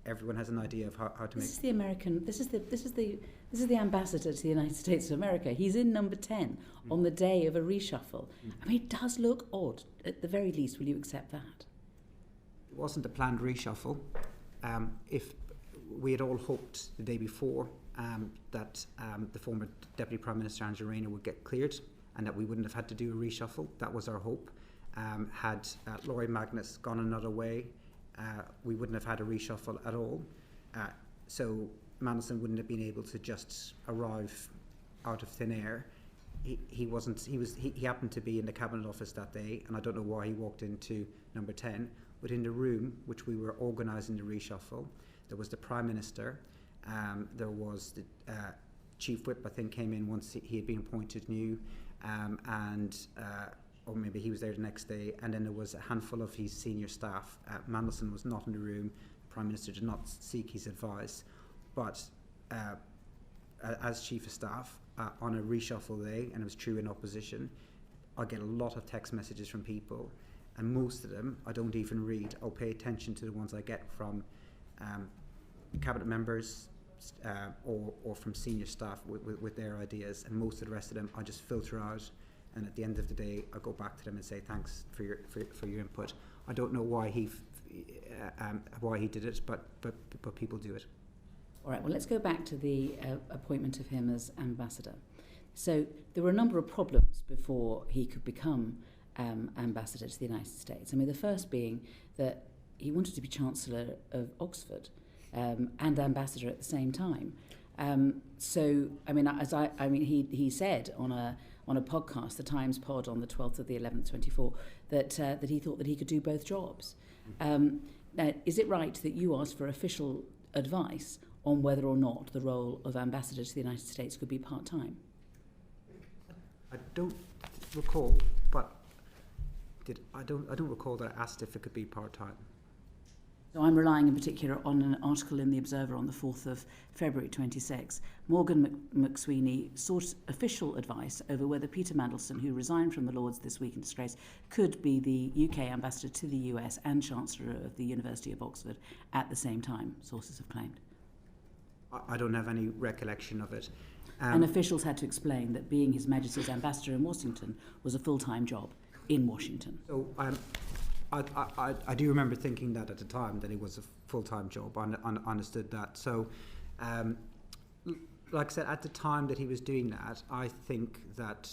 Speaker 12: Everyone has an idea of how to make.
Speaker 1: This is the American. This is the ambassador to the United States of America. He's in number 10 on the day of a reshuffle. I mean, it does look odd. At the very least, will you accept that?
Speaker 12: It wasn't a planned reshuffle. If we had all hoped the day before that the former Deputy Prime Minister Angela Rayner would get cleared and that we wouldn't have had to do a reshuffle. That was our hope. Had Lord Magnus gone another way, we wouldn't have had a reshuffle at all. So Mandelson wouldn't have been able to just arrive out of thin air. He happened to be in the Cabinet Office that day, and I don't know why he walked into number 10, but in the room which we were organising the reshuffle, there was the Prime Minister, there was the Chief Whip, I think, came in once he had been appointed new, or maybe he was there the next day, and then there was a handful of his senior staff. Mandelson was not in the room. The Prime Minister did not seek his advice, but as Chief of Staff, on a reshuffle day, and it was true in opposition, I get a lot of text messages from people, and most of them I don't even read. I'll pay attention to the ones I get from cabinet members or from senior staff with their ideas, and most of the rest of them I just filter out. And at the end of the day, I go back to them and say thanks for your input. I don't know why he did it, but people do it.
Speaker 1: All right. Well, let's go back to the appointment of him as ambassador. So there were a number of problems before he could become ambassador to the United States. I mean, the first being that he wanted to be Chancellor of Oxford and ambassador at the same time. So, I mean, he said on a podcast, the Times pod on the 12th of the 11th, 24, that he thought that he could do both jobs. Now, is it right that you asked for official advice on whether or not the role of ambassador to the United States could be part-time?
Speaker 12: I don't recall, but I don't recall that I asked if it could be part-time.
Speaker 1: So I'm relying in particular on an article in The Observer on the 4th of February 26. Morgan McSweeney sought official advice over whether Peter Mandelson, who resigned from the Lords this week in disgrace, could be the UK ambassador to the US and Chancellor of the University of Oxford at the same time, sources have claimed.
Speaker 12: I don't have any recollection of it.
Speaker 1: And officials had to explain that being His Majesty's ambassador in Washington was a full-time job in Washington.
Speaker 12: So I do remember thinking that at the time, that it was a full-time job. I understood that. So, like I said, at the time that he was doing that, I think that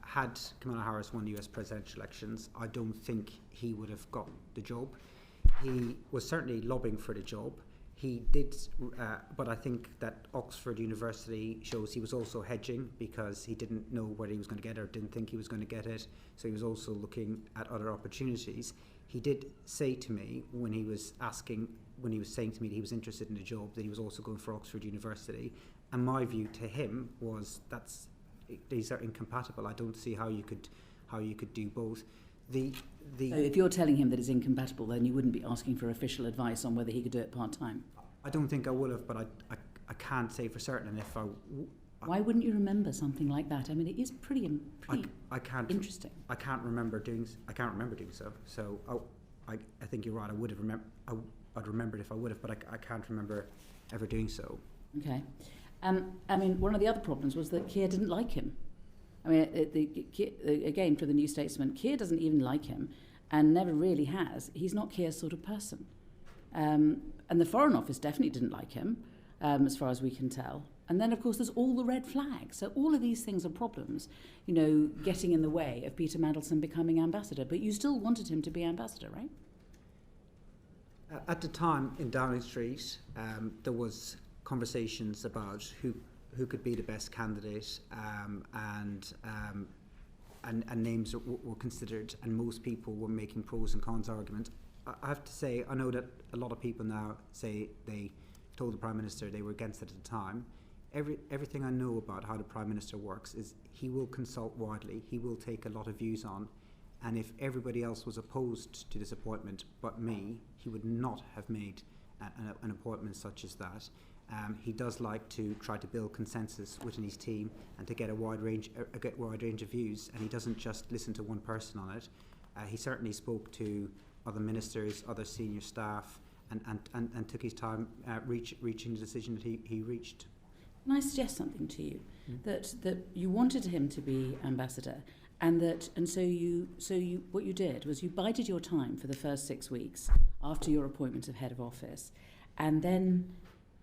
Speaker 12: had Kamala Harris won the US presidential elections, I don't think he would have got the job. He was certainly lobbying for the job. He did, but I think that Oxford University shows he was also hedging because he didn't know whether he was going to get it or didn't think he was going to get it. So he was also looking at other opportunities. He did say to me when he was saying to me that he was interested in the job, that he was also going for Oxford University. And my view to him was these are incompatible. I don't see how you could do both. So
Speaker 1: if you're telling him that it's incompatible, then you wouldn't be asking for official advice on whether he could do it part-time?
Speaker 12: I don't think I would have, but I can't say for certain if
Speaker 1: Why wouldn't you remember something like that? I mean, it is pretty interesting.
Speaker 12: I can't remember doing so. So I think you're right. I'd remember it if I would have, but I can't remember ever doing so.
Speaker 1: Okay. I mean, one of the other problems was that Keir didn't like him. I mean, again, for the New Statesman, Keir doesn't even like him and never really has. He's not Keir's sort of person. And the Foreign Office definitely didn't like him, as far as we can tell. And then, of course, there's all the red flags. So all of these things are problems, getting in the way of Peter Mandelson becoming ambassador. But you still wanted him to be ambassador, right?
Speaker 12: At the time in Downing Street, there was conversations about who could be the best candidate, and names were considered, and most people were making pros and cons arguments. I have to say, I know that a lot of people now say they told the Prime Minister they were against it at the time. Everything I know about how the Prime Minister works is he will consult widely, he will take a lot of views on, and if everybody else was opposed to this appointment but me, he would not have made an appointment such as that. He does like to try to build consensus within his team and to get a wide range of views, and he doesn't just listen to one person on it. He certainly spoke to other ministers, other senior staff, and took his time reaching the decision that he reached.
Speaker 1: Can I suggest something to you? That you wanted him to be ambassador, and so what you did was you bided your time for the first 6 weeks after your appointment of head of office, and then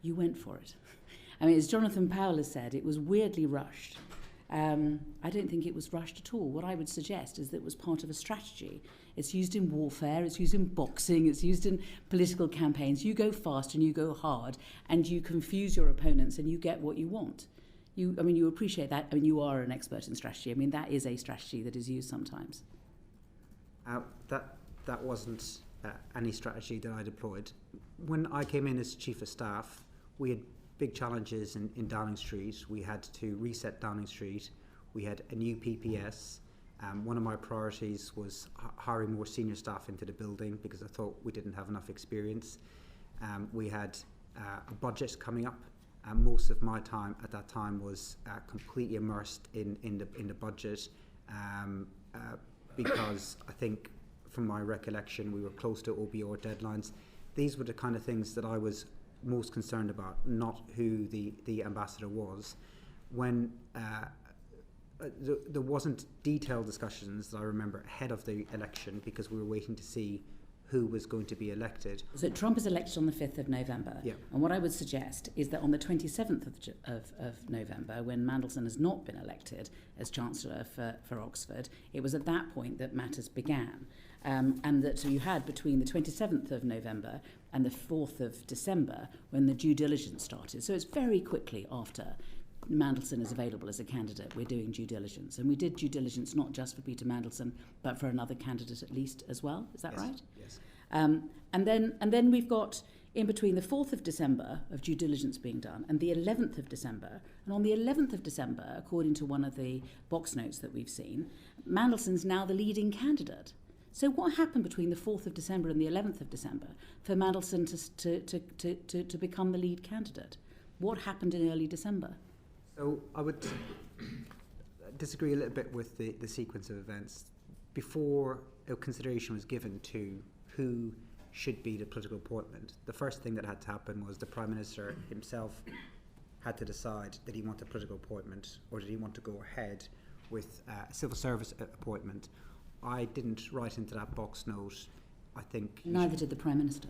Speaker 1: you went for it. I mean, as Jonathan Powell has said, it was weirdly rushed. I don't think it was rushed at all. What I would suggest is that it was part of a strategy. It's used in warfare, it's used in boxing, it's used in political campaigns. You go fast and you go hard and you confuse your opponents and you get what you want. You appreciate that. I mean, you are an expert in strategy. I mean, that is a strategy that is used sometimes.
Speaker 12: That wasn't any strategy that I deployed. When I came in as Chief of Staff, we had big challenges in Downing Street. We had to reset Downing Street. We had a new PPS. One of my priorities was hiring more senior staff into the building because I thought we didn't have enough experience. We had a budget coming up. Most of my time at that time was completely immersed in the budget because I think from my recollection we were close to OBR deadlines. These were the kind of things that I was most concerned about, not who the ambassador was. When there wasn't detailed discussions that I remember ahead of the election because we were waiting to see who was going to be elected.
Speaker 1: So Trump is elected on the 5th of November.
Speaker 12: Yeah.
Speaker 1: And what I would suggest is that on the 27th of November, when Mandelson has not been elected as Chancellor for Oxford, it was at that point that matters began. And that so you had between the 27th of November and the 4th of December when the due diligence started. So it's very quickly after Mandelson is available as a candidate, we're doing due diligence. And we did due diligence not just for Peter Mandelson, but for another candidate at least as well. Is that
Speaker 12: Yes.
Speaker 1: right?
Speaker 12: Yes.
Speaker 1: And then we've got in between the 4th of December of due diligence being done and the 11th of December. And on the 11th of December, according to one of the box notes that we've seen, Mandelson's now the leading candidate. So what happened between the 4th of December and the 11th of December for Mandelson to become the lead candidate? What happened in early December?
Speaker 12: So I would disagree a little bit with the sequence of events. Before a consideration was given to who should be the political appointment, the first thing that had to happen was the Prime Minister himself had to decide that he wanted a political appointment or did he want to go ahead with a civil service appointment. I didn't write into that box note, I think...
Speaker 1: Neither did the Prime Minister.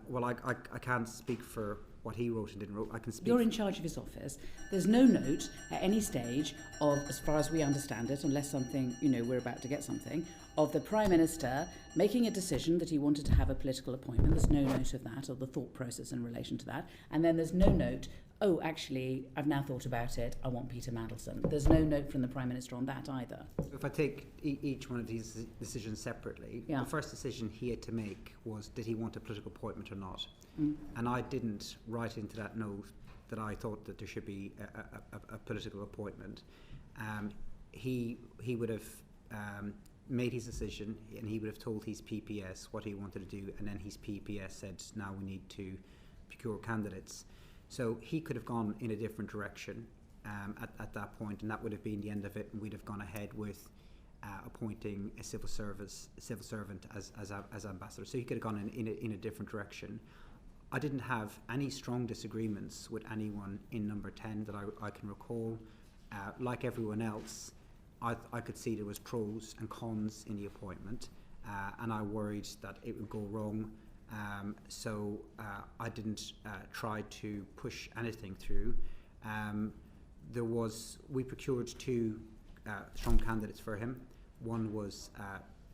Speaker 12: Well, I can't speak for what he wrote and didn't wrote. I can speak...
Speaker 1: You're in charge of his office. There's no note at any stage of, as far as we understand it, unless something, we're about to get something, of the Prime Minister making a decision that he wanted to have a political appointment. There's no note of that, or the thought process in relation to that. And then there's no note, oh, actually, I've now thought about it, I want Peter Mandelson. There's no note from the Prime Minister on that either.
Speaker 12: If I take each one of these decisions separately, the first decision he had to make was, did he want a political appointment or not? And I didn't write into that note that I thought that there should be a political appointment. He would have made his decision and he would have told his PPS what he wanted to do, and then his PPS said, now we need to procure candidates. So he could have gone in a different direction at that point, and that would have been the end of it, and we'd have gone ahead with appointing a civil servant as ambassador. So he could have gone in a different direction. I didn't have any strong disagreements with anyone in number 10 that I can recall. Like everyone else, I could see there was pros and cons in the appointment, and I worried that it would go wrong. So I didn't try to push anything through. We procured two strong candidates for him. One was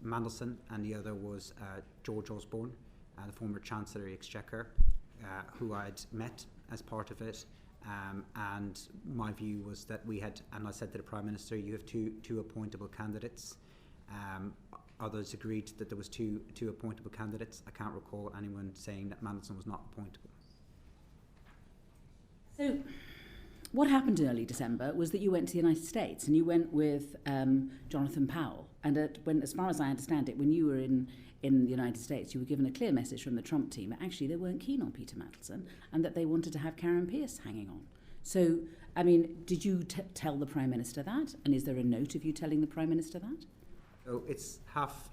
Speaker 12: Mandelson, and the other was George Osborne, the former Chancellor of the Exchequer, who I'd met as part of it. And my view was that we had, and I said to the Prime Minister, you have two appointable candidates. Others agreed that there was two appointable candidates. I can't recall anyone saying that Mandelson was not appointable.
Speaker 1: So what happened in early December was that you went to the United States and you went with Jonathan Powell. And as far as I understand it, when you were in the United States, you were given a clear message from the Trump team that actually they weren't keen on Peter Mandelson and that they wanted to have Karen Pierce hanging on. So, I mean, did you tell the Prime Minister that? And is there a note of you telling the Prime Minister that?
Speaker 12: So it's half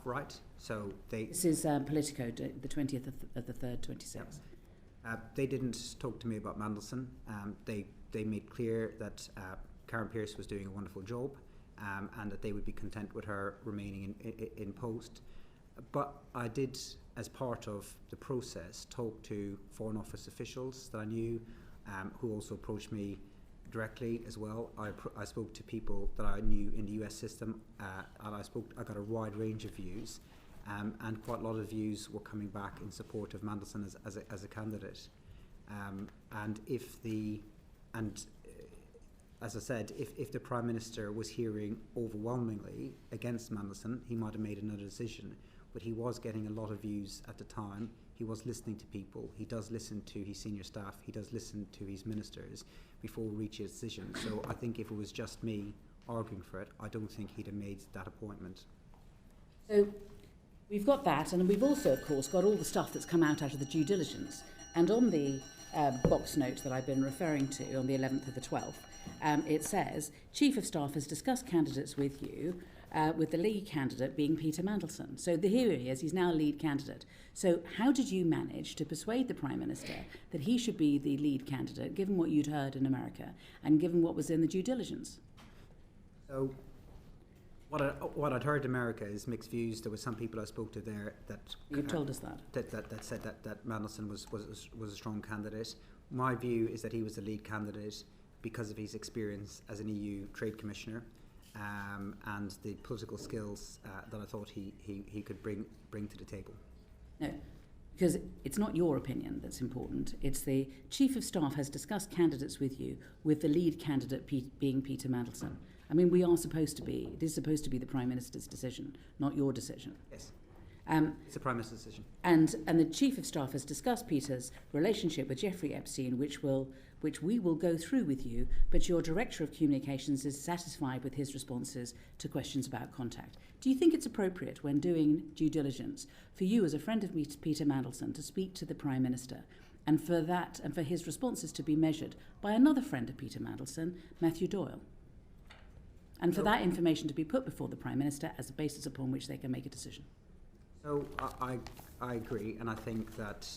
Speaker 12: right. So
Speaker 1: this is Politico, the 20th of the 3rd, 26th.
Speaker 12: They didn't talk to me about Mandelson. They made clear that Karen Pierce was doing a wonderful job, and that they would be content with her remaining in post. But I did, as part of the process, talk to Foreign Office officials that I knew, who also approached me directly as well. I spoke to people that I knew in the US system, and I got a wide range of views, and quite a lot of views were coming back in support of Mandelson as a candidate. As I said, if the Prime Minister was hearing overwhelmingly against Mandelson, he might have made another decision. But he was getting a lot of views at the time. He was listening to people. He does listen to his senior staff. He does listen to his ministers before we reach a decision. So I think if it was just me arguing for it, I don't think he'd have made that appointment.
Speaker 1: So we've got that, and we've also, of course, got all the stuff that's come out of the due diligence. And on the box note that I've been referring to on the 11th of the 12th, it says, Chief of Staff has discussed candidates with you, with the lead candidate being Peter Mandelson. So here he is, he's now a lead candidate. So how did you manage to persuade the Prime Minister that he should be the lead candidate, given what you'd heard in America, and given what was in the due diligence?
Speaker 12: So What I'd heard in America is mixed views. There were some people I spoke to there that
Speaker 1: You've told us that.
Speaker 12: that said that Mandelson was a strong candidate. My view is that he was the lead candidate because of his experience as an EU Trade Commissioner and the political skills that I thought he could bring to the table.
Speaker 1: No, because it's not your opinion that's important. It's the Chief of Staff has discussed candidates with you, with the lead candidate being Peter Mandelson. I mean, it is supposed to be the Prime Minister's decision, not your decision.
Speaker 12: Yes. It's a Prime Minister's decision.
Speaker 1: And the Chief of Staff has discussed Peter's relationship with Jeffrey Epstein, which we will go through with you, but your Director of Communications is satisfied with his responses to questions about contact. Do you think it's appropriate, when doing due diligence, for you as a friend of Peter Mandelson to speak to the Prime Minister, and for his responses to be measured by another friend of Peter Mandelson, Matthew Doyle? And for that information to be put before the Prime Minister as a basis upon which they can make a decision.
Speaker 12: So I agree, and I think that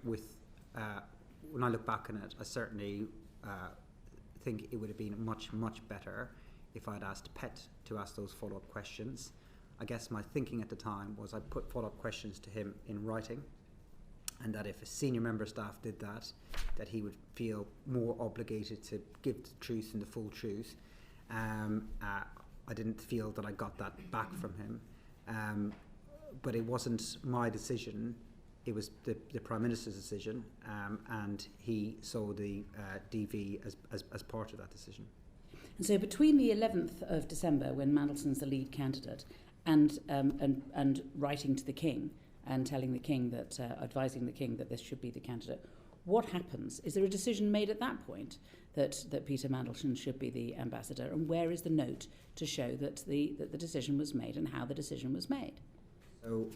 Speaker 12: when I look back on it, I certainly think it would have been much better if I'd asked Pet to ask those follow-up questions. I guess my thinking at the time was I put follow-up questions to him in writing, and that if a senior member of staff did that he would feel more obligated to give the truth and the full truth. I didn't feel that I got that back from him, but it wasn't my decision. It was the Prime Minister's decision, and he saw the DV as part of that decision.
Speaker 1: And so between the 11th of December, when Mandelson's the lead candidate, and writing to the King and telling the King that, advising the King that this should be the candidate, what happens? Is there a decision made at that point that Peter Mandelson should be the ambassador? And where is the note to show that the decision was made and how the decision was made?
Speaker 12: So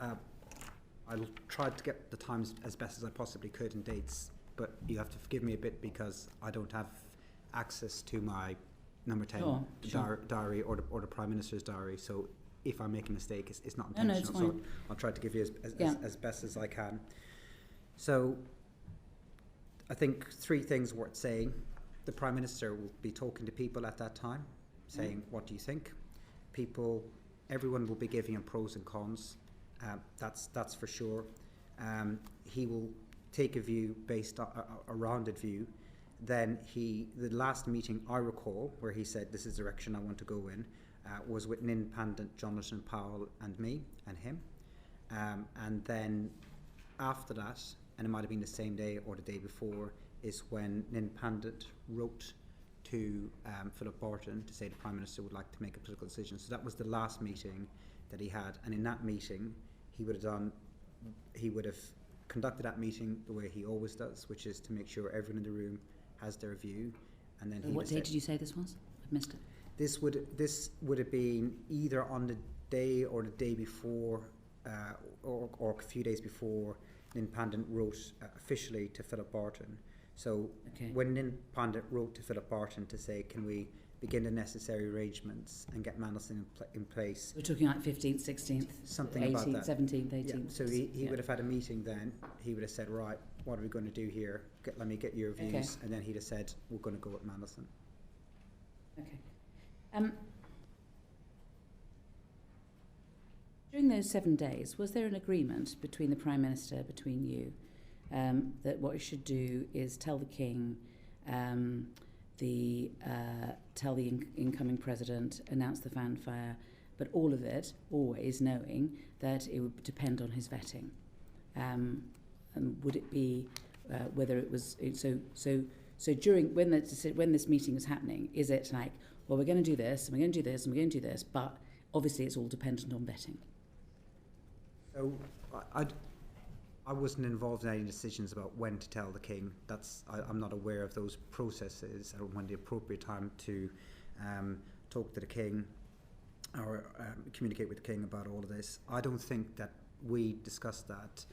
Speaker 12: I'll try to get the times as best as I possibly could and dates, but you have to forgive me a bit because I don't have access to my number 10 diary or the Prime Minister's diary. So if I make a mistake, it's not intentional.
Speaker 1: No, it's fine.
Speaker 12: So I'll try to give you as best as I can. So I think three things worth saying. The Prime Minister will be talking to people at that time, saying, what do you think? Everyone will be giving him pros and cons. That's for sure. He will take a view based on a rounded view. Then the last meeting I recall, where he said, this is the direction I want to go in, was with Nin Pandit, Jonathan Powell and me and him. And then after that, and it might have been the same day or the day before, is when Nin Pandit wrote to Philip Barton to say the Prime Minister would like to make a political decision. So that was the last meeting that he had, and in that meeting he would have conducted that meeting the way he always does, which is to make sure everyone in the room has their view. And then
Speaker 1: what date did you say this was? I've missed it.
Speaker 12: This would have been either on the day or the day before, or a few days before Nin Pandit wrote officially to Philip Barton. So when Nin Pandit wrote to Philip Barton to say, can we begin the necessary arrangements and get Mandelson in place?
Speaker 1: We're talking like 15th, 16th,
Speaker 12: something
Speaker 1: 18th,
Speaker 12: about that.
Speaker 1: 17th, 18th.
Speaker 12: Yeah. So he would have had a meeting then. He would have said, right, what are we going to do here? Let me get your views.
Speaker 1: Okay.
Speaker 12: And then he'd have said, we're going to go with Mandelson.
Speaker 1: Okay. During those 7 days, was there an agreement between the Prime Minister, between you, that what you should do is tell the King, tell the incoming President, announce the fanfare, but all of it always knowing that it would depend on his vetting? And would it be whether it was so during when this meeting was happening? Is it like, well, we're going to do this and we're going to do this and we're going to do this, but obviously it's all dependent on vetting?
Speaker 12: So I wasn't involved in any decisions about when to tell the King. I'm not aware of those processes and when the appropriate time to talk to the King or communicate with the King about all of this. I don't think that we discussed that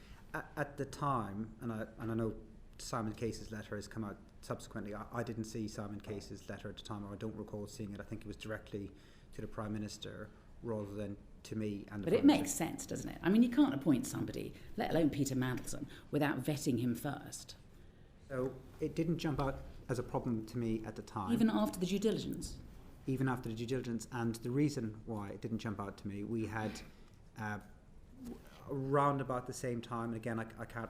Speaker 12: at the time, and I know Simon Case's letter has come out subsequently. I didn't see Simon Case's letter at the time, or I don't recall seeing it. I think it was directly to the Prime Minister rather than to me. And
Speaker 1: but it makes sense, doesn't it? I mean, you can't appoint somebody, let alone Peter Mandelson, without vetting him first.
Speaker 12: So it didn't jump out as a problem to me at the time.
Speaker 1: Even after the due diligence?
Speaker 12: even after the due diligence. And the reason why it didn't jump out to me, we had around about the same time, and again, I can't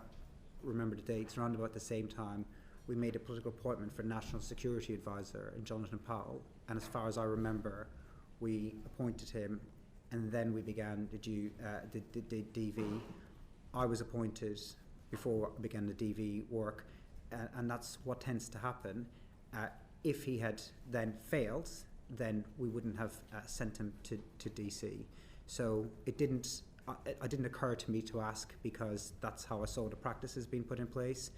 Speaker 12: remember the dates, around about the same time, we made a political appointment for National Security Advisor in Jonathan Powell. And as far as I remember, we appointed him, and then we began the DV. I was appointed before I began the DV work, and that's what tends to happen. If he had then failed, then we wouldn't have sent him to DC. So it didn't occur to me to ask, because that's how I saw the practices being put in place.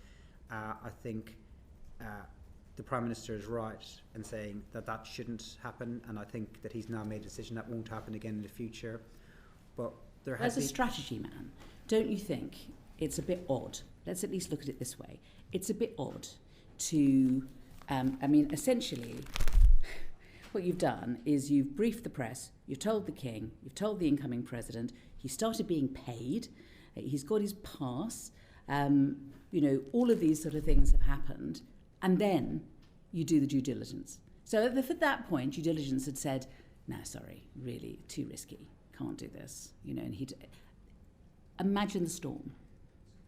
Speaker 12: I think the Prime Minister is right in saying that shouldn't happen, and I think that he's now made a decision that won't happen again in the future. But there has
Speaker 1: As a strategy man, don't you think it's a bit odd? Let's at least look at it this way. It's a bit odd to, essentially, what you've done is you've briefed the press, you've told the King, you've told the incoming President, he started being paid, he's got his pass, all of these sort of things have happened, and then you do the due diligence. So at that point, due diligence had said, no, sorry, really, too risky, can't do this, and he'd... Imagine the storm.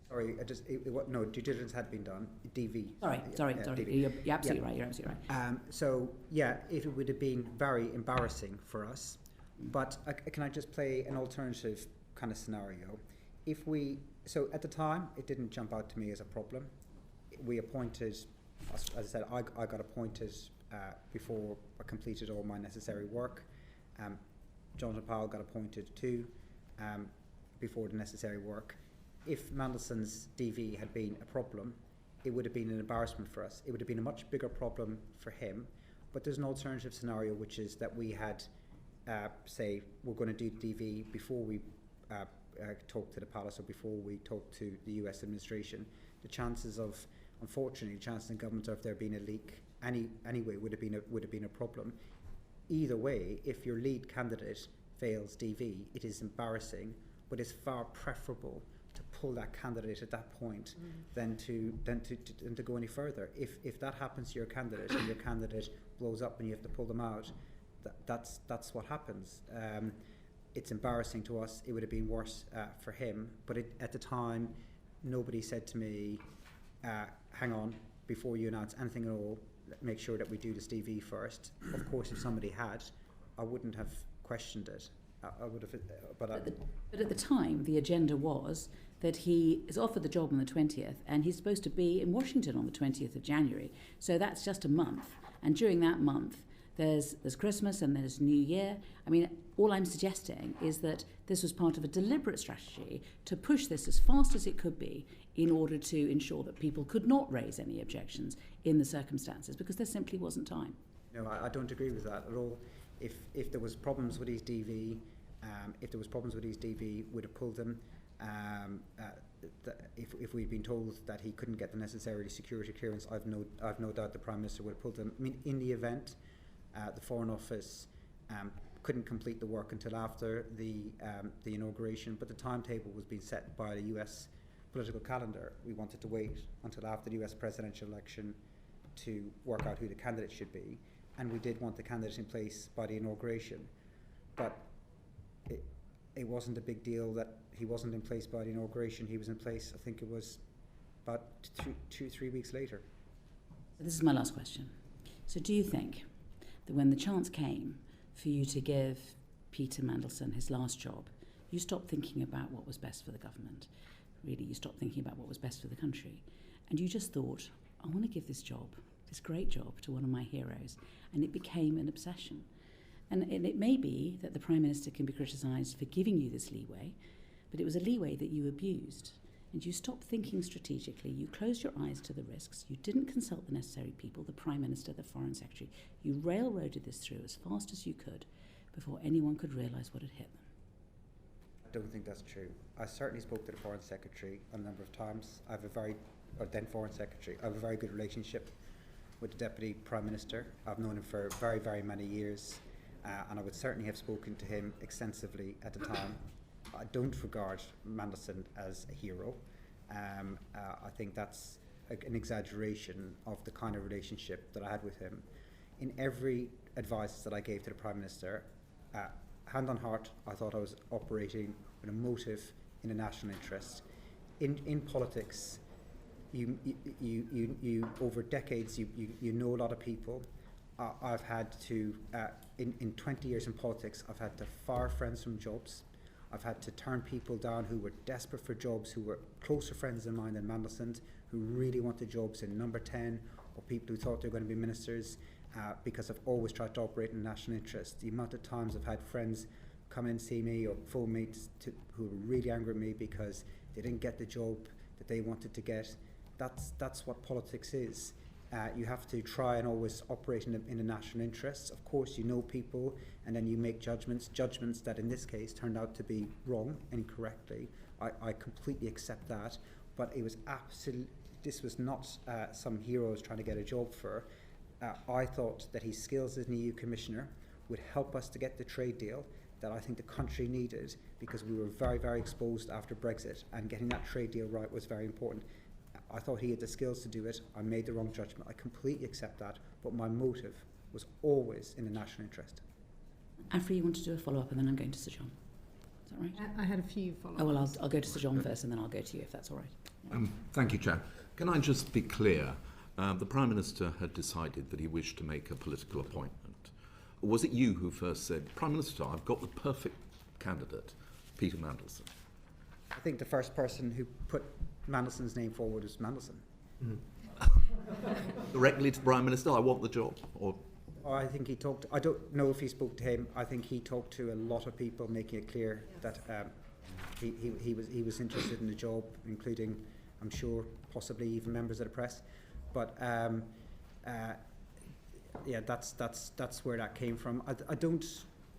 Speaker 12: Sorry, no, due diligence had been done. DV.
Speaker 1: Sorry.
Speaker 12: DV.
Speaker 1: You're absolutely right. You're absolutely right.
Speaker 12: So yeah, it would have been very embarrassing for us. But can I just play an alternative kind of scenario? So at the time, it didn't jump out to me as a problem. We appointed, as I said, I got appointed before I completed all my necessary work. Jonathan Powell got appointed too. Before the necessary work. If Mandelson's DV had been a problem, it would have been an embarrassment for us. It would have been a much bigger problem for him. But there's an alternative scenario, which is that we had, say, we're going to do DV before we talk to the palace or before we talk to the US administration. The chances of, unfortunately, the chances in government of there being a leak anyway would have been a problem. Either way, if your lead candidate fails DV, it is embarrassing. But it's far preferable to pull that candidate at that point than to go any further. If that happens to your candidate and your candidate blows up and you have to pull them out, that's what happens. It's embarrassing to us. It would have been worse for him. But at the time, nobody said to me, "Hang on, before you announce anything at all, make sure that we do this DV first." Of course, if somebody had, I wouldn't have questioned it. I would have, but
Speaker 1: at the time, the agenda was that he is offered the job on the 20th, and he's supposed to be in Washington on the 20th of January. So that's just a month, and during that month, there's Christmas and there's New Year. I mean, all I'm suggesting is that this was part of a deliberate strategy to push this as fast as it could be in order to ensure that people could not raise any objections in the circumstances, because there simply wasn't time.
Speaker 12: No, I don't agree with that at all. If there was problems with his DV, we'd have pulled them. If we'd been told that he couldn't get the necessary security clearance, I've no doubt the Prime Minister would have pulled them. I mean, in the event, the Foreign Office couldn't complete the work until after the inauguration, but the timetable was being set by the US political calendar. We wanted to wait until after the US presidential election to work out who the candidate should be. And we did want the candidate in place by the inauguration, but it wasn't a big deal that he wasn't in place by the inauguration. He was in place, I think it was about 3 weeks later.
Speaker 1: This is my last question. So do you think that when the chance came for you to give Peter Mandelson his last job, you stopped thinking about what was best for the government? Really, you stopped thinking about what was best for the country, and you just thought, I want to give this great job, to one of my heroes, and it became an obsession. And it may be that the Prime Minister can be criticised for giving you this leeway, but it was a leeway that you abused, and you stopped thinking strategically. You closed your eyes to the risks. You didn't consult the necessary people, the Prime Minister, the Foreign Secretary. You railroaded this through as fast as you could before anyone could realise what had hit them.
Speaker 12: I don't think that's true. I certainly spoke to the Foreign Secretary a number of times. I have then Foreign Secretary. I have a very good relationship with the Deputy Prime Minister. I've known him for very, very many years, and I would certainly have spoken to him extensively at the time. I don't regard Mandelson as a hero. I think that's an exaggeration of the kind of relationship that I had with him. in every advice that I gave to the Prime Minister, hand on heart, I thought I was operating with a motive in a national interest. In politics, you over decades, you know a lot of people. I've had to, in 20 years in politics, I've had to fire friends from jobs. I've had to turn people down who were desperate for jobs, who were closer friends of mine than Mandelson, who really wanted jobs in Number 10, or people who thought they were going to be ministers, because I've always tried to operate in national interest. The amount of times I've had friends come in and see me or phone me who were really angry at me because they didn't get the job that they wanted to get. That's what politics is. You have to try and always operate in the national interests. Of course, you know people, and then you make judgments that in this case turned out to be wrong, incorrectly. I completely accept that, but it was this was not some heroes trying to get a job for. I thought that his skills as an EU Commissioner would help us to get the trade deal that I think the country needed, because we were very, very exposed after Brexit, and getting that trade deal right was very important. I thought he had the skills to do it. I made the wrong judgment. I completely accept that, but my motive was always in the national interest.
Speaker 1: Afri, you want to do a follow-up, and then I'm going to Sir John. Is that right?
Speaker 4: I had a few follow-ups.
Speaker 1: Oh, well, I'll go to Sir John first, and then I'll go to you, if that's all right. Yeah.
Speaker 3: Thank you, Chair. Can I just be clear? The Prime Minister had decided that he wished to make a political appointment. Was it you who first said, Prime Minister, I've got the perfect candidate, Peter Mandelson?
Speaker 12: I think the first person who put Mandelson's name forward was Mandelson.
Speaker 3: Directly to the Prime Minister, I want the job? Or
Speaker 12: I think he talked, I don't know if he spoke to him. I think he talked to a lot of people, making it clear that he was interested in the job, including, I'm sure, possibly even members of the press. But yeah, that's where that came from. I don't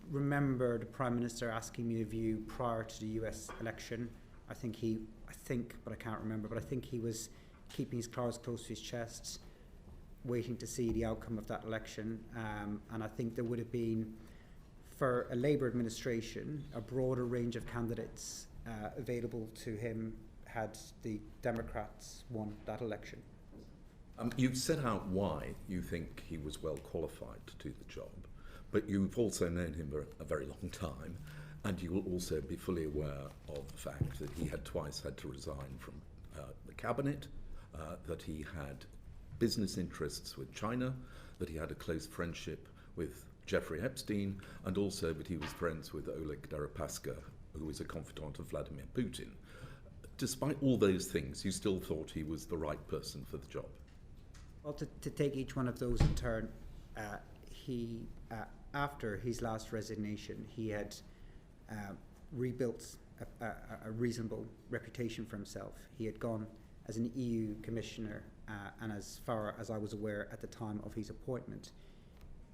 Speaker 12: remember the Prime Minister asking me a view prior to the US election. I think, but I can't remember, but I think he was keeping his cards close to his chest, waiting to see the outcome of that election. And I think there would have been, for a Labour administration, a broader range of candidates available to him had the Democrats won that election.
Speaker 3: You've set out why you think he was well qualified to do the job, but you've also known him for a very long time, and you will also be fully aware of the fact that he had twice had to resign from the cabinet, that he had business interests with China, that he had a close friendship with Jeffrey Epstein, and also that he was friends with Oleg Deripaska, who was a confidant of Vladimir Putin. Despite all those things, you still thought he was the right person for the job?
Speaker 12: Well, to take each one of those in turn, he, after his last resignation, he had rebuilt a reasonable reputation for himself. He had gone as an EU Commissioner, and as far as I was aware at the time of his appointment,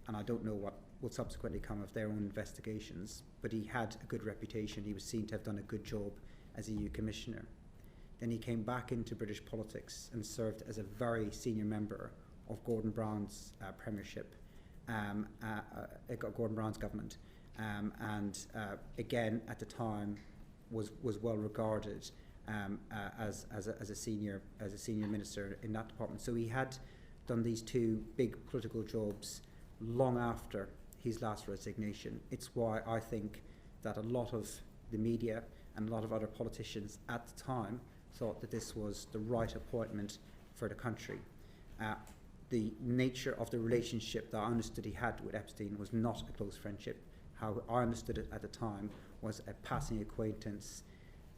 Speaker 12: and I don't know what will subsequently come of their own investigations, but he had a good reputation. He was seen to have done a good job as EU Commissioner. Then he came back into British politics and served as a very senior member of Gordon Brown's premiership, Gordon Brown's government, and again at the time was well regarded as a senior minister in that department. So he had done these two big political jobs long after his last resignation. It's why I think that a lot of the media and a lot of other politicians at the time thought that this was the right appointment for the country. The nature of the relationship that I understood he had with Epstein was not a close friendship. How I understood it at the time was a passing acquaintance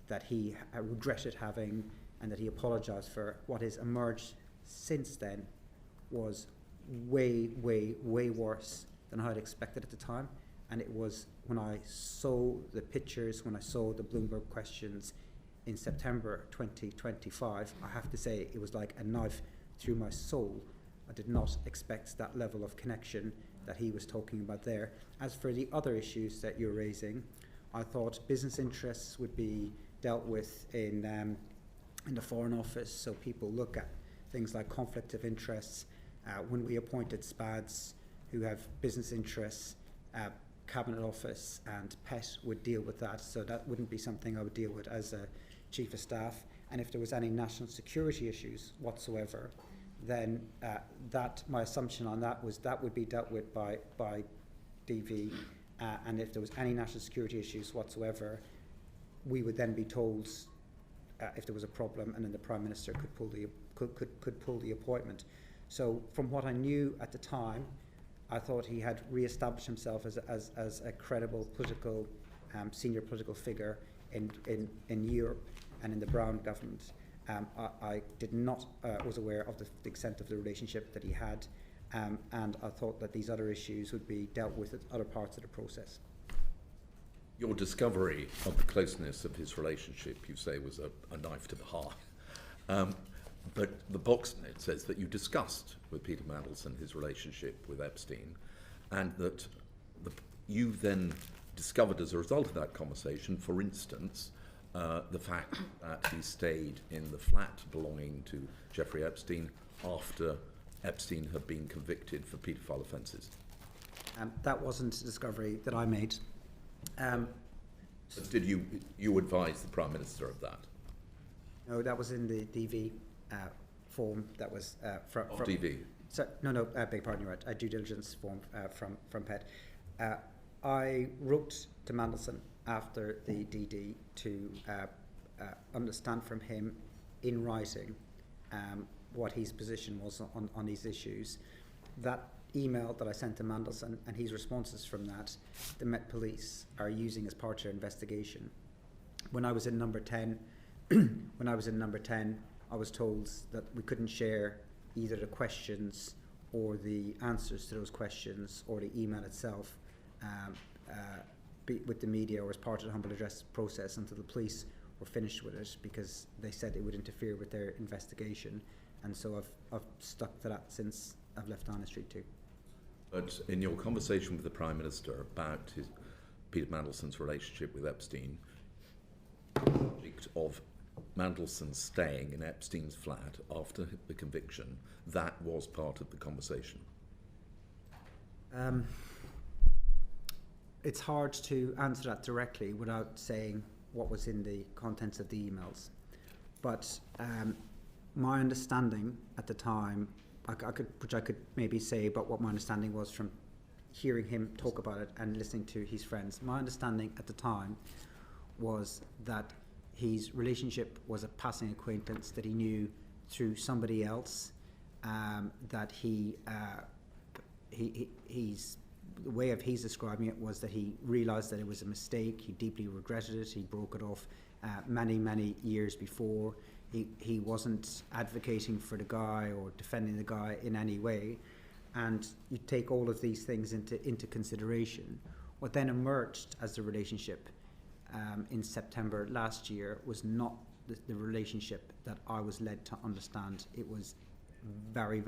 Speaker 12: that he regretted having and that he apologised for. What has emerged since then was way, way, way worse than I had expected at the time. And it was when I saw the pictures, when I saw the Bloomberg questions in September 2025, I have to say it was like a knife through my soul. I did not expect that level of connection that he was talking about there. As for the other issues that you're raising, I thought business interests would be dealt with in the Foreign Office, so people look at things like conflict of interests. When we appointed SPADs who have business interests, Cabinet Office and PET would deal with that, so that wouldn't be something I would deal with as a Chief of Staff. And if there was any national security issues whatsoever, then that my assumption on that was that would be dealt with by DV, and if there was any national security issues whatsoever, we would then be told if there was a problem, and then the Prime Minister could pull the appointment. So from what I knew at the time, I thought he had re-established himself as a credible political senior political figure in Europe and in the Brown government. I did not was aware of the extent of the relationship that he had, and I thought that these other issues would be dealt with at other parts of the process.
Speaker 3: Your discovery of the closeness of his relationship, you say, was a knife to the heart. But the box note says that you discussed with Peter Mandelson his relationship with Epstein, and that you then discovered as a result of that conversation, for instance, the fact that he stayed in the flat belonging to Jeffrey Epstein after Epstein had been convicted for paedophile offences.
Speaker 12: That wasn't a discovery that I made.
Speaker 3: Did you advise the Prime Minister of that?
Speaker 12: No, that was in the DV form that was from
Speaker 3: DV?
Speaker 12: So, no, beg pardon, you're right, a due diligence form from PET. I wrote to Mandelson after the DD to understand from him in writing what his position was on these issues. That email that I sent to Mandelson and his responses from that, the Met Police are using as part of their investigation. When I was in number 10, I was told that we couldn't share either the questions or the answers to those questions or the email itself with the media or as part of the humble address process until the police were finished with it, because they said it would interfere with their investigation. And so I've stuck to that since I've left Downing Street too.
Speaker 3: But in your conversation with the Prime Minister about Peter Mandelson's relationship with Epstein, the subject of Mandelson staying in Epstein's flat after the conviction, that was part of the conversation.
Speaker 12: It's hard to answer that directly without saying what was in the contents of the emails. But my understanding at the time, which I could maybe say about what my understanding was from hearing him talk about it and listening to his friends. My understanding at the time was that his relationship was a passing acquaintance that he knew through somebody else, that he's the way of he's describing it was that he realised that it was a mistake, he deeply regretted it, he broke it off many years before. He wasn't advocating for the guy or defending the guy in any way, and you take all of these things into consideration. What then emerged as the relationship in September last year was not the relationship that I was led to understand. It was very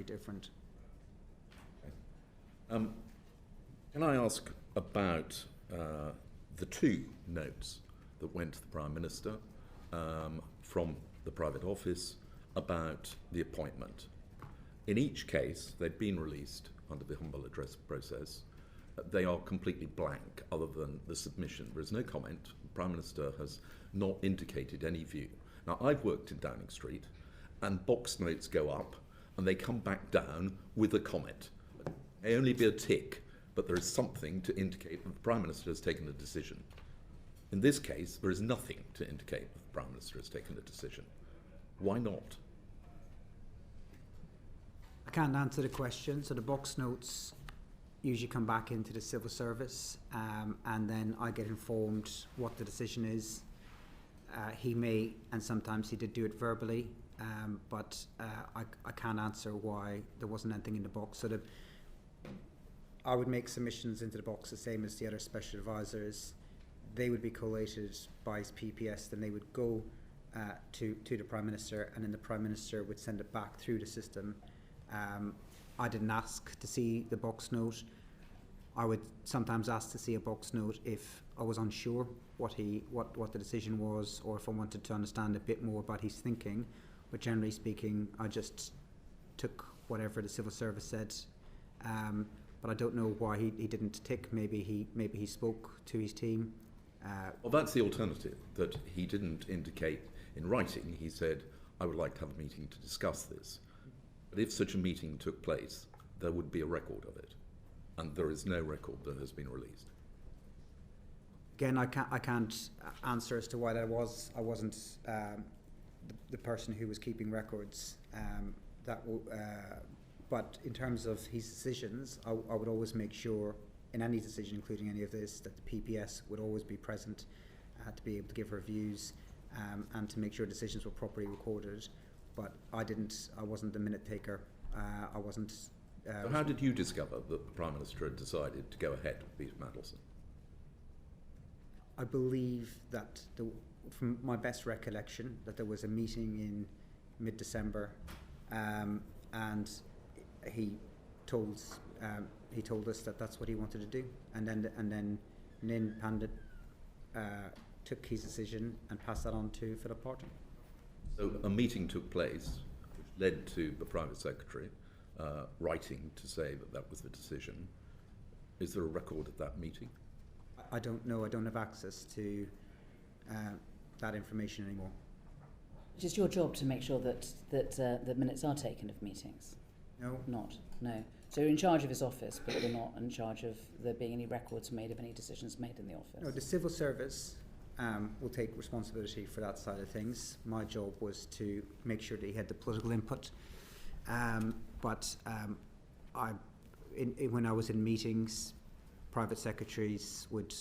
Speaker 12: different.
Speaker 3: Can I ask about the two notes that went to the Prime Minister from the private office about the appointment? In each case, they'd been released under the humble address process. They are completely blank other than the submission. There is no comment. The Prime Minister has not indicated any view. Now, I've worked in Downing Street, and box notes go up and they come back down with a comment. It may only be a tick, but there is something to indicate that the Prime Minister has taken a decision. In this case, there is nothing to indicate that the Prime Minister has taken a decision. Why not?
Speaker 12: I can't answer the question. So the box notes usually come back into the civil service, and then I get informed what the decision is. He may, and sometimes he did do it verbally, but I can't answer why there wasn't anything in the box. So I would make submissions into the box the same as the other special advisors. They would be collated by his PPS, then they would go to the Prime Minister, and then the Prime Minister would send it back through the system. I didn't ask to see the box note. I would sometimes ask to see a box note if I was unsure what the decision was, or if I wanted to understand a bit more about his thinking. But generally speaking, I just took whatever the civil service said. But I don't know why he didn't tick. Maybe he spoke to his team.
Speaker 3: Well, that's the alternative, that he didn't indicate in writing. He said, I would like to have a meeting to discuss this. But if such a meeting took place, there would be a record of it, and there is no record that has been released.
Speaker 12: Again, I can't answer as to why that was. I wasn't the person who was keeping records. But in terms of his decisions, I would always make sure, in any decision, including any of this, that the PPS would always be present to be able to give her views and to make sure decisions were properly recorded. But I wasn't the minute taker. I wasn't.
Speaker 3: So how did you discover that the Prime Minister had decided to go ahead with Peter Mandelson?
Speaker 12: I believe that, from my best recollection, that there was a meeting in mid-December, and he told us that that's what he wanted to do, and then Nin Pandit took his decision and passed that on to Philip Parton.
Speaker 3: So a meeting took place, which led to the Private Secretary writing to say that that was the decision. Is there a record of that meeting?
Speaker 12: I don't know. I don't have access to that information anymore.
Speaker 1: It's just your job to make sure that the minutes are taken of meetings.
Speaker 12: No.
Speaker 1: No. So you're in charge of his office, but you're not in charge of there being any records made of any decisions made in the office.
Speaker 12: No, the civil service will take responsibility for that side of things. My job was to make sure that he had the political input. When I was in meetings, private secretaries would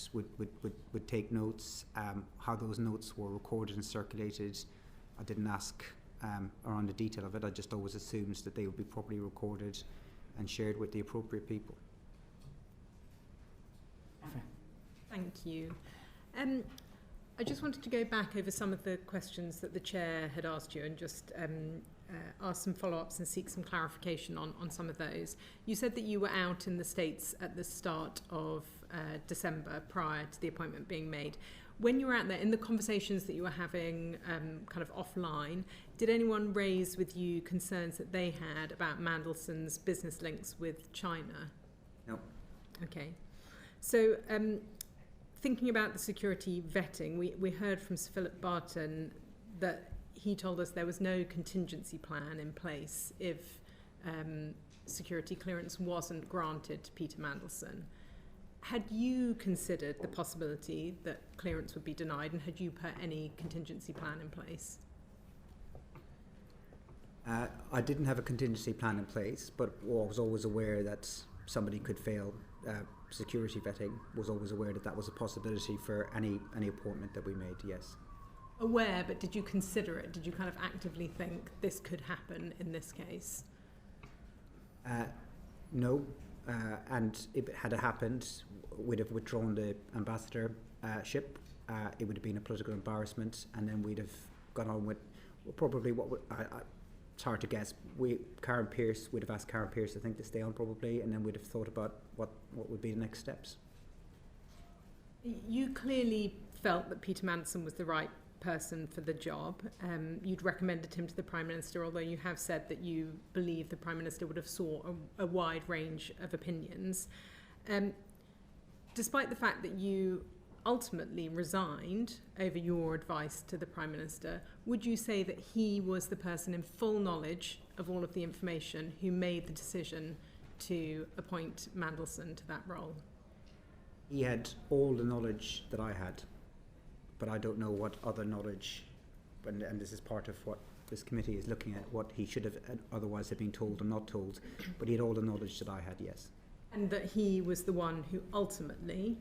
Speaker 12: take notes. How those notes were recorded and circulated, I didn't ask around the detail of it. I just always assumed that they would be properly recorded and shared with the appropriate people.
Speaker 4: Thank you. I just wanted to go back over some of the questions that the Chair had asked you and just ask some follow-ups and seek some clarification on some of those. You said that you were out in the States at the start of December prior to the appointment being made. When you were out there, in the conversations that you were having kind of offline, did anyone raise with you concerns that they had about Mandelson's business links with China?
Speaker 12: No.
Speaker 4: Okay. So thinking about the security vetting, we heard from Sir Philip Barton that he told us there was no contingency plan in place if security clearance wasn't granted to Peter Mandelson. Had you considered the possibility that clearance would be denied, and had you put any contingency plan in place?
Speaker 12: I didn't have a contingency plan in place, but I was always aware that somebody could fail security vetting. Was always aware that that was a possibility for any appointment that we made, yes.
Speaker 4: Aware, but did you consider it? Did you kind of actively think this could happen in this case?
Speaker 12: No, and if it had happened, we'd have withdrawn the ambassadorship. It would have been a political embarrassment, and then we'd have gone on with probably it's hard to guess. We'd have asked Karen Pearce, I think, to stay on probably, and then we'd have thought about what would be the next steps.
Speaker 4: You clearly felt that Peter Mandelson was the right person for the job. You'd recommended him to the Prime Minister, although you have said that you believe the Prime Minister would have sought a wide range of opinions. Despite the fact that you ultimately resigned over your advice to the Prime Minister, would you say that he was the person in full knowledge of all of the information who made the decision to appoint Mandelson to that role?
Speaker 12: He had all the knowledge that I had, but I don't know what other knowledge, and this is part of what this committee is looking at, what he should have otherwise have been told or not told, but he had all the knowledge that I had, yes. And
Speaker 4: that he was the one who ultimately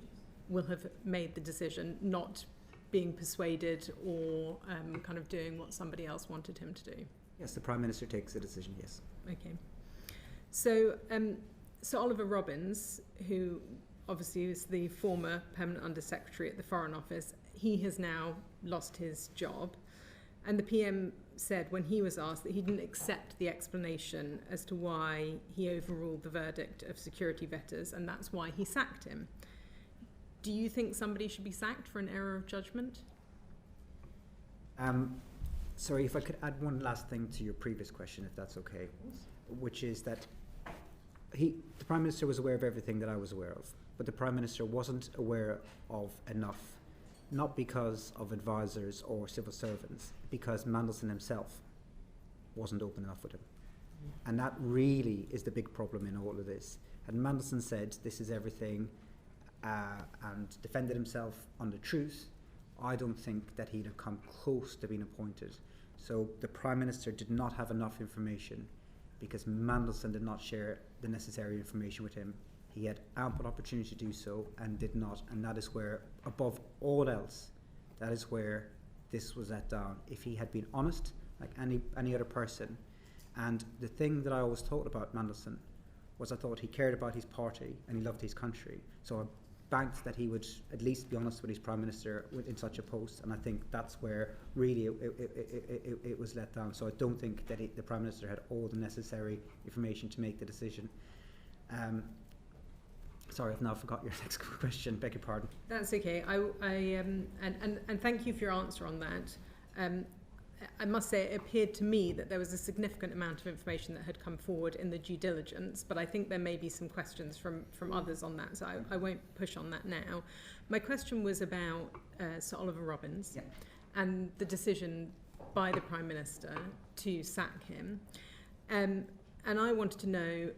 Speaker 4: will have made the decision, not being persuaded or kind of doing what somebody else wanted him to do?
Speaker 12: Yes, the Prime Minister takes the decision, yes.
Speaker 4: Okay. So Sir Oliver Robbins, who obviously is the former Permanent Under-Secretary at the Foreign Office, he has now lost his job. And the PM said when he was asked that he didn't accept the explanation as to why he overruled the verdict of security vetters, and that's why he sacked him. Do you think somebody should be sacked for an error of judgment?
Speaker 12: Sorry, if I could add one last thing to your previous question, if that's okay, which is that the Prime Minister was aware of everything that I was aware of, but the Prime Minister wasn't aware of enough, not because of advisors or civil servants, because Mandelson himself wasn't open enough with him. And that really is the big problem in all of this. And Mandelson said this is everything and defended himself on the truth. I don't think that he'd have come close to being appointed. So the Prime Minister did not have enough information because Mandelson did not share the necessary information with him. He had ample opportunity to do so and did not. And that is where, above all else, that is where this was let down. If he had been honest, like any other person, and the thing that I always thought about Mandelson was I thought he cared about his party and he loved his country. So I banked that he would at least be honest with his Prime Minister in such a post, and I think that's where really it was let down. So I don't think that the Prime Minister had all the necessary information to make the decision. Sorry, I've now forgot your next question. Beg your pardon.
Speaker 4: That's okay. And thank you for your answer on that. I must say it appeared to me that there was a significant amount of information that had come forward in the due diligence, but I think there may be some questions from others on that, so I won't push on that now. My question was about Sir Oliver Robbins and the decision by the Prime Minister to sack him. And I wanted to know,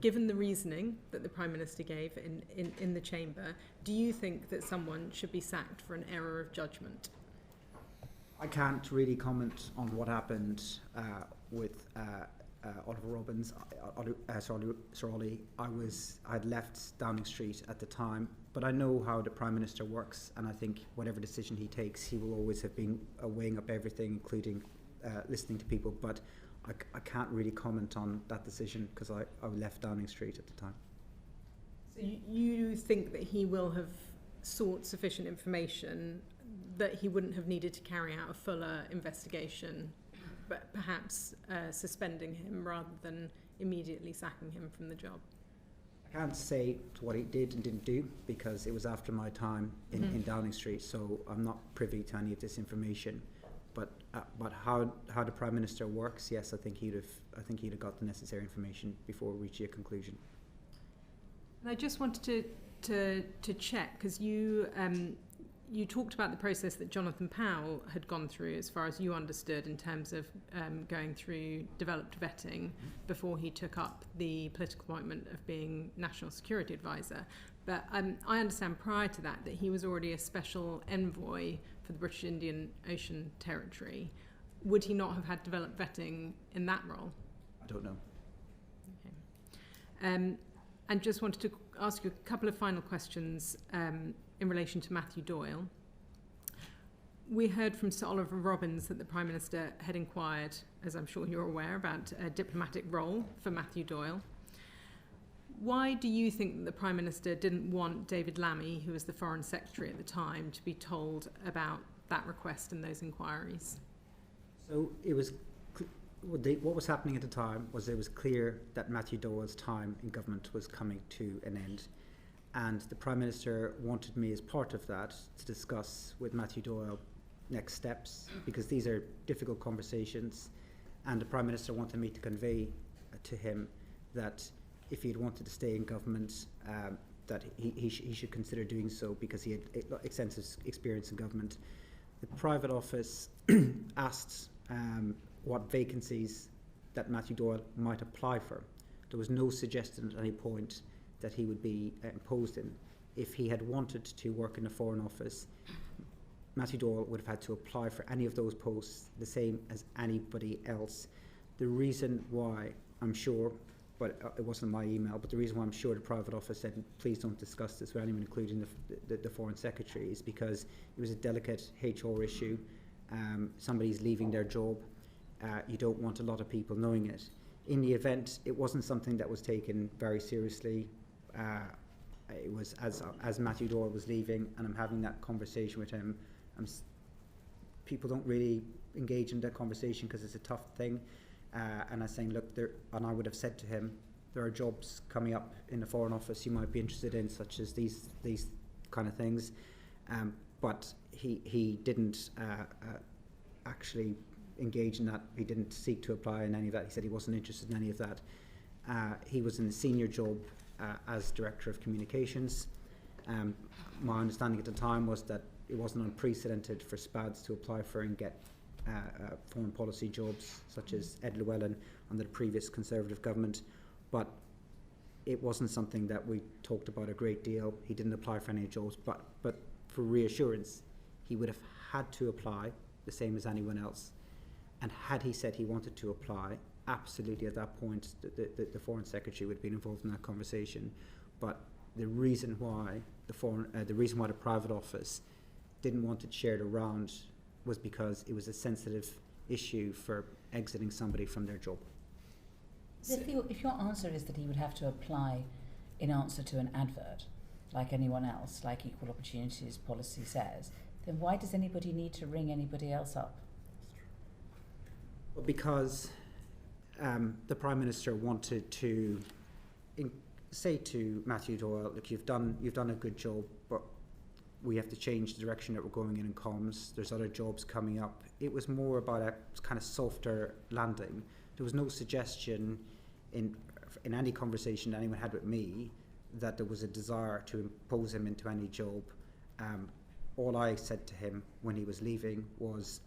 Speaker 4: given the reasoning that the Prime Minister gave in the chamber, do you think that someone should be sacked for an error of judgment?
Speaker 12: I can't really comment on what happened with Oliver Robbins. Sir Ollie, I had left Downing Street at the time, but I know how the Prime Minister works, and I think whatever decision he takes, he will always have been weighing up everything, including listening to people. But I can't really comment on that decision because I left Downing Street at the time.
Speaker 4: So you think that he will have sought sufficient information that he wouldn't have needed to carry out a fuller investigation, but perhaps suspending him rather than immediately sacking him from the job?
Speaker 12: I can't say what he did and didn't do because it was after my time in Downing Street, so I'm not privy to any of this information. But how the Prime Minister works, yes, I think he'd have got the necessary information before reaching a conclusion.
Speaker 4: And I just wanted to check, because you talked about the process that Jonathan Powell had gone through, as far as you understood, in terms of going through developed vetting before he took up the political appointment of being National Security Advisor. But I understand prior to that he was already a special envoy for the British Indian Ocean Territory. Would he not have had developed vetting in that role?
Speaker 12: I don't know.
Speaker 4: Okay. And just wanted to ask you a couple of final questions in relation to Matthew Doyle. We heard from Sir Oliver Robbins that the Prime Minister had inquired, as I'm sure you're aware, about a diplomatic role for Matthew Doyle. Why do you think that the Prime Minister didn't want David Lammy, who was the Foreign Secretary at the time, to be told about that request and those inquiries?
Speaker 12: So it was what was happening at the time was it was clear that Matthew Doyle's time in government was coming to an end. And the Prime Minister wanted me as part of that to discuss with Matthew Doyle next steps, because these are difficult conversations. And the Prime Minister wanted me to convey to him that if he had wanted to stay in government, that he should consider doing so because he had extensive experience in government. The private office asked what vacancies that Matthew Doyle might apply for. There was no suggestion at any point that he would be imposed in. If he had wanted to work in the Foreign Office, Matthew Doyle would have had to apply for any of those posts the same as anybody else. The reason why, I'm sure, but it wasn't my email, but the reason why I'm sure the private office said please don't discuss this with anyone, including the Foreign Secretary, is because it was a delicate HR issue. Somebody's leaving their job. You don't want a lot of people knowing it. In the event, it wasn't something that was taken very seriously. It was as Matthew Doyle was leaving, and I'm having that conversation with him. People don't really engage in that conversation because it's a tough thing. And I'm saying, look, and I would have said to him, there are jobs coming up in the Foreign Office you might be interested in, such as these kind of things. But he didn't actually engage in that. He didn't seek to apply in any of that. He said he wasn't interested in any of that. He was in a senior job as Director of Communications. My understanding at the time was that it wasn't unprecedented for SPADs to apply for and get foreign policy jobs, such as Ed Llewellyn under the previous Conservative government, but it wasn't something that we talked about a great deal. He didn't apply for any jobs, but for reassurance, he would have had to apply the same as anyone else. And had he said he wanted to apply, absolutely at that point the Foreign Secretary would have been involved in that conversation. But the reason why the private office didn't want it shared around was because it was a sensitive issue for exiting somebody from their job.
Speaker 1: If your answer is that he would have to apply in answer to an advert, like anyone else, like Equal Opportunities policy says, then why does anybody need to ring anybody else up?
Speaker 12: Well, because the Prime Minister wanted to say to Matthew Doyle, look, you've done a good job, but we have to change the direction that we're going in comms. There's other jobs coming up. It was more about a kind of softer landing. There was no suggestion in any conversation that anyone had with me that there was a desire to impose him into any job. All I said to him when he was leaving was,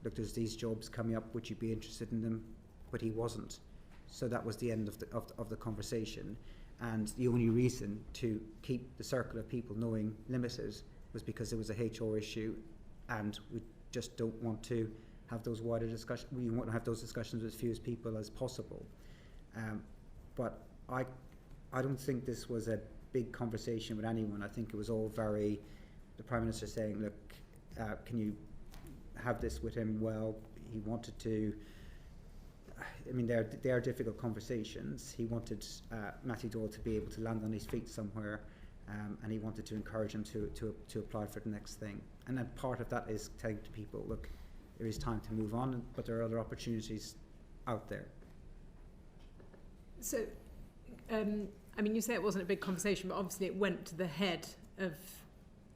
Speaker 12: look, there's these jobs coming up, would you be interested in them? But he wasn't. So that was the end of the conversation. And the only reason to keep the circle of people knowing limited was because it was a HR issue, and we just don't want to have those wider discussions. We want to have those discussions with as few people as possible. But I don't think this was a big conversation with anyone. I think it was all very, the Prime Minister saying, look, can you have this with him? Well, he wanted to, I mean, they are difficult conversations. He wanted Matthew Doyle to be able to land on his feet somewhere, and he wanted to encourage him to apply for the next thing. And then part of that is telling to people, look, there is time to move on, but there are other opportunities out there.
Speaker 4: So, I mean, you say it wasn't a big conversation, but obviously it went to the head of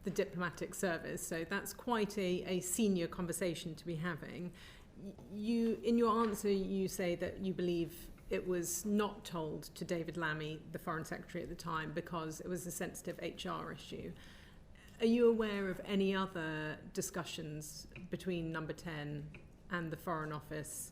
Speaker 4: the diplomatic service, so that's quite a senior conversation to be having. In your answer, you say that you believe it was not told to David Lammy, the Foreign Secretary at the time, because it was a sensitive HR issue. Are you aware of any other discussions between Number 10 and the Foreign Office,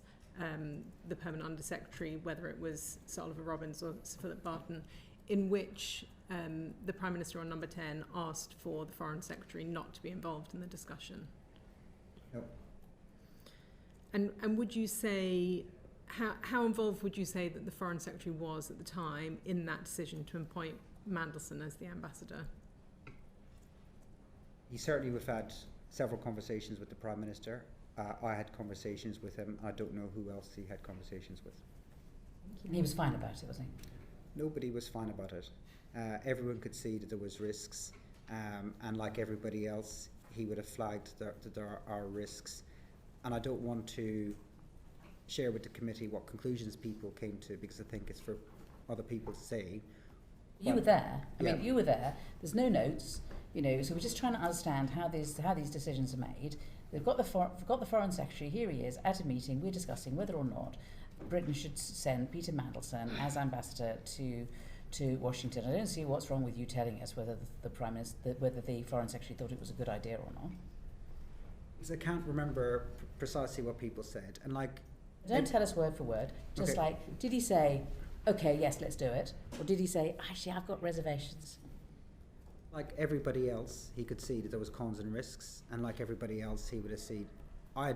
Speaker 4: the Permanent Under-Secretary, whether it was Sir Oliver Robbins or Sir Philip Barton, in which the Prime Minister on Number 10 asked for the Foreign Secretary not to be involved in the discussion?
Speaker 12: No.
Speaker 4: And would you say, how involved would you say that the Foreign Secretary was at the time in that decision to appoint Mandelson as the ambassador?
Speaker 12: He certainly would have had several conversations with the Prime Minister. I had conversations with him. I don't know who else he had conversations with.
Speaker 1: He was fine about it, wasn't he?
Speaker 12: Nobody was fine about it. Everyone could see that there was risks, and like everybody else, he would have flagged that there are risks. And I don't want to share with the committee what conclusions people came to, because I think it's for other people to say.
Speaker 1: You were there. I mean, you were there. There's no notes, you know. So we're just trying to understand how these decisions are made. They've got the Foreign Secretary. Here he is at a meeting. We're discussing whether or not Britain should send Peter Mandelson as ambassador to Washington. I don't see what's wrong with you telling us whether whether the Foreign Secretary thought it was a good idea or not.
Speaker 12: Because I can't remember precisely what people said, and like.
Speaker 1: Don't tell us word for word. Just
Speaker 12: okay.
Speaker 1: Like, did he say, "Okay, yes, let's do it," or did he say, "Actually, I've got reservations"?
Speaker 12: Like everybody else, he could see that there was cons and risks, and like everybody else, he would have seen. I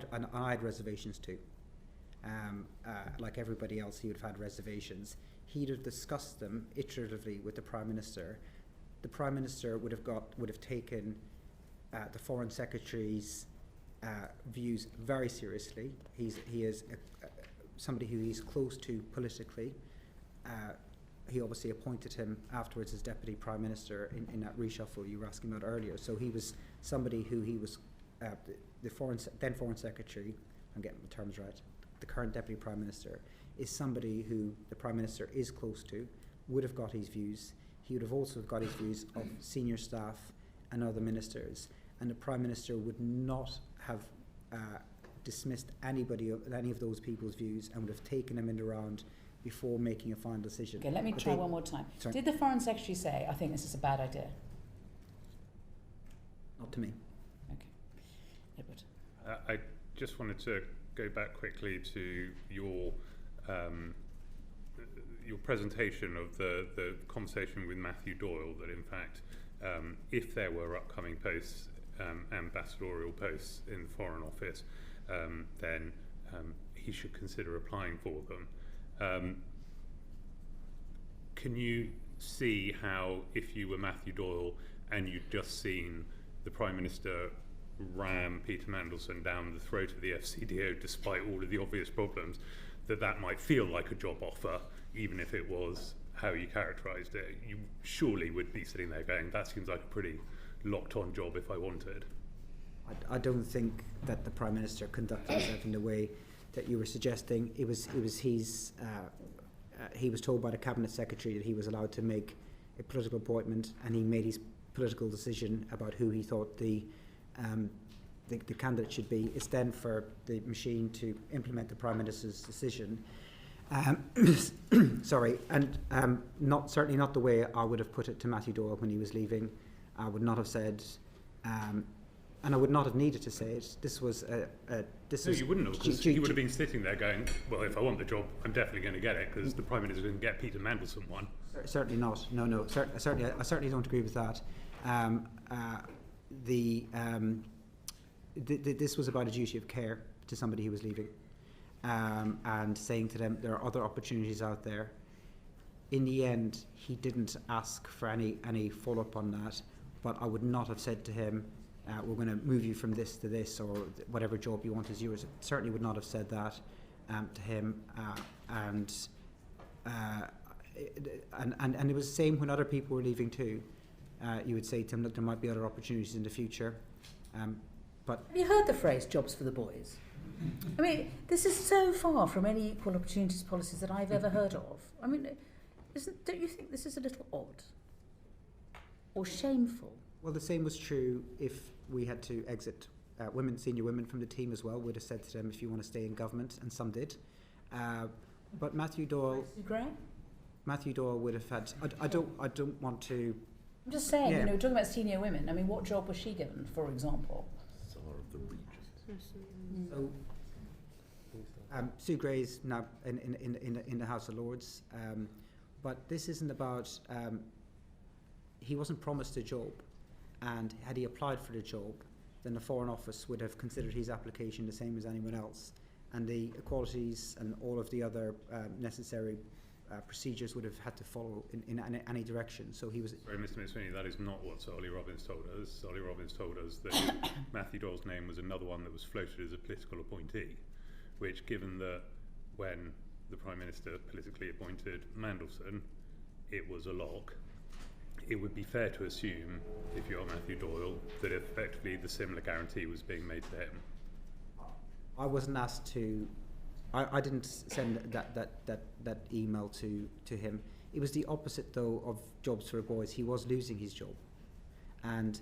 Speaker 12: had reservations too. Like everybody else, he would have had reservations. He'd have discussed them iteratively with the Prime Minister. The Prime Minister would have taken the Foreign Secretary's views very seriously. He is somebody who he's close to politically. He obviously appointed him afterwards as Deputy Prime Minister in that reshuffle you were asking about earlier. So he was somebody who he was the then Foreign Secretary. I'm getting the terms right. The current Deputy Prime Minister is somebody who the Prime Minister is close to, would have got his views. He would have also got his views of senior staff and other ministers. And the Prime Minister would not have dismissed any of those people's views, and would have taken them in the round before making a final decision.
Speaker 1: Okay, let me try one more time. Sorry. Did the Foreign Secretary say, "I think this is a bad idea"?
Speaker 12: Not to me.
Speaker 1: Okay. Edward.
Speaker 7: I just wanted to go back quickly to your presentation of the conversation with Matthew Doyle, that in fact, if there were upcoming posts, ambassadorial posts in the Foreign Office, then he should consider applying for them. Can you see how, if you were Matthew Doyle and you'd just seen the Prime Minister ram Peter Mandelson down the throat of the FCDO despite all of the obvious problems, that might feel like a job offer, even if it was how you characterised it? You surely would be sitting there going, that seems like a pretty locked-on job if I wanted.
Speaker 12: I don't think that the Prime Minister conducted himself in the way that you were suggesting. He was told by the Cabinet Secretary that he was allowed to make a political appointment, and he made his political decision about who he thought the candidate should be. It's then for the machine to implement the Prime Minister's decision. Sorry, and certainly not the way I would have put it to Matthew Doyle when he was leaving. I would not have said, and I would not have needed to say it. This was
Speaker 7: you wouldn't have, because you would have been sitting there going, well, if I want the job, I'm definitely going to get it, because the Prime Minister didn't get Peter Mandelson one.
Speaker 12: Certainly not. No. I certainly don't agree with that. This was about a duty of care to somebody who was leaving, and saying to them there are other opportunities out there. In the end, he didn't ask for any follow-up on that, but I would not have said to him, we're going to move you from this to this, or whatever job you want is yours. Certainly would not have said that to him, and it was the same when other people were leaving too. You would say to him, look, there might be other opportunities in the future. But
Speaker 1: have you heard the phrase "jobs for the boys"? I mean, this is so far from any equal opportunities policies that I've ever heard of. I mean, don't you think this is a little odd or shameful?
Speaker 12: Well, the same was true if we had to exit senior women from the team as well. We'd have said to them, if you want to stay in government, and some did. But Matthew Doyle would have had. I don't want to.
Speaker 1: I'm just saying, we're talking about senior women. I mean, what job was she given, for example?
Speaker 3: Tsar of the Regent.
Speaker 12: So, Sue Gray's now in the House of Lords, but this isn't about. He wasn't promised a job, and had he applied for the job, then the Foreign Office would have considered his application the same as anyone else, and the equalities and all of the other necessary procedures would have had to follow in any direction. So he was.
Speaker 7: Sorry, Mr. McSweeney, that is not what Sir Ollie Robbins told us. Sir Ollie Robbins told us that Matthew Doyle's name was another one that was floated as a political appointee, which, given that when the Prime Minister politically appointed Mandelson, it was a lock, it would be fair to assume, if you're Matthew Doyle, that effectively the similar guarantee was being made to him.
Speaker 12: I wasn't asked to. I didn't send that email to him. It was the opposite, though, of jobs for boys. He was losing his job, and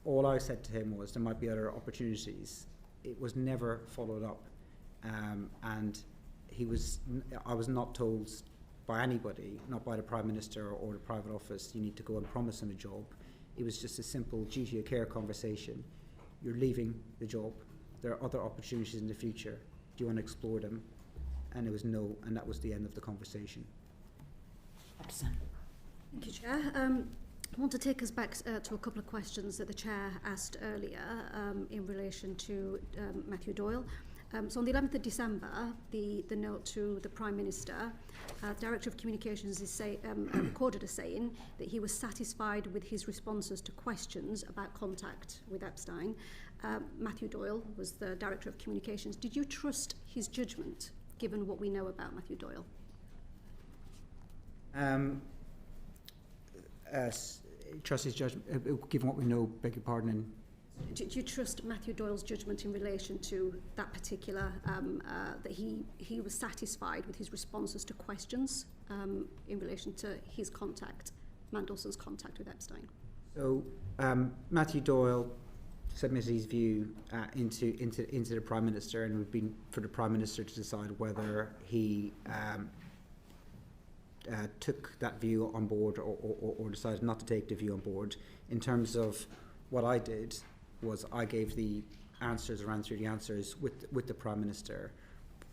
Speaker 12: all I said to him was there might be other opportunities. It was never followed up, and I was not told by anybody, not by the Prime Minister or the private office, you need to go and promise him a job. It was just a simple duty of care conversation. You're leaving the job. There are other opportunities in the future. Do you want to explore them? And it was no, and that was the end of the conversation.
Speaker 6: Thank you, Chair. I want to take us back to a couple of questions that the Chair asked earlier in relation to Matthew Doyle. So on the 11th of December, the note to the Prime Minister, Director of Communications is recorded as saying that he was satisfied with his responses to questions about contact with Epstein. Matthew Doyle was the Director of Communications. Did you trust his judgment, given what we know about Matthew Doyle?
Speaker 12: Trust his judgment, given what we know, beg your pardon.
Speaker 6: Do you trust Matthew Doyle's judgment in relation to that particular, that he was satisfied with his responses to questions in relation to his contact, Mandelson's contact with Epstein?
Speaker 12: So Matthew Doyle submitted his view into the Prime Minister, and it would be for the Prime Minister to decide whether he took that view on board or decided not to take the view on board. In terms of what I did, was I gave the answers, ran through the answers with the Prime Minister,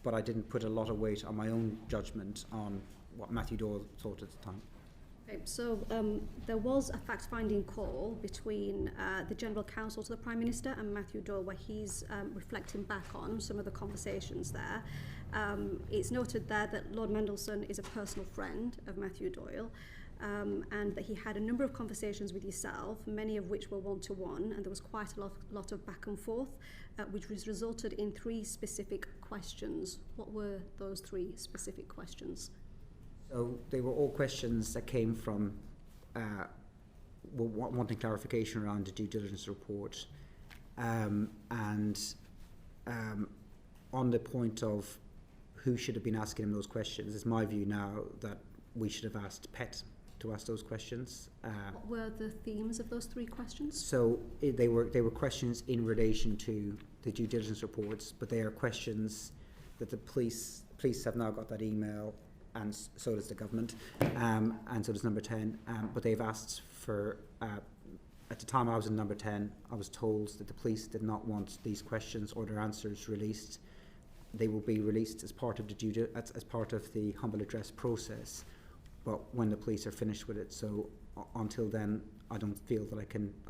Speaker 12: but I didn't put a lot of weight on my own judgment on what Matthew Doyle thought at the time.
Speaker 6: Okay, so there was a fact-finding call between the General Counsel to the Prime Minister and Matthew Doyle, where he's reflecting back on some of the conversations there. It's noted there that Lord Mandelson is a personal friend of Matthew Doyle, and that he had a number of conversations with yourself, many of which were one-to-one, and there was quite a lot of back and forth, which resulted in 3 specific questions. What were those 3 specific questions?
Speaker 12: So they were all questions that came from wanting clarification around the due diligence report, and on the point of who should have been asking him those questions. It's my view now that we should have asked PET to ask those questions.
Speaker 6: What were the themes of those 3 questions?
Speaker 12: So they were questions in relation to the due diligence reports, but they are questions that the police have now got that email, and so does the government, and so does Number 10. But they've asked for, at the time I was in Number 10, I was told that the police did not want these questions or their answers released. They will be released as part of the as part of the humble address process, but when the police are finished with it. So until then, I don't feel that I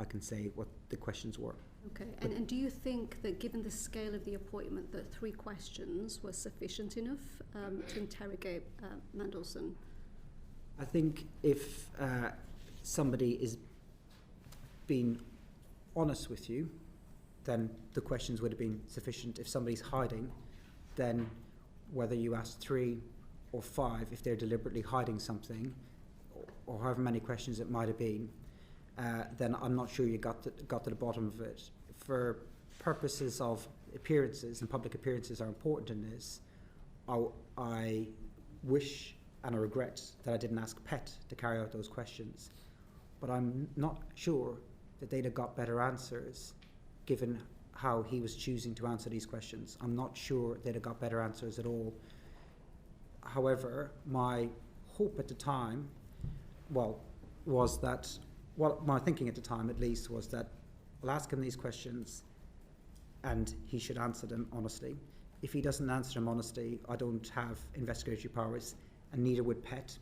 Speaker 12: can say what the questions were.
Speaker 6: Okay, and do you think that given the scale of the appointment that 3 questions were sufficient enough to interrogate Mandelson?
Speaker 12: I think if somebody is being honest with you, then the questions would have been sufficient. If somebody's hiding, then whether you ask 3 or 5, if they're deliberately hiding something, or however many questions it might have been, then I'm not sure you got to the bottom of it. For purposes of appearances, and public appearances are important in this, I wish and I regret that I didn't ask PET to carry out those questions, but I'm not sure that they'd have got better answers given how he was choosing to answer these questions. I'm not sure they'd have got better answers at all. However, my hope at the time, was that, my thinking at the time at least was that I'll ask him these questions and he should answer them honestly. If he doesn't answer them honestly, I don't have investigatory powers, and neither would PET.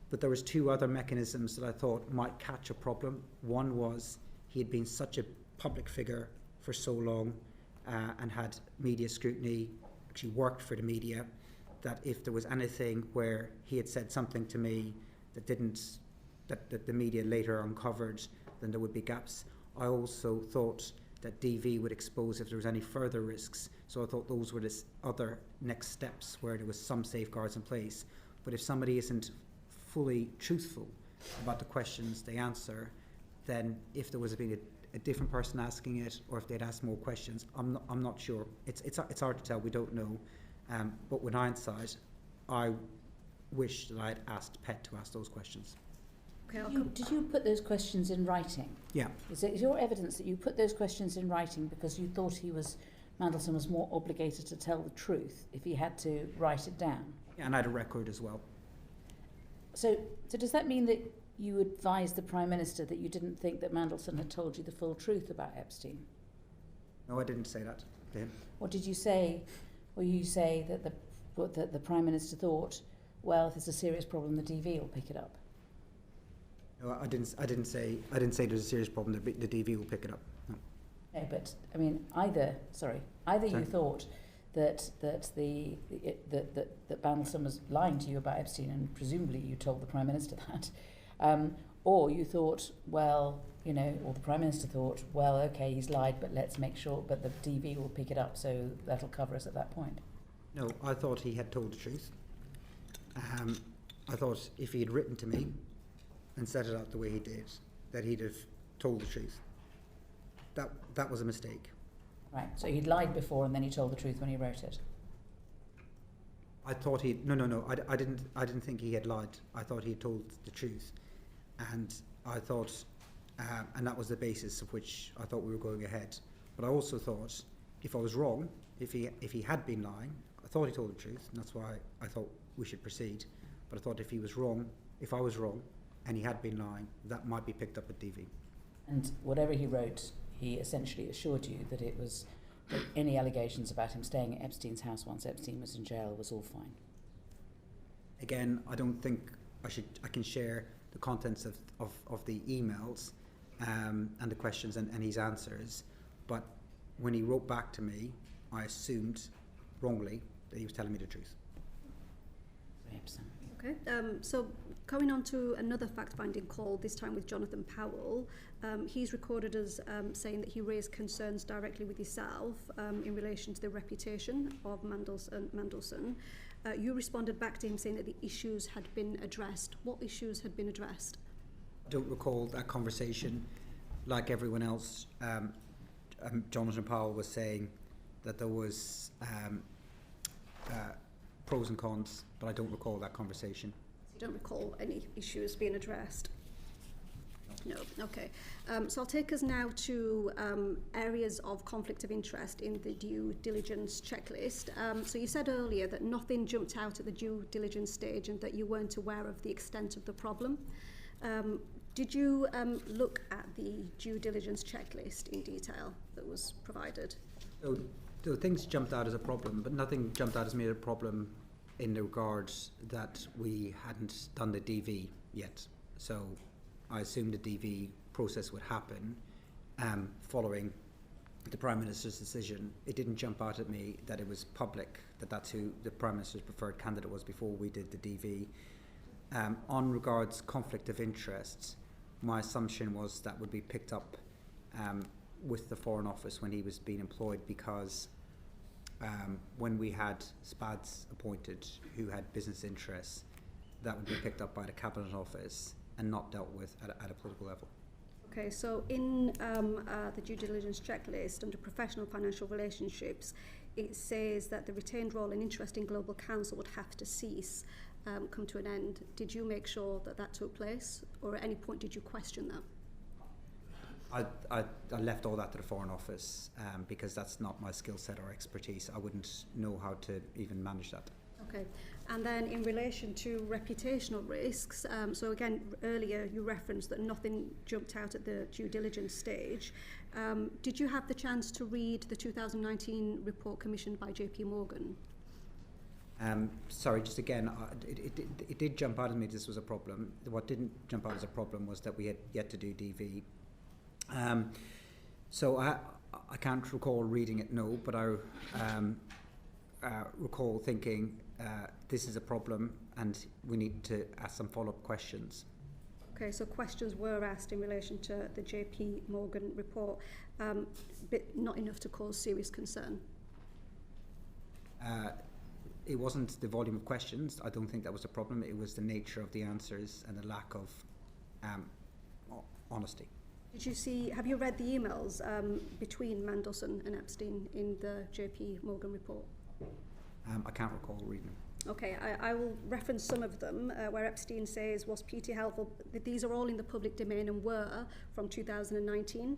Speaker 12: But there was 2 other mechanisms that I thought might catch a problem. One was he had been such a public figure for so long and had media scrutiny, actually worked for the media, that if there was anything where he had said something to me that the media later uncovered, then there would be gaps. I also thought that DV would expose if there was any further risks, so I thought those were the other next steps where there was some safeguards in place. But if somebody isn't fully truthful about the questions they answer, then if there was been a different person asking it, or if they'd asked more questions, I'm not sure. It's hard to tell. We don't know. But with hindsight, I wish that I'd asked PET to ask those questions.
Speaker 6: Okay,
Speaker 1: Did you put those questions in writing?
Speaker 12: Yeah.
Speaker 1: Is your evidence that you put those questions in writing because you thought Mandelson was more obligated to tell the truth if he had to write it down?
Speaker 12: Yeah, and I had a record as well.
Speaker 1: So does that mean that you advised the Prime Minister that you didn't think that Mandelson had told you the full truth about Epstein?
Speaker 12: No, I didn't say that to him.
Speaker 1: What did you say? Well, you say that the Prime Minister thought, well, if there's a serious problem, the DV will pick it up.
Speaker 12: No, I didn't say there's a serious problem. The DV will pick it up. No.
Speaker 1: No, but I mean, either you thought that Mandelson was lying to you about Epstein, and presumably you told the Prime Minister that, or you thought, well, or the Prime Minister thought, well, okay, he's lied, but let's make sure, but the DV will pick it up, so that'll cover us at that point.
Speaker 12: No, I thought he had told the truth. I thought if he had written to me and set it out the way he did, that he'd have told the truth. That was a mistake.
Speaker 1: Right, so he'd lied before and then he told the truth when he wrote it.
Speaker 12: I thought no, I didn't think he had lied. I thought he had told the truth, and I thought, and that was the basis of which I thought we were going ahead. But I also thought, if I was wrong, if he had been lying, I thought he told the truth, and that's why I thought we should proceed. But I thought if I was wrong, and he had been lying, that might be picked up at DV.
Speaker 1: And whatever he wrote, he essentially assured you that it was that any allegations about him staying at Epstein's house once Epstein was in jail was all fine.
Speaker 12: Again, I don't think I can share the contents of the emails and the questions and his answers, but when he wrote back to me, I assumed wrongly that he was telling me the truth.
Speaker 6: Okay, so going on to another fact-finding call, this time with Jonathan Powell. He's recorded as saying that he raised concerns directly with yourself in relation to the reputation of Mandelson. You responded back to him saying that the issues had been addressed. What issues had been addressed?
Speaker 12: I don't recall that conversation. Like everyone else, Jonathan Powell was saying that there was pros and cons, but I don't recall that conversation.
Speaker 6: You don't recall any issues being addressed? No. Okay. So I'll take us now to areas of conflict of interest in the due diligence checklist. So you said earlier that nothing jumped out at the due diligence stage and that you weren't aware of the extent of the problem. Did you look at the due diligence checklist in detail that was provided?
Speaker 12: So things jumped out as a problem, but nothing jumped out as me a problem in the regards that we hadn't done the DV yet. So I assumed the DV process would happen following the Prime Minister's decision. It didn't jump out at me that it was public, that that's who the Prime Minister's preferred candidate was before we did the DV. On regards conflict of interests, my assumption was that would be picked up with the Foreign Office when he was being employed, because when we had SPADs appointed who had business interests, that would be picked up by the Cabinet Office and not dealt with at a political level.
Speaker 6: Okay, so in the due diligence checklist under professional financial relationships, it says that the retained role and interest in Global Counsel would have to cease, come to an end. Did you make sure that that took place, or at any point did you question that?
Speaker 12: I left all that to the Foreign Office because that's not my skill set or expertise. I wouldn't know how to even manage that.
Speaker 6: Okay, and then in relation to reputational risks, so again, earlier you referenced that nothing jumped out at the due diligence stage. Did you have the chance to read the 2019 report commissioned by JP Morgan?
Speaker 12: Sorry, just again, it did jump out at me this was a problem. What didn't jump out as a problem was that we had yet to do DV. So I can't recall reading it, no, but I recall thinking this is a problem and we need to ask some follow-up questions.
Speaker 6: Okay, so questions were asked in relation to the JP Morgan report, but not enough to cause serious concern.
Speaker 12: It wasn't the volume of questions. I don't think that was a problem. It was the nature of the answers and the lack of honesty.
Speaker 6: Have you read the emails between Mandelson and Epstein in the JP Morgan report?
Speaker 12: I can't recall reading them.
Speaker 6: Okay, I will reference some of them where Epstein says, was Peter helpful? These are all in the public domain and were from 2019.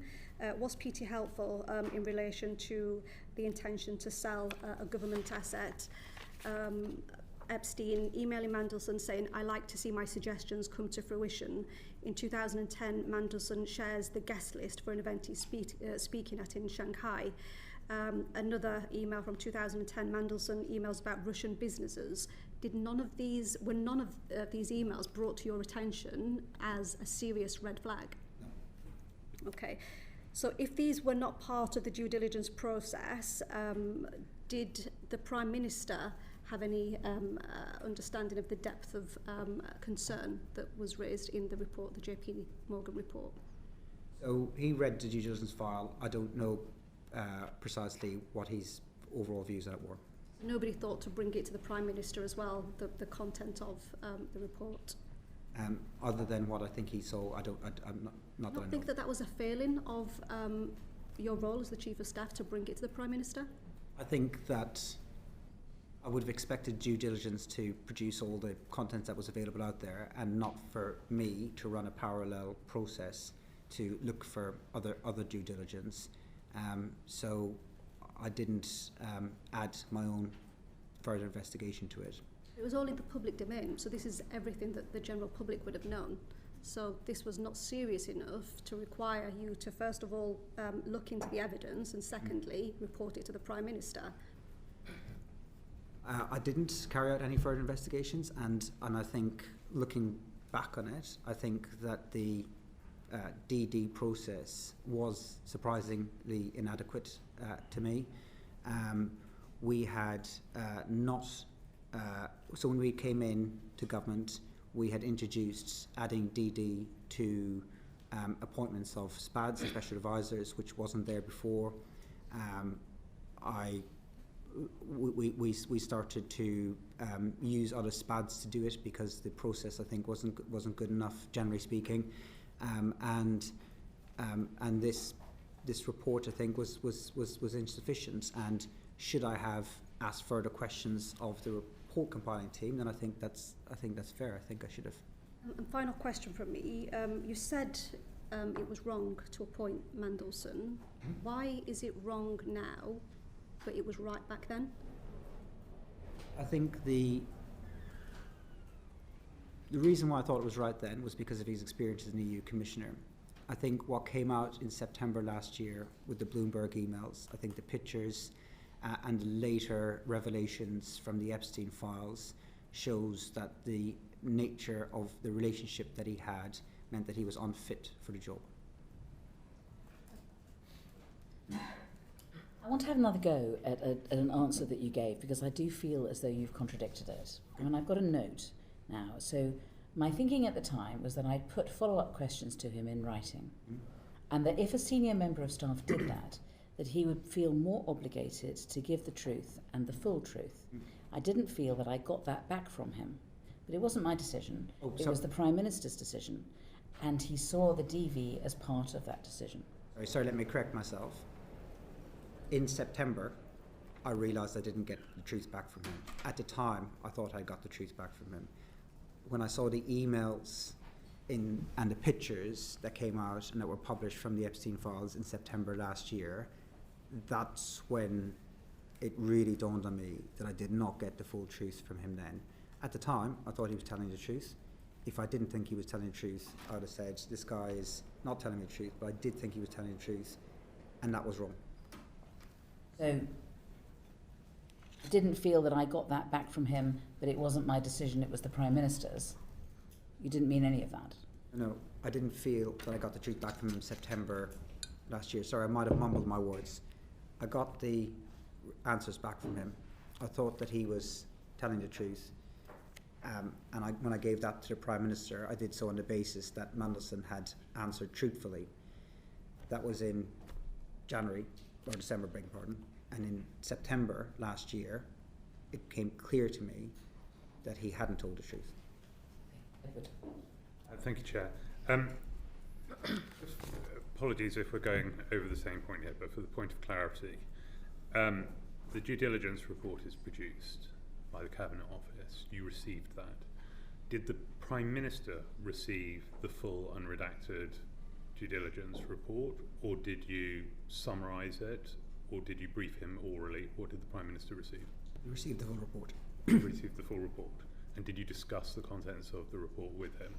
Speaker 6: Was Peter helpful in relation to the intention to sell a government asset? Epstein emailing Mandelson saying, I like to see my suggestions come to fruition. In 2010, Mandelson shares the guest list for an event he's speaking at in Shanghai. Another email from 2010, Mandelson emails about Russian businesses. Were none of these emails brought to your attention as a serious red flag? No. Okay. So if these were not part of the due diligence process, did the Prime Minister have any understanding of the depth of concern that was raised in the report, the JP Morgan report?
Speaker 12: So he read the due diligence file. I don't know precisely what his overall views on it were.
Speaker 6: Nobody thought to bring it to the Prime Minister as well, the content of the report?
Speaker 12: Other than what I think he saw, I'm not that I know.
Speaker 6: Think that was a failing of your role as the Chief of Staff to bring it to the Prime Minister?
Speaker 12: I think that I would have expected due diligence to produce all the content that was available out there, and not for me to run a parallel process to look for other due diligence. So I didn't add my own further investigation to it.
Speaker 6: It was all in the public domain, so this is everything that the general public would have known. So this was not serious enough to require you to, first of all, look into the evidence, and secondly, report it to the Prime Minister.
Speaker 12: I didn't carry out any further investigations, and I think, looking back on it, I think that the DD process was surprisingly inadequate to me. We had so when we came in to government, we had introduced adding DD to appointments of SPADs, special advisors, which wasn't there before. We started to use other SPADs to do it because the process, I think, wasn't good enough, generally speaking, and this report, I think, was insufficient. And should I have asked further questions of the report compiling team, then I think that's fair. I think I should have.
Speaker 6: And final question from me. You said it was wrong to appoint Mandelson. Why is it wrong now, but it was right back then?
Speaker 12: I think the reason why I thought it was right then was because of his experience as an EU commissioner. I think what came out in September last year with the Bloomberg emails, I think the pictures and later revelations from the Epstein files shows that the nature of the relationship that he had meant that he was unfit for the job.
Speaker 1: I want to have another go at an answer that you gave, because I do feel as though you've contradicted it. I mean, I've got a note now. So my thinking at the time was that I'd put follow-up questions to him in writing, and that if a senior member of staff did that he would feel more obligated to give the truth and the full truth. I didn't feel that I got that back from him. But it wasn't my decision. It was the Prime Minister's decision. And he saw the DV as part of that decision.
Speaker 12: Sorry, let me correct myself. In September, I realised I didn't get the truth back from him. At the time, I thought I got the truth back from him. When I saw the emails and the pictures that came out and that were published from the Epstein files in September last year, that's when it really dawned on me that I did not get the full truth from him then. At the time, I thought he was telling the truth. If I didn't think he was telling the truth, I would have said, this guy is not telling me the truth, but I did think he was telling the truth, and that was wrong.
Speaker 1: So I didn't feel that I got that back from him, but it wasn't my decision, it was the Prime Minister's. You didn't mean any of that?
Speaker 12: No, I didn't feel that I got the truth back from him in September last year. Sorry, I might have mumbled my words. I got the answers back from him. I thought that he was telling the truth. When I gave that to the Prime Minister, I did so on the basis that Mandelson had answered truthfully. That was in January, or December, beg your pardon. And in September last year, it became clear to me that he hadn't told the truth.
Speaker 7: Thank you, Chair. Apologies if we're going over the same point here, but for the point of clarity, the due diligence report is produced by the Cabinet Office. You received that. Did the Prime Minister receive the full unredacted due diligence report, or did you summarise it, or did you brief him orally? What did the Prime Minister receive?
Speaker 12: He received the full report.
Speaker 7: He received the full report. And did you discuss the contents of the report with him?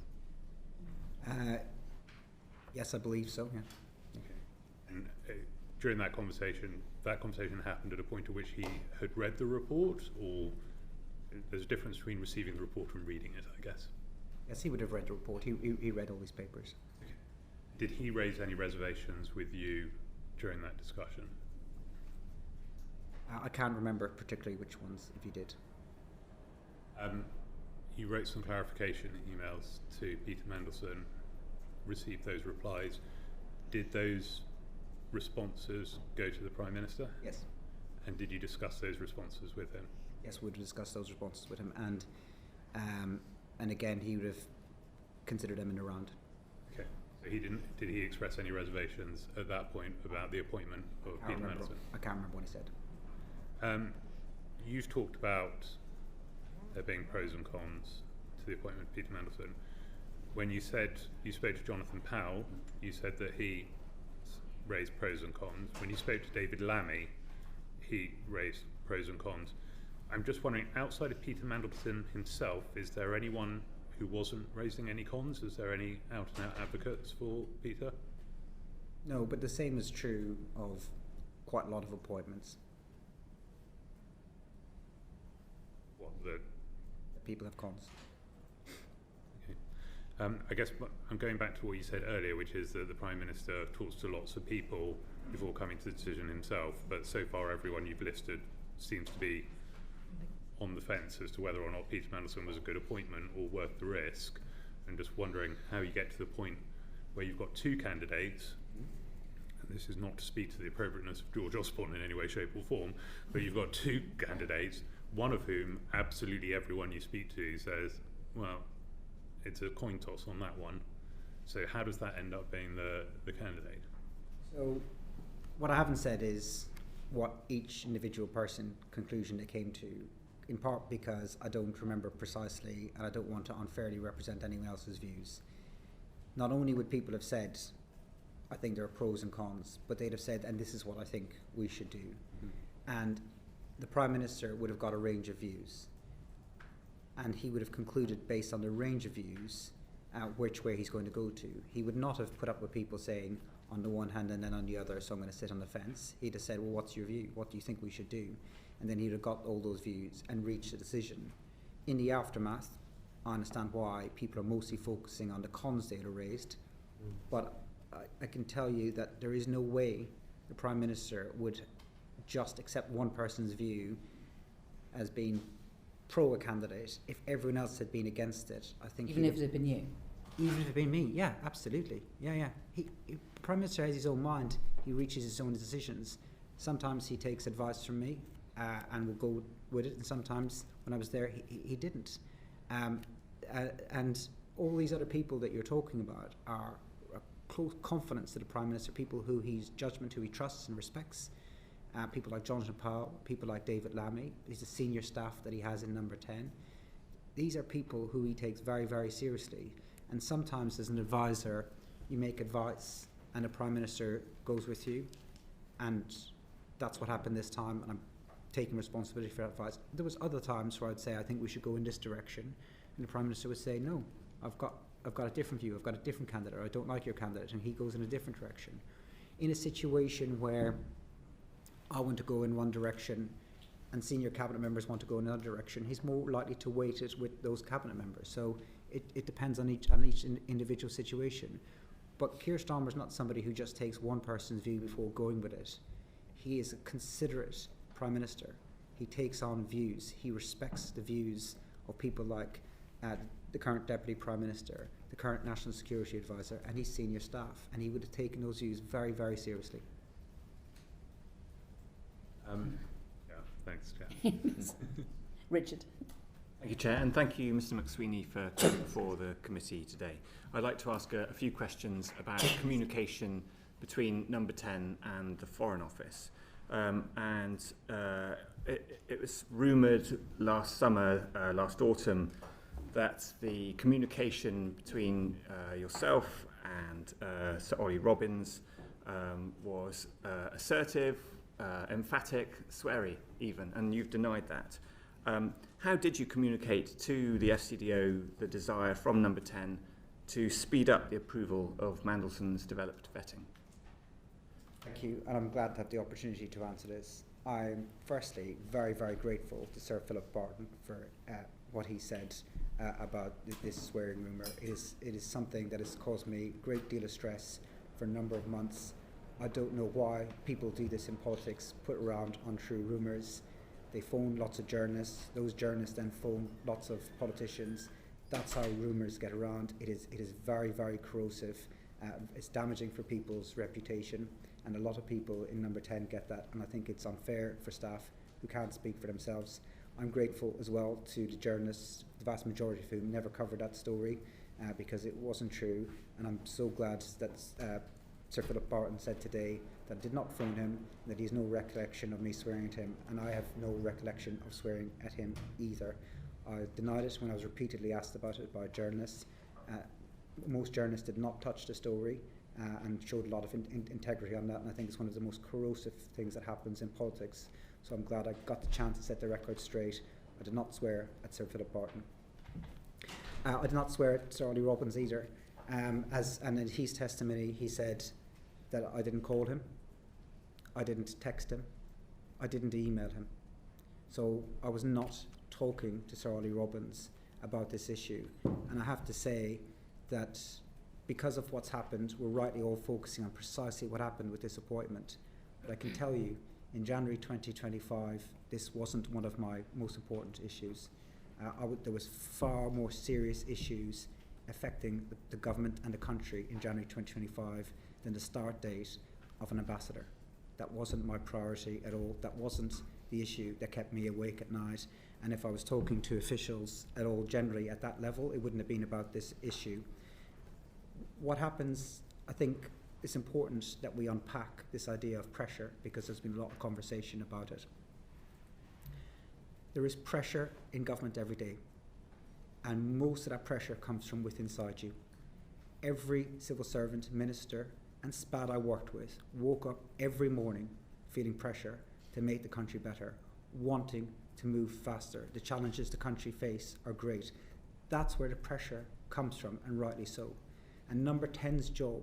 Speaker 12: Yes, I believe so, yeah.
Speaker 7: Okay. And during that conversation happened at a point at which he had read the report, or there's a difference between receiving the report and reading it, I guess?
Speaker 12: Yes, he would have read the report. He read all these papers.
Speaker 7: Okay. Did he raise any reservations with you during that discussion?
Speaker 12: I can't remember particularly which ones, if he did.
Speaker 7: You wrote some clarification emails to Peter Mandelson, received those replies. Did those responses go to the Prime Minister?
Speaker 12: Yes.
Speaker 7: And did you discuss those responses with him?
Speaker 12: Yes, we would discuss those responses with him, and again, he would have considered them in the round.
Speaker 7: Okay. So he didn't. Did he express any reservations at that point about the appointment of Peter Mandelson?
Speaker 12: I can't remember what he said.
Speaker 7: You've talked about there being pros and cons to the appointment of Peter Mandelson. When you said you spoke to Jonathan Powell, you said that he raised pros and cons. When you spoke to David Lammy, he raised pros and cons. I'm just wondering, outside of Peter Mandelson himself, is there anyone who wasn't raising any cons? Is there any out-and-out advocates for Peter?
Speaker 12: No, but the same is true of quite a lot of appointments.
Speaker 7: What, the...
Speaker 12: People have cons.
Speaker 7: Okay. I guess I'm going back to what you said earlier, which is that the Prime Minister talks to lots of people before coming to the decision himself, but so far everyone you've listed seems to be on the fence as to whether or not Peter Mandelson was a good appointment or worth the risk. I'm just wondering how you get to the point where you've got two candidates, and this is not to speak to the appropriateness of George Osborne in any way, shape or form, but you've got two candidates, one of whom absolutely everyone you speak to says, well, it's a coin toss on that one. So how does that end up being the candidate?
Speaker 12: So what I haven't said is what each individual person conclusion they came to, in part because I don't remember precisely and I don't want to unfairly represent anyone else's views. Not only would people have said, I think there are pros and cons, but they'd have said, and this is what I think we should do. And the Prime Minister would have got a range of views. And he would have concluded based on the range of views which way he's going to go to. He would not have put up with people saying on the one hand and then on the other, so I'm going to sit on the fence. He'd have said, well, what's your view? What do you think we should do? And then he'd have got all those views and reached a decision. In the aftermath, I understand why people are mostly focusing on the cons they'd have raised, but I can tell you that there is no way the Prime Minister would just accept one person's view as being pro a candidate if everyone else had been against it. I think
Speaker 1: even if it had been you.
Speaker 12: Even if it had been me, yeah, absolutely, yeah. The Prime Minister has his own mind. He reaches his own decisions. Sometimes he takes advice from me and will go with it, and sometimes when I was there, he didn't. And all these other people that you're talking about are a close confidence to the Prime Minister, people who he's judgment, who he trusts and respects. People like Jonathan Powell, people like David Lammy, these are senior staff that he has in Number 10. These are people who he takes very, very seriously. And sometimes as an advisor, you make advice and the Prime Minister goes with you. And that's what happened this time, and I'm taking responsibility for that advice. There was other times where I'd say, I think we should go in this direction. And the Prime Minister would say, no, I've got a different view, I've got a different candidate, or I don't like your candidate, and he goes in a different direction. In a situation where I want to go in one direction and senior cabinet members want to go in another direction, he's more likely to weight it with those cabinet members. So it depends on each individual situation. But Keir Starmer's not somebody who just takes one person's view before going with it. He is a considerate Prime Minister. He takes on views. He respects the views of people like the current Deputy Prime Minister, the current National Security Advisor, and his senior staff. And he would have taken those views very, very seriously.
Speaker 7: Yeah, thanks, Chair.
Speaker 1: Richard.
Speaker 5: Thank you, Chair, and thank you, Mr. McSweeney, for coming before the committee today. I'd like to ask a few questions about communication between Number 10 and the Foreign Office. It was rumoured last autumn, that the communication between yourself and Sir Ollie Robbins was assertive, emphatic, sweary even, and you've denied that. How did you communicate to the FCDO the desire from Number 10 to speed up the approval of Mandelson's developed vetting?
Speaker 12: Thank you, and I'm glad to have the opportunity to answer this. I'm firstly very, very grateful to Sir Philip Barton for what he said about this swearing rumour. It is something that has caused me a great deal of stress for a number of months. I don't know why people do this in politics, put around untrue rumours. They phone lots of journalists. Those journalists then phone lots of politicians. That's how rumours get around. It is very, very corrosive. It's damaging for people's reputation, and a lot of people in Number 10 get that, and I think it's unfair for staff who can't speak for themselves. I'm grateful as well to the journalists, the vast majority of whom never covered that story because it wasn't true, and I'm so glad that Sir Philip Barton said today that I did not phone him, that he has no recollection of me swearing at him, and I have no recollection of swearing at him either. I denied it when I was repeatedly asked about it by journalists. Most journalists did not touch the story and showed a lot of integrity on that, and I think it's one of the most corrosive things that happens in politics. So I'm glad I got the chance to set the record straight. I did not swear at Sir Philip Barton. I did not swear at Sir Ollie Robbins either. And in his testimony, he said that I didn't call him, I didn't text him, I didn't email him. So I was not talking to Sir Ollie Robbins about this issue. And I have to say that because of what's happened, we're rightly all focusing on precisely what happened with this appointment. But I can tell you, in January 2025, this wasn't one of my most important issues. There was far more serious issues affecting the government and the country in January 2025 than the start date of an ambassador. That wasn't my priority at all. That wasn't the issue that kept me awake at night. And if I was talking to officials at all generally at that level, it wouldn't have been about this issue. What happens, I think it's important that we unpack this idea of pressure, because there's been a lot of conversation about it. There is pressure in government every day, and most of that pressure comes from within inside you. Every civil servant, minister and SPAD I worked with woke up every morning feeling pressure to make the country better, wanting to move faster. The challenges the country face are great. That's where the pressure comes from, and rightly so. And Number 10's job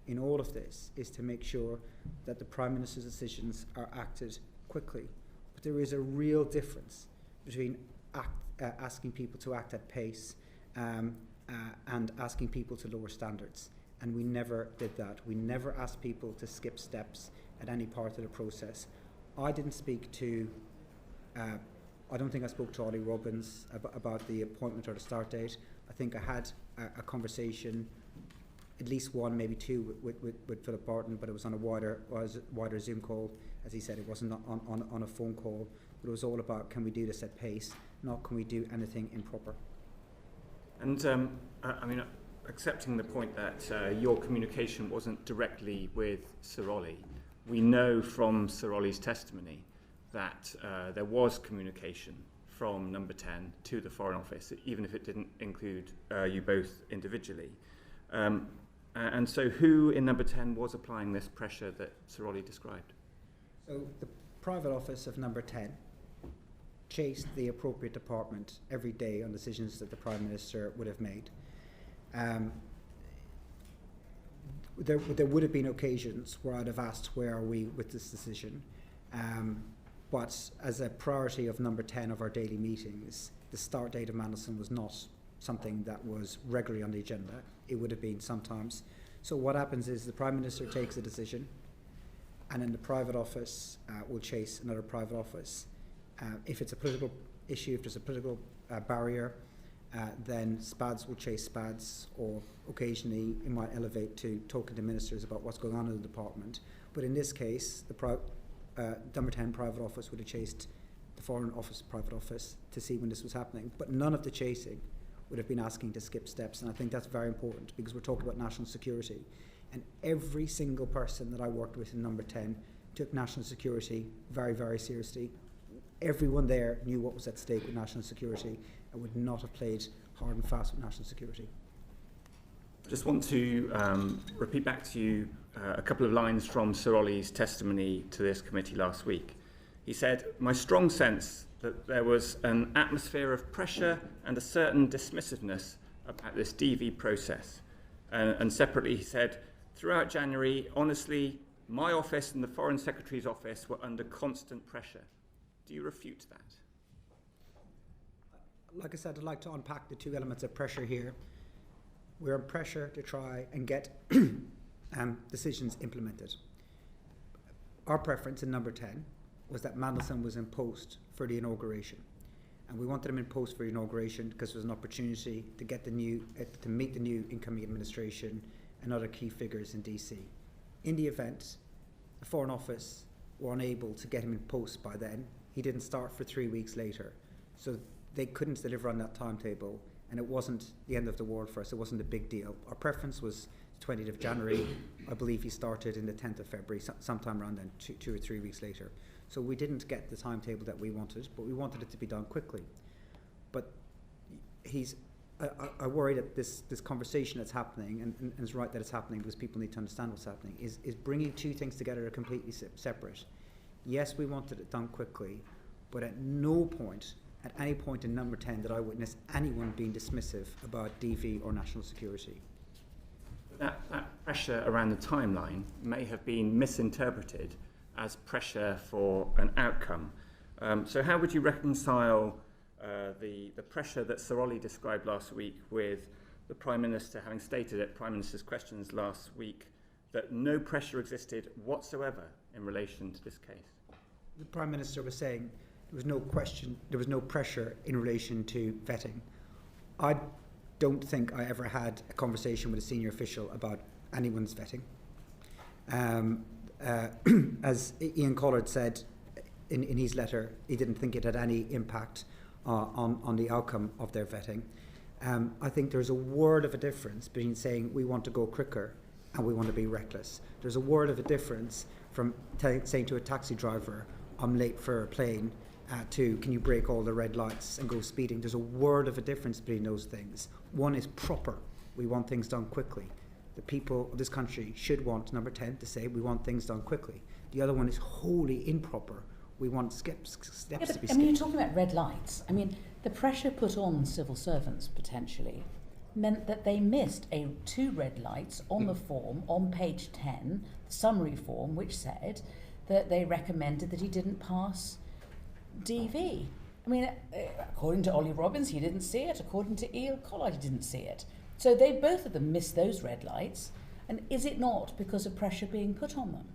Speaker 12: in all of this is to make sure that the Prime Minister's decisions are acted quickly. But there is a real difference between asking people to act at pace and asking people to lower standards. And we never did that. We never asked people to skip steps at any part of the process. I didn't speak to, I don't think I spoke to Ollie Robbins about the appointment or the start date. I think I had a conversation, at least one, maybe two, with Philip Barton, but it was on a wider Zoom call. As he said, it wasn't on a phone call, but it was all about, can we do this at pace, not can we do anything improper.
Speaker 5: And I mean, accepting the point that your communication wasn't directly with Sir Ollie, we know from Sir Ollie's testimony that there was communication from Number 10 to the Foreign Office, even if it didn't include you both individually. And so who in Number 10 was applying this pressure that Sir Ollie described?
Speaker 12: So the private office of Number 10 chased the appropriate department every day on decisions that the Prime Minister would have made. There would have been occasions where I'd have asked, where are we with this decision? But as a priority of Number 10 of our daily meetings, the start date of Mandelson was not something that was regularly on the agenda. It would have been sometimes. So what happens is the Prime Minister takes a decision, and then the private office will chase another private office. If it's a political issue, if there's a political barrier, then SPADs will chase SPADs, or occasionally it might elevate to talking to ministers about what's going on in the department. But in this case, the Number 10 private office would have chased the Foreign Office private office to see when this was happening. But none of the chasing would have been asking to skip steps, and I think that's very important, because we're talking about national security. And every single person that I worked with in Number 10 took national security very, very seriously. Everyone there knew what was at stake with national security and would not have played hard and fast with national security.
Speaker 5: I just want to repeat back to you a couple of lines from Sir Ollie's testimony to this committee last week. He said, "My strong sense that there was an atmosphere of pressure and a certain dismissiveness about this DV process." And separately he said, "Throughout January, honestly, my office and the Foreign Secretary's office were under constant pressure." Do you refute that?
Speaker 12: Like I said, I'd like to unpack the two elements of pressure here. We're under pressure to try and get decisions implemented. Our preference in Number 10 was that Mandelson was in post for the inauguration. And we wanted him in post for the inauguration because there was an opportunity to get to meet the new incoming administration and other key figures in DC. In the event, the Foreign Office were unable to get him in post by then. He didn't start for 3 weeks later. So they couldn't deliver on that timetable, and it wasn't the end of the world for us. It wasn't a big deal. Our preference was 20th of January. I believe he started in the 10th of February, sometime around then, 2 or 3 weeks later. So we didn't get the timetable that we wanted, but we wanted it to be done quickly. But I worry that this conversation that's happening, and it's right that it's happening because people need to understand what's happening, is bringing two things together that are completely separate. Yes, we wanted it done quickly, but at no point at any point in number 10 that I witnessed anyone being dismissive about DV or national security.
Speaker 5: That pressure around the timeline may have been misinterpreted as pressure for an outcome. So how would you reconcile the pressure that Sir Ollie described last week with the Prime Minister having stated at Prime Minister's questions last week that no pressure existed whatsoever in relation to this case?
Speaker 12: The Prime Minister was saying there was no question, there was no pressure in relation to vetting. I don't think I ever had a conversation with a senior official about anyone's vetting. As Ian Collard said in his letter, he didn't think it had any impact on the outcome of their vetting. I think there's a world of a difference between saying we want to go quicker and we want to be reckless. There's a world of a difference from saying to a taxi driver, I'm late for a plane, to can you break all the red lights and go speeding. There's a world of a difference between those things. One is proper. We want things done quickly. The people of this country should want, number 10, to say we want things done quickly. The other one is wholly improper. We want steps to be skipped.
Speaker 1: I mean, you're talking about red lights. I mean, the pressure put on civil servants, potentially, meant that they missed 2 red lights on the form, on page 10, the summary form, which said that they recommended that he didn't pass DV. I mean, according to Ollie Robbins, he didn't see it. According to Ian Collard, he didn't see it. So they both of them missed those red lights. And is it not because of pressure being put on them?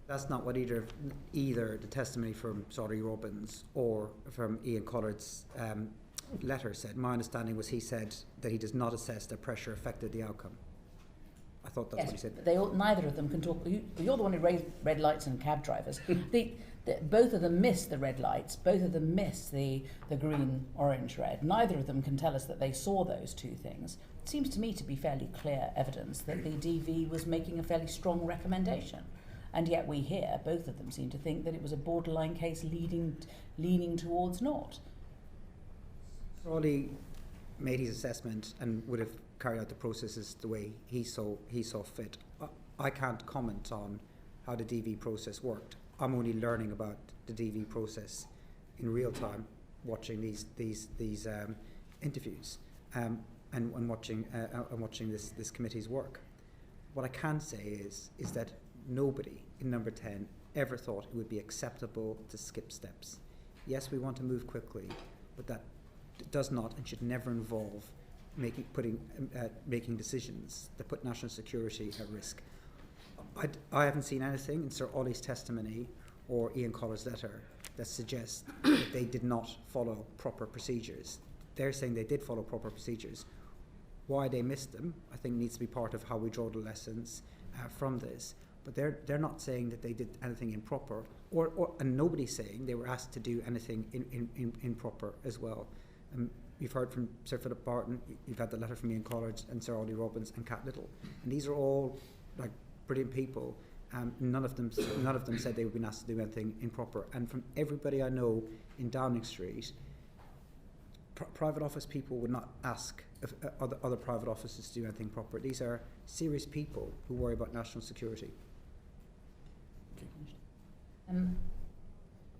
Speaker 12: That's not what either the testimony from Ollie Robbins or from Ian Collard's letter said. My understanding was he said that he does not assess that pressure affected the outcome. I thought that's what he said.
Speaker 1: But neither of them can talk. You're the one who raised red lights and cab drivers. Both of them missed the red lights. Both of them missed the green, orange, red. Neither of them can tell us that they saw those 2 things. It seems to me to be fairly clear evidence that the DV was making a fairly strong recommendation. And yet we hear both of them seem to think that it was a borderline case leaning towards not.
Speaker 12: Ollie made his assessment and would have carried out the processes the way he saw fit. I can't comment on how the DV process worked. I'm only learning about the DV process in real time, watching these interviews and watching this committee's work. What I can say is that nobody in number 10 ever thought it would be acceptable to skip steps. Yes, we want to move quickly, but that does not and should never involve making decisions that put national security at risk. I haven't seen anything in Sir Ollie's testimony or Ian Collard's letter that suggests that they did not follow proper procedures. They're saying they did follow proper procedures. Why they missed them, I think, needs to be part of how we draw the lessons from this. But they're not saying that they did anything improper, and nobody's saying they were asked to do anything improper as well. You've heard from Sir Philip Barton, you've had the letter from Ian Collard and Sir Ollie Robbins and Cat Little, and these are all like brilliant people. None of them said they would be asked to do anything improper. And from everybody I know in Downing Street, private office people would not ask if other private offices to do anything proper. These are serious people who worry about national security.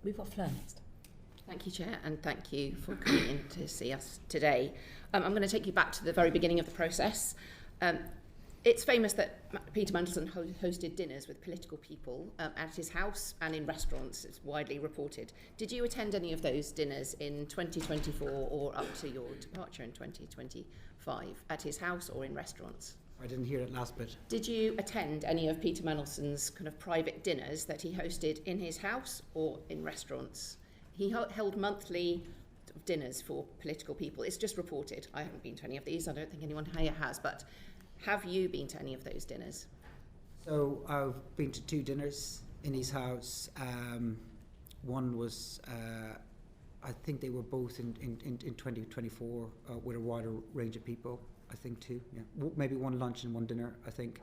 Speaker 1: We've got Fleur next.
Speaker 10: Thank you, Chair, and thank you for coming in to see us today. I'm going to take you back to the very beginning of the process. It's famous that Peter Mandelson hosted dinners with political people at his house and in restaurants. It's widely reported. Did you attend any of those dinners in 2024 or up to your departure in 2025 at his house or in restaurants?
Speaker 12: I didn't hear that last bit.
Speaker 10: Did you attend any of Peter Mandelson's kind of private dinners that he hosted in his house or in restaurants? He held monthly dinners for political people. It's just reported. I haven't been to any of these. I don't think anyone here has, but have you been to any of those dinners?
Speaker 12: So I've been to 2 dinners in his house. One was, I think they were both in 2024 with a wider range of people. I think 2, yeah. Maybe 1 lunch and 1 dinner, I think.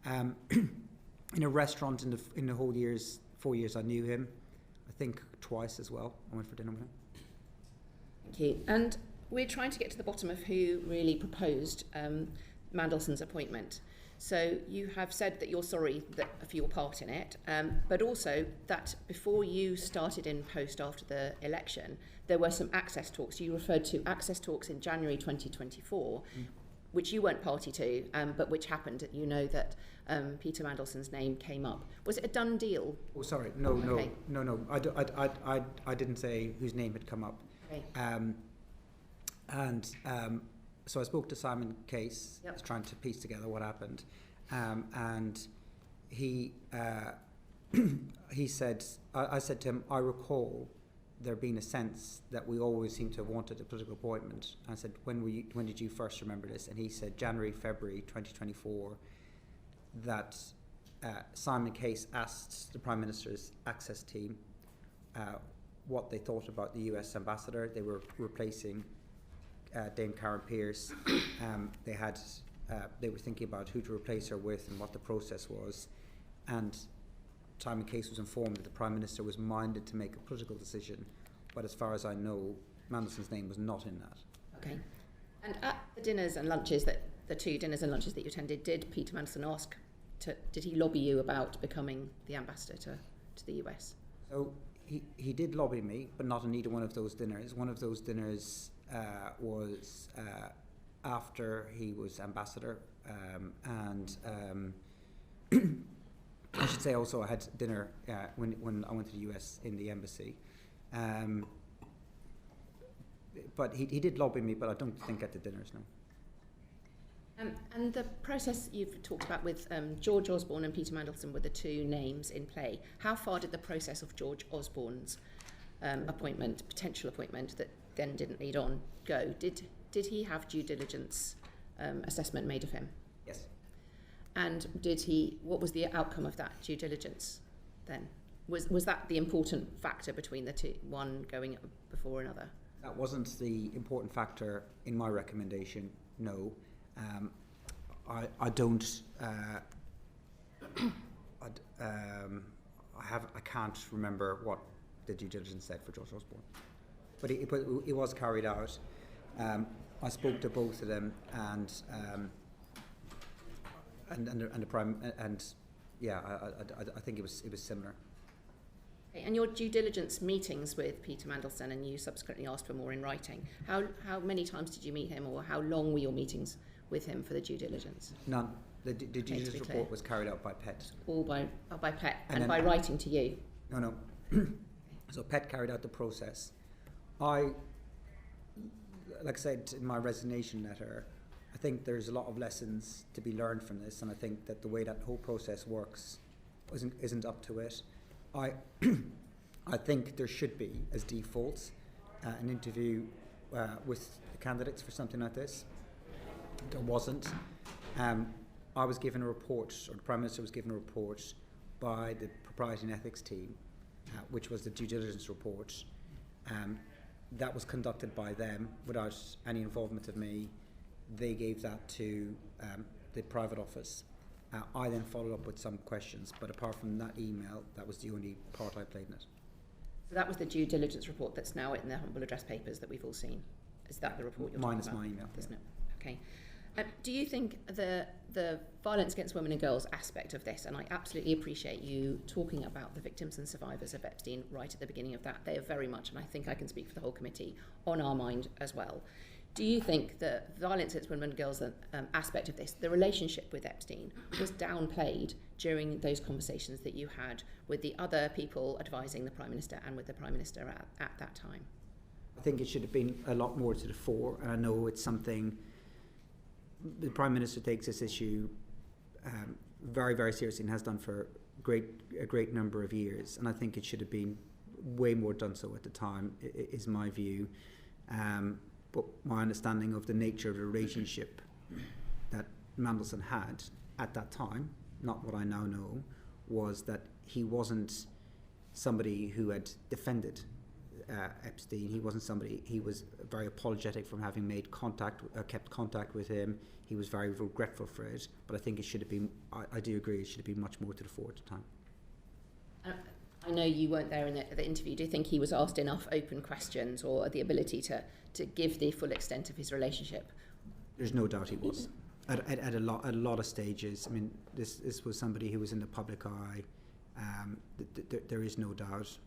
Speaker 12: In a restaurant in the whole 4 years I knew him, I think twice as well. I went for dinner with him.
Speaker 10: Thank you. And we're trying to get to the bottom of who really proposed Mandelson's appointment. So you have said that you're sorry for your part in it, but also that before you started in post after the election, there were some access talks. You referred to access talks in January 2024, which you weren't party to, but which happened. You know that Peter Mandelson's name came up. Was it a done deal?
Speaker 12: Oh, sorry, no,
Speaker 10: Okay.
Speaker 12: no. I didn't say whose name had come up.
Speaker 10: Okay.
Speaker 12: So I spoke to Simon Case,
Speaker 10: Yep.
Speaker 12: trying to piece together what happened, and he said, I said to him, I recall there being a sense that we always seem to have wanted a political appointment. I said, when did you first remember this? And he said, January, February 2024, that Simon Case asked the Prime Minister's access team what they thought about the US ambassador. They were replacing Dame Karen Pierce. They were thinking about who to replace her with and what the process was. And Simon Case was informed that the Prime Minister was minded to make a political decision, but as far as I know, Mandelson's name was not in that.
Speaker 10: Okay. And at the dinners and lunches, the two dinners and lunches that you attended, did Peter Mandelson did he lobby you about becoming the ambassador to the US?
Speaker 12: So he did lobby me, but not on either one of those dinners. One of those dinners was after he was ambassador, and I should say also I had dinner when I went to the US in the embassy. But he did lobby me, but I don't think at the dinners, no.
Speaker 10: And the process you've talked about with George Osborne and Peter Mandelson were the two names in play. How far did the process of George Osborne's potential appointment that then didn't lead on, go? Did he have due diligence assessment made of him?
Speaker 12: Yes.
Speaker 10: And what was the outcome of that due diligence then? Was that the important factor between the two, one going before another?
Speaker 12: That wasn't the important factor in my recommendation, no. I can't remember what the due diligence said for George Osborne, but it was carried out. I spoke to both of them, and the prime, and yeah, I think it was similar.
Speaker 10: Okay, and your due diligence meetings with Peter Mandelson, and you subsequently asked for more in writing. How many times did you meet him, or how long were your meetings with him for the due diligence?
Speaker 12: None. The due diligence report was carried out by PET.
Speaker 10: All by PET, and
Speaker 12: then,
Speaker 10: by writing to you?
Speaker 12: No. So PET carried out the process. Like I said in my resignation letter, I think there's a lot of lessons to be learned from this, and I think that the way that whole process works isn't up to it. I think there should be, as default, an interview with the candidates for something like this. There wasn't. I was given a report, or the Prime Minister was given a report by the Propriety and Ethics team, which was the due diligence report. That was conducted by them without any involvement of me. They gave that to the private office. I then followed up with some questions, but apart from that email, that was the only part I played in it.
Speaker 10: So that was the due diligence report that's now in the humble address papers that we've all seen. Is that the report you're talking about?
Speaker 12: Minus my email.
Speaker 10: Isn't it? Okay. Do you think the violence against women and girls aspect of this, and I absolutely appreciate you talking about the victims and survivors of Epstein right at the beginning of that, they are very much, and I think I can speak for the whole committee, on our mind as well. Do you think the violence against women and girls aspect of this, the relationship with Epstein, was downplayed during those conversations that you had with the other people advising the Prime Minister and with the Prime Minister at that time?
Speaker 12: I think it should have been a lot more to the fore, and I know it's something the Prime Minister takes this issue very, very seriously and has done for a great number of years, and I think it should have been way more done so at the time, is my view. But my understanding of the nature of the relationship that Mandelson had at that time, not what I now know, was that he wasn't somebody who had defended Epstein. He wasn't somebody. He was very apologetic from having made kept contact with him. He was very regretful for it. But I think it should have been. I do agree. It should have been much more to the fore at the time.
Speaker 10: I know you weren't there in the interview. Do you think he was asked enough open questions, or the ability to give the full extent of his relationship?
Speaker 12: There's no doubt he was. at a lot of stages. I mean, this was somebody who was in the public eye. There is no doubt.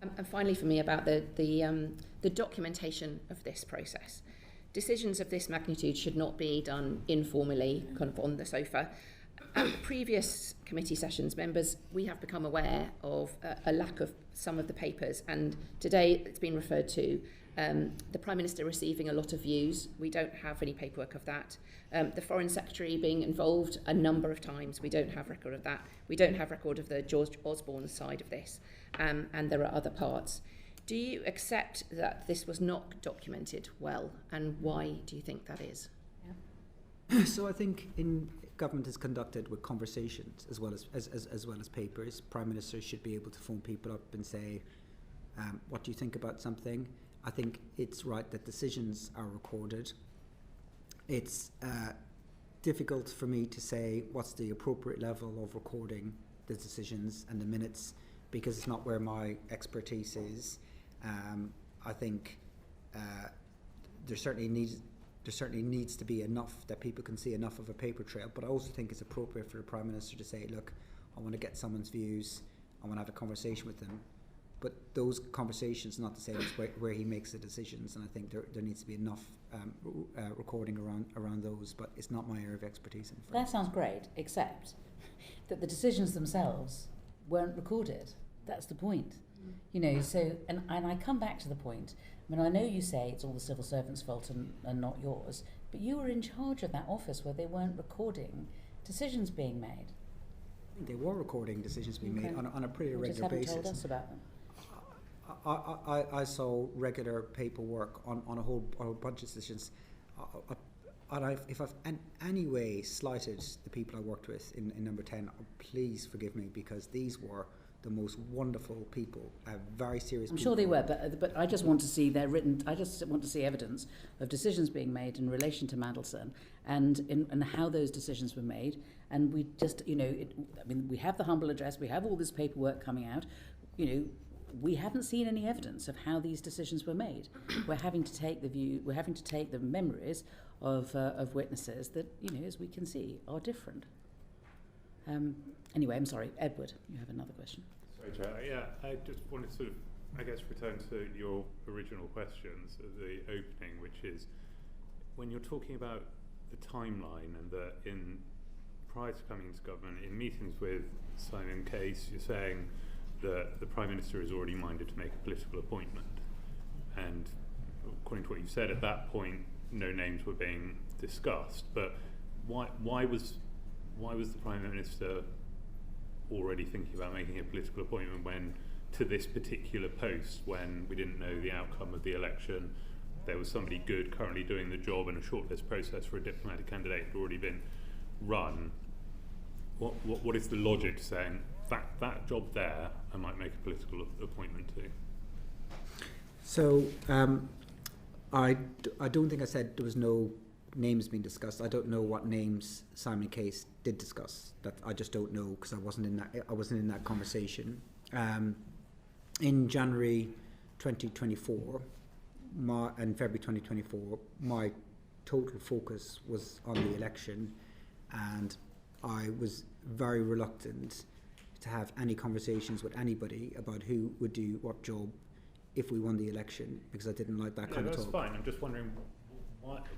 Speaker 10: And finally, for me, about the documentation of this process. Decisions of this magnitude should not be done informally, kind of on the sofa. At previous committee sessions, members, we have become aware of a lack of some of the papers, and today it's been referred to the Prime Minister receiving a lot of views. We don't have any paperwork of that. The Foreign Secretary being involved a number of times. We don't have record of that. We don't have record of the George Osborne side of this, and there are other parts. Do you accept that this was not documented well, and why do you think that is?
Speaker 12: Yeah. So I think government is conducted with conversations as well as papers. Prime Ministers should be able to phone people up and say, what do you think about something? I think it's right that decisions are recorded. It's difficult for me to say what's the appropriate level of recording the decisions and the minutes, because it's not where my expertise is. I think there certainly needs to be enough that people can see enough of a paper trail, but I also think it's appropriate for the Prime Minister to say, look, I want to get someone's views, I want to have a conversation with them, but those conversations are not the same as where he makes the decisions, and I think there needs to be enough recording around those, but it's not my area of expertise.
Speaker 1: That sounds great, except that the decisions themselves weren't recorded. That's the point. You know, so, and I come back to the point, I mean, I know you say it's all the civil servants' fault and not yours, but you were in charge of that office where they weren't recording decisions being made.
Speaker 12: They were recording decisions being made on a pretty regular basis.
Speaker 1: Just haven't told us about them.
Speaker 12: I saw regular paperwork on a whole bunch of decisions. If I've in any way slighted the people I worked with in number 10, please forgive me, because these were the most wonderful people, very serious people.
Speaker 1: I'm sure they were, but I just want to see I just want to see evidence of decisions being made in relation to Mandelson and how those decisions were made. And we just, you know, we have the humble address, we have all this paperwork coming out, you know, we haven't seen any evidence of how these decisions were made. We're having to take the memories of witnesses that, you know, as we can see, are different. Anyway, I'm sorry, Edward, you have another question.
Speaker 7: Sorry, Chair. Yeah, I just wanted to sort of, I guess, return to your original questions at the opening, which is when you're talking about the timeline and that prior to coming into government, in meetings with Simon Case, you're saying that the Prime Minister is already minded to make a political appointment. And according to what you said at that point, no names were being discussed. But why was the Prime Minister already thinking about making a political appointment when, to this particular post, when we didn't know the outcome of the election, there was somebody good currently doing the job, and a shortlist process for a diplomatic candidate had already been run? What is the logic to saying that job there I might make a political appointment to?
Speaker 12: So I don't think I said there was no names being discussed. I don't know what names Simon Case did discuss. That I just don't know, because I wasn't in that conversation. In January 2024 and February 2024, my total focus was on the election, and I was very reluctant to have any conversations with anybody about who would do what job if we won the election, because I didn't like that kind of talk.
Speaker 7: That's fine. I'm just wondering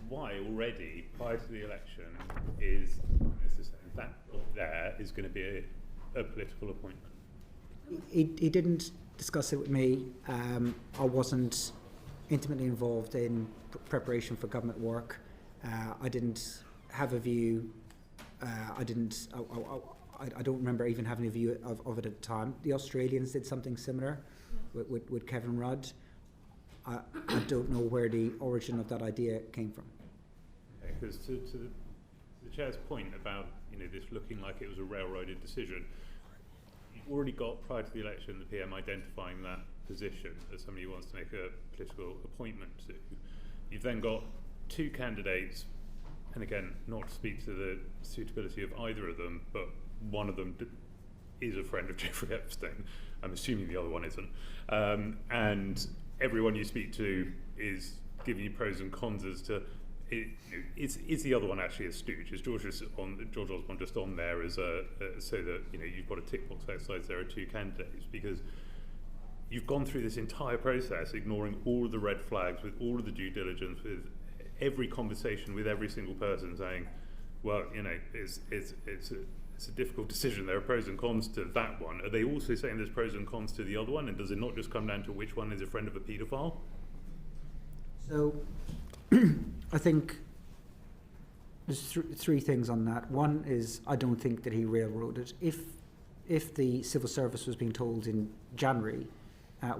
Speaker 7: why already, prior to the election, is that there is going to be a political appointment?
Speaker 12: He didn't discuss it with me. I wasn't intimately involved in preparation for government work. I didn't have a view. I don't remember even having a view of it at the time. The Australians did something similar with Kevin Rudd. I don't know where the origin of that idea came from.
Speaker 7: Because to the Chair's point about, you know, this looking like it was a railroaded decision, you've already got, prior to the election, the PM identifying that position as somebody who wants to make a political appointment to. You've then got two candidates, and again, not to speak to the suitability of either of them, but one of them is a friend of Jeffrey Epstein. I'm assuming the other one isn't. And everyone you speak to is giving you pros and cons as to, is the other one actually a stooge? Is George Osborne just on there as so that you've got a tick box exercise? There are two candidates because you've gone through this entire process, ignoring all of the red flags, with all of the due diligence, with every conversation with every single person, saying, well, it's a difficult decision. There are pros and cons to that one. Are they also saying there's pros and cons to the other one? And does it not just come down to which one is a friend of a paedophile?
Speaker 12: So, I think there's three things on that. One is I don't think that he railroaded. If the civil service was being told in January,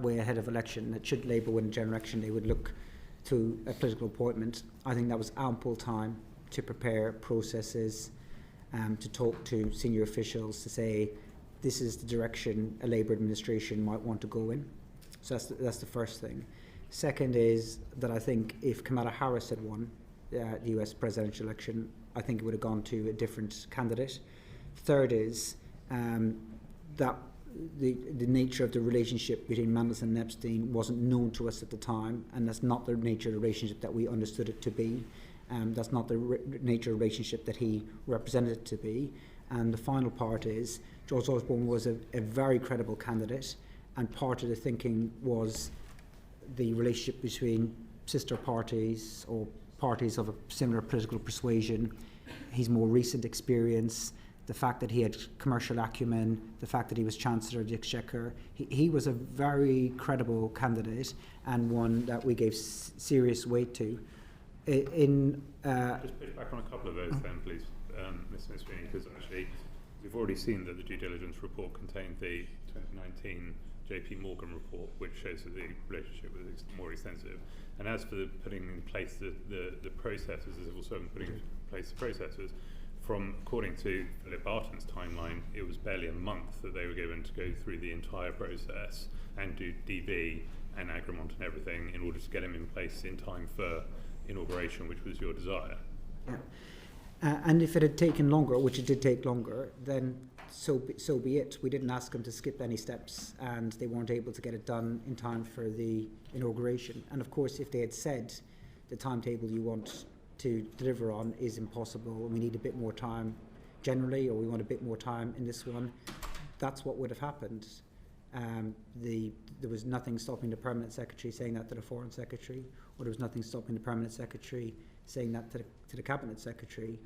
Speaker 12: way ahead of election, that should Labour win a general election, they would look to a political appointment, I think that was ample time to prepare processes, to talk to senior officials, to say this is the direction a Labour administration might want to go in. So that's the first thing. Second is that I think if Kamala Harris had won the US presidential election, I think it would have gone to a different candidate. Third is that the nature of the relationship between Mandelson and Epstein wasn't known to us at the time, and that's not the nature of the relationship that we understood it to be. That's not the nature of the relationship that he represented it to be. And the final part is George Osborne was a very credible candidate, and part of the thinking was the relationship between sister parties or parties of a similar political persuasion, his more recent experience, the fact that he had commercial acumen, the fact that he was Chancellor of the Exchequer. He was a very credible candidate and one that we gave serious weight to. Just
Speaker 7: push back on a couple of those then, please, Mr. McSweeney, because actually we've already seen that the due diligence report contained the 2019 JP Morgan report, which shows that the relationship was more extensive. And as for putting in place the processes, the civil servant putting in place the processes, according to Philip Barton's timeline, it was barely a month that they were given to go through the entire process and do DV and Agrimont and everything in order to get him in place in time for inauguration, which was your desire.
Speaker 12: Yeah. And if it had taken longer, which it did take longer, then so be it. We didn't ask them to skip any steps, and they weren't able to get it done in time for the inauguration. And of course, if they had said the timetable you want to deliver on is impossible, we need a bit more time generally, or we want a bit more time in this one, that's what would have happened. There was nothing stopping the Permanent Secretary saying that to the Foreign Secretary, or there was nothing stopping the Permanent Secretary saying that to the Cabinet Secretary.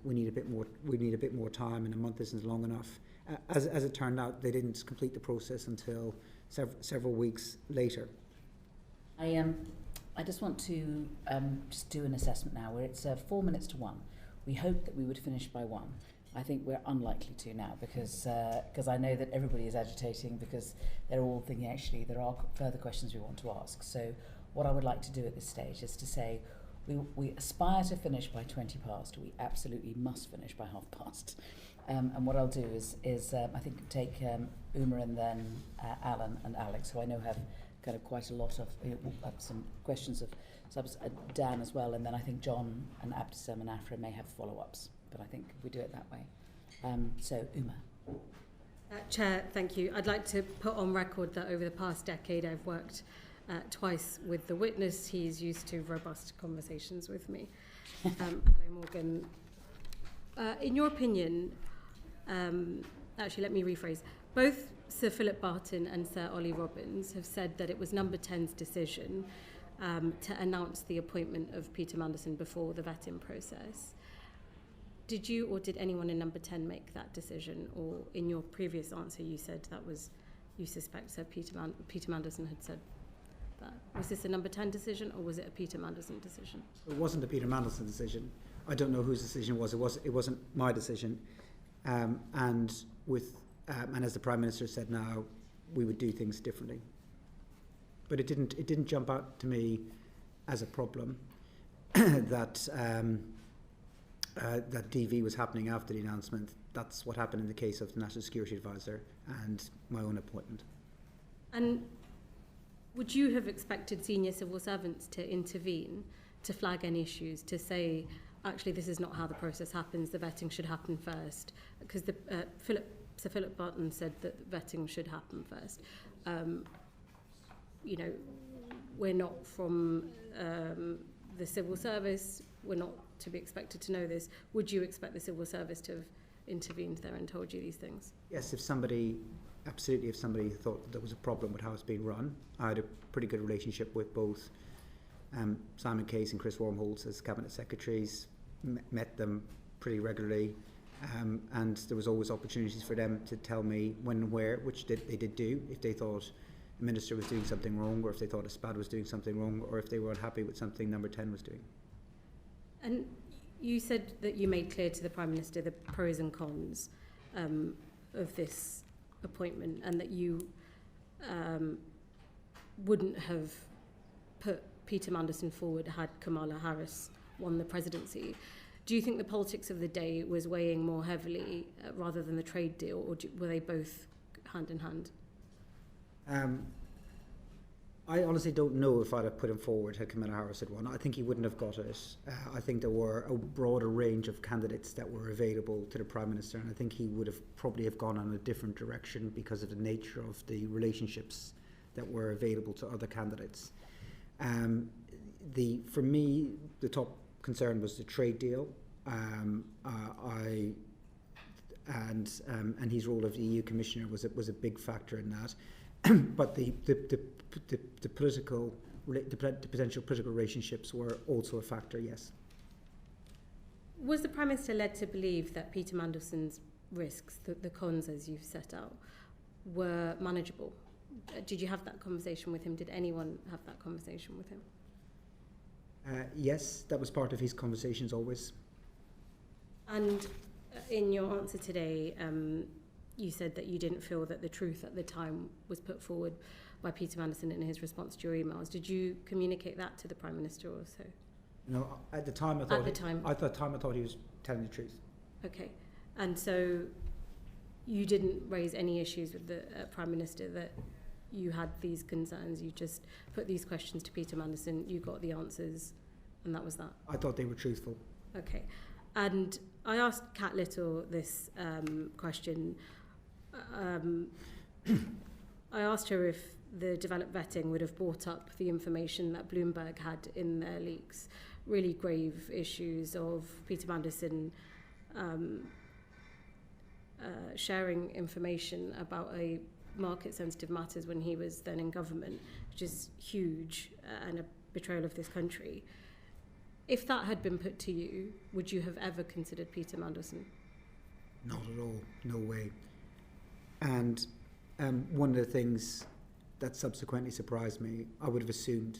Speaker 12: We need a bit more time, and a month isn't long enough. As it turned out, they didn't complete the process until several weeks later.
Speaker 1: I just want to just do an assessment now, where it's 4 minutes to 1. We hoped that we would finish by 1. I think we're unlikely to now because I know that everybody is agitating because they're all thinking actually there are further questions we want to ask. So what I would like to do at this stage is to say we aspire to finish by 20 past. We absolutely must finish by 30:30. And what I'll do is I think take Uma and then Alan and Alex, who I know have kind of quite a lot of some questions of Dan as well, and then I think John and Abdesem and Afra may have follow-ups, but I think we do it that way. So Uma.
Speaker 9: Chair, thank you. I'd like to put on record that over the past decade I've worked twice with the witness. He's used to robust conversations with me. Hello, Morgan. In your opinion, actually let me rephrase, both Sir Philip Barton and Sir Ollie Robbins have said that it was Number 10's decision to announce the appointment of Peter Mandelson before the vetting process. Did you or did anyone in Number 10 make that decision? Or in your previous answer you said that was, you suspect Sir Peter Mandelson had said that. Was this a Number 10 decision or was it a Peter Mandelson decision?
Speaker 12: It wasn't a Peter Mandelson decision. I don't know whose decision it was. It wasn't my decision. And as the Prime Minister said now, we would do things differently. But it didn't jump out to me as a problem that DV was happening after the announcement. That's what happened in the case of the National Security Advisor and my own appointment.
Speaker 9: And would you have expected senior civil servants to intervene, to flag any issues, to say, actually, this is not how the process happens, the vetting should happen first? Because Sir Philip Barton said that vetting should happen first. We're not from the civil service, we're not to be expected to know this. Would you expect the civil service to have intervened there and told you these things?
Speaker 12: Yes, if somebody thought that there was a problem with how it's being run. I had a pretty good relationship with both Simon Case and Chris Wormholtz as cabinet secretaries, met them pretty regularly, and there was always opportunities for them to tell me when and where, which they did do, if they thought a minister was doing something wrong, or if they thought a SPAD was doing something wrong, or if they were unhappy with something Number 10 was doing.
Speaker 9: And you said that you made clear to the Prime Minister the pros and cons of this appointment, and that you wouldn't have put Peter Mandelson forward had Kamala Harris won the presidency. Do you think the politics of the day was weighing more heavily rather than the trade deal, or were they both hand in hand?
Speaker 12: I honestly don't know if I'd have put him forward had Kamala Harris had won. I think he wouldn't have got it. I think there were a broader range of candidates that were available to the Prime Minister, and I think he would have probably have gone in a different direction because of the nature of the relationships that were available to other candidates. For me, the top concern was the trade deal, and his role of the EU Commissioner was a big factor in that. But the potential political relationships were also a factor, yes.
Speaker 9: Was the Prime Minister led to believe that Peter Mandelson's risks, the cons as you've set out, were manageable? Did you have that conversation with him? Did anyone have that conversation with him?
Speaker 12: Yes, that was part of his conversations always.
Speaker 9: And in your answer today, you said that you didn't feel that the truth at the time was put forward by Peter Mandelson in his response to your emails. Did you communicate that to the Prime Minister also?
Speaker 12: No, at the time I thought he was telling the truth.
Speaker 9: Okay, and so you didn't raise any issues with the Prime Minister that you had these concerns, you just put these questions to Peter Mandelson, you got the answers, and that was that?
Speaker 12: I thought they were truthful.
Speaker 9: Okay, and I asked Kat Little this question. I asked her if the developed vetting would have brought up the information that Bloomberg had in their leaks, really grave issues of Peter Mandelson sharing information about a market-sensitive matters when he was then in government, which is huge and a betrayal of this country. If that had been put to you, would you have ever considered Peter Mandelson?
Speaker 12: Not at all, no way. And one of the things that subsequently surprised me, I would have assumed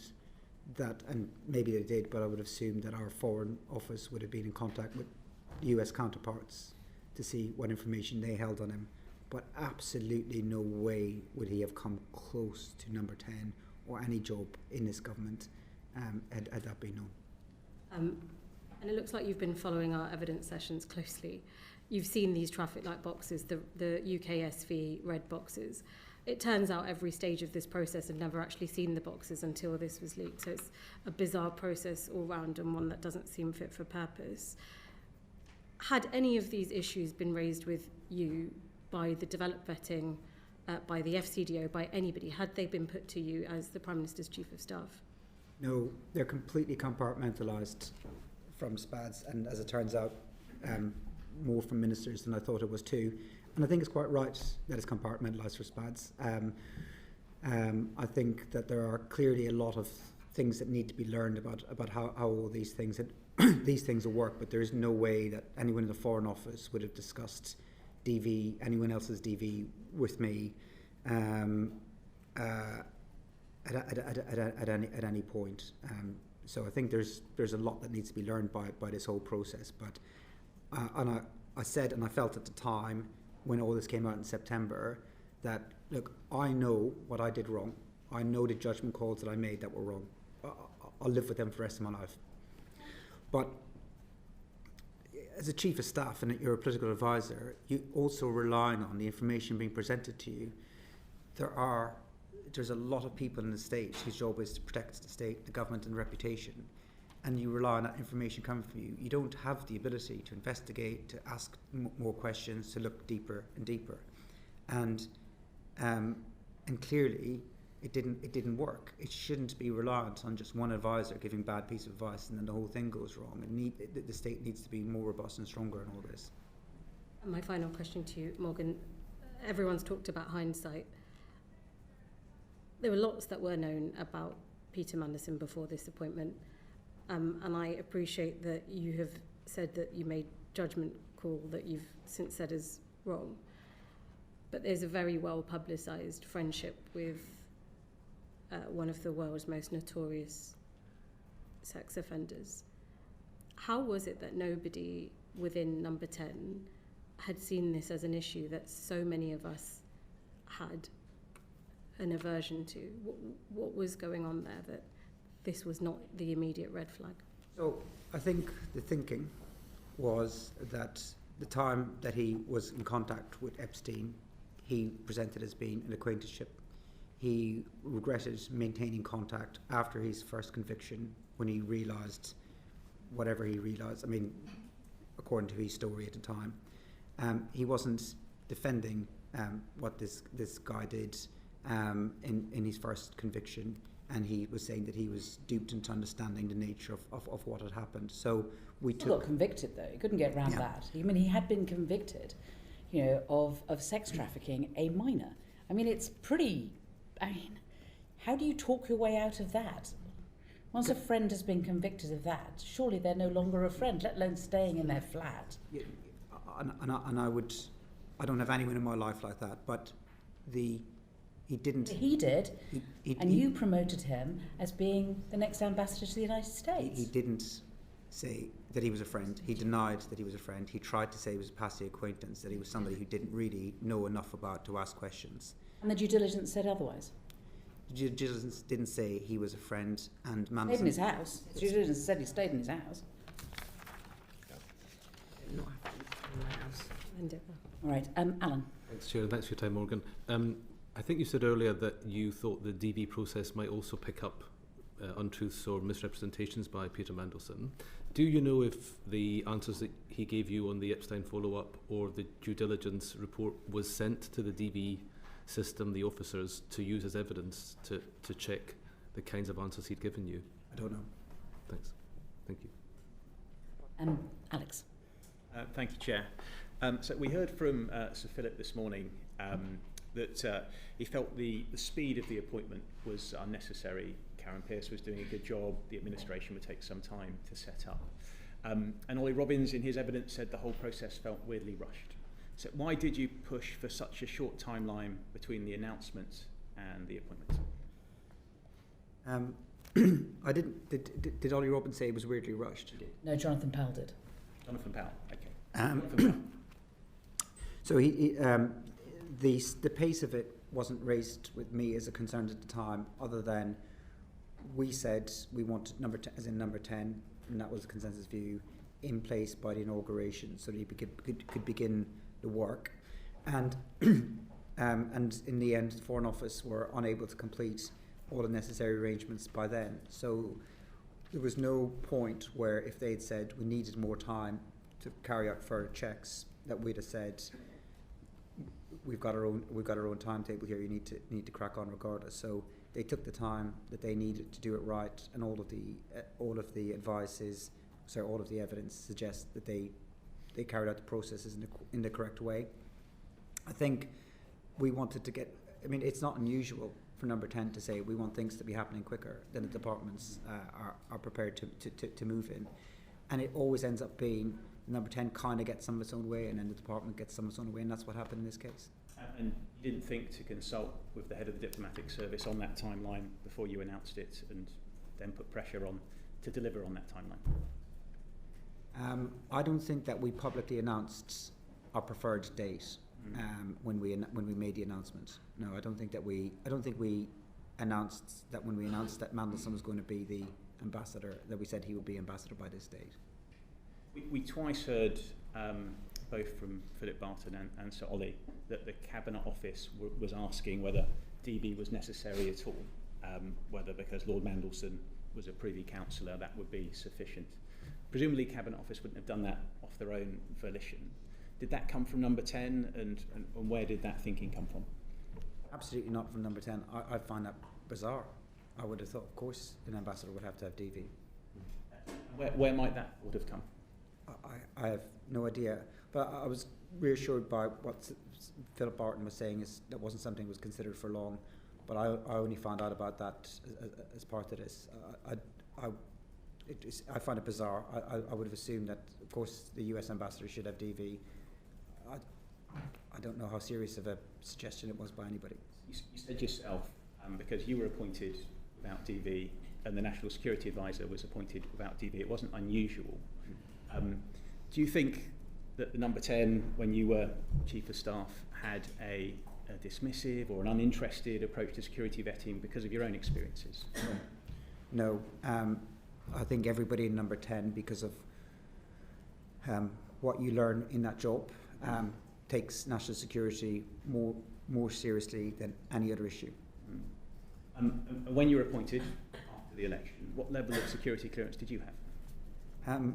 Speaker 12: that, and maybe they did, but I would have assumed that our Foreign Office would have been in contact with US counterparts to see what information they held on him. But absolutely no way would he have come close to Number 10 or any job in this government had that been known.
Speaker 9: And it looks like you've been following our evidence sessions closely. You've seen these traffic light boxes, the UKSV red boxes. It turns out every stage of this process had never actually seen the boxes until this was leaked. So it's a bizarre process all round and one that doesn't seem fit for purpose. Had any of these issues been raised with you by the developed vetting, by the FCDO, by anybody? Had they been put to you as the Prime Minister's Chief of Staff?
Speaker 12: No, they're completely compartmentalised from SPADs, and as it turns out, more from ministers than I thought it was too. And I think it's quite right that it's compartmentalised for SPADs. I think that there are clearly a lot of things that need to be learned about how all these things will work, but there is no way that anyone in the Foreign Office would have discussed DV, anyone else's DV with me at any point. So I think there's a lot that needs to be learned by this whole process. But and I said, and I felt at the time when all this came out in September, that look, I know what I did wrong. I know the judgment calls that I made that were wrong. I'll live with them for the rest of my life. But as a Chief of Staff and you're a political advisor, you also relying on the information being presented to you. There's a lot of people in the state whose job is to protect the state, the government and reputation, and you rely on that information coming from you. You don't have the ability to investigate, to ask more questions, to look deeper and deeper. And clearly, it didn't work. It shouldn't be reliant on just one advisor giving bad piece of advice and then the whole thing goes wrong. The state needs to be more robust and stronger in all this.
Speaker 9: And my final question to you, Morgan. Everyone's talked about hindsight. There were lots that were known about Peter Mandelson before this appointment, and I appreciate that you have said that you made judgment call that you've since said is wrong. But there's a very well publicised friendship with one of the world's most notorious sex offenders. How was it that nobody within Number 10 had seen this as an issue that so many of us had an aversion to? What was going on there that this was not the immediate red flag?
Speaker 12: So I think the thinking was that the time that he was in contact with Epstein, he presented as being an acquaintanceship. He regretted maintaining contact after his first conviction when he realised whatever he realised. I mean, according to his story at the time, he wasn't defending what this guy did in his first conviction, and he was saying that he was duped into understanding the nature of what had happened. So we
Speaker 1: He got convicted though. He couldn't get around that. I mean, he had been convicted, of sex trafficking a minor. I mean, it's pretty. I mean, how do you talk your way out of that? Once a friend has been convicted of that, surely they're no longer a friend, let alone staying in their flat.
Speaker 12: Yeah, I don't have anyone in my life like that, but he didn't.
Speaker 1: He did, and you promoted him as being the next ambassador to the United States.
Speaker 12: He didn't say that he was a friend. He denied that he was a friend. He tried to say he was a passing acquaintance, that he was somebody who didn't really know enough about to ask questions.
Speaker 1: And the due diligence said otherwise.
Speaker 12: The due diligence didn't say he was a friend, and Mandelson
Speaker 1: Stayed in his house. The due diligence said he stayed in his house. All right, Alan.
Speaker 8: Thanks, Chair. Thanks for your time, Morgan. I think you said earlier that you thought the DV process might also pick up untruths or misrepresentations by Peter Mandelson. Do you know if the answers that he gave you on the Epstein follow-up or the due diligence report was sent to the DV system, the officers, to use as evidence to check the kinds of answers he'd given you?
Speaker 12: I don't know.
Speaker 8: Thanks. Thank you.
Speaker 1: Alex.
Speaker 11: Thank you, Chair. So we heard from Sir Philip this morning that he felt the speed of the appointment was unnecessary. Karen Pearce was doing a good job. The administration would take some time to set up. And Ollie Robbins, in his evidence, said the whole process felt weirdly rushed. So why did you push for such a short timeline between the announcement and the appointment?
Speaker 12: I didn't. Did Ollie Robbins say it was weirdly rushed?
Speaker 1: No, Jonathan Powell did.
Speaker 11: Jonathan Powell, okay.
Speaker 12: So the pace of it wasn't raised with me as a concern at the time, other than we said we wanted number 10, and that was the consensus view, in place by the inauguration, so that he could begin the work. And and in the end, the Foreign Office were unable to complete all the necessary arrangements by then. So there was no point where, if they'd said we needed more time to carry out further checks, that we'd have said we've got our own timetable here. You need to crack on regardless. So they took the time that they needed to do it right, and all of the evidence suggests that they carried out the processes in the correct way. I think we wanted to get. I mean, it's not unusual for Number 10 to say we want things to be happening quicker than the departments are prepared to move in, and it always ends up being Number 10 kind of gets some of its own way, and then the department gets some of its own way, and that's what happened in this case.
Speaker 11: And you didn't think to consult with the head of the diplomatic service on that timeline before you announced it, and then put pressure on to deliver on that timeline?
Speaker 12: I don't think that we publicly announced our preferred date when we made the announcement. No, I don't think we announced that when we announced that Mandelson was going to be the ambassador, that we said he would be ambassador by this date.
Speaker 11: We twice heard, both from Philip Barton and Sir Ollie, that the Cabinet Office was asking whether DB was necessary at all, whether because Lord Mandelson was a Privy Councillor that would be sufficient. Presumably Cabinet Office wouldn't have done that off their own volition. Did that come from Number 10, and where did that thinking come from?
Speaker 12: Absolutely not from Number 10. I find that bizarre. I would have thought, of course, an ambassador would have to have DV.
Speaker 11: Where might that would have come?
Speaker 12: I have no idea, but I was reassured by what Philip Barton was saying, is that wasn't something that was considered for long, but I only found out about that as part of this. I find it bizarre. I would have assumed that, of course, the US ambassador should have DV. I don't know how serious of a suggestion it was by anybody.
Speaker 11: You said yourself, because you were appointed without DV and the National Security Advisor was appointed without DV, it wasn't unusual. Do you think that the number 10, when you were Chief of Staff, had a dismissive or an uninterested approach to security vetting because of your own experiences?
Speaker 12: No. I think everybody in number 10, because of what you learn in that job, takes national security more seriously than any other issue.
Speaker 11: When you were appointed after the election, what level of security clearance did you have?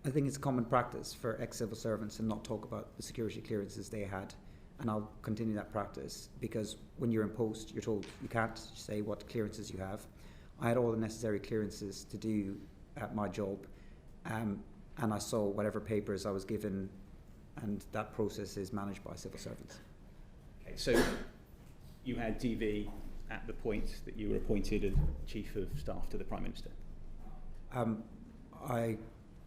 Speaker 12: I think it's common practice for ex-civil servants to not talk about the security clearances they had, and I'll continue that practice, because when you're in post, you're told you can't say what clearances you have. I had all the necessary clearances to do my job, and I saw whatever papers I was given, and that process is managed by civil servants.
Speaker 11: Okay, so you had DV at the point that you were appointed as Chief of Staff to the Prime Minister?
Speaker 12: I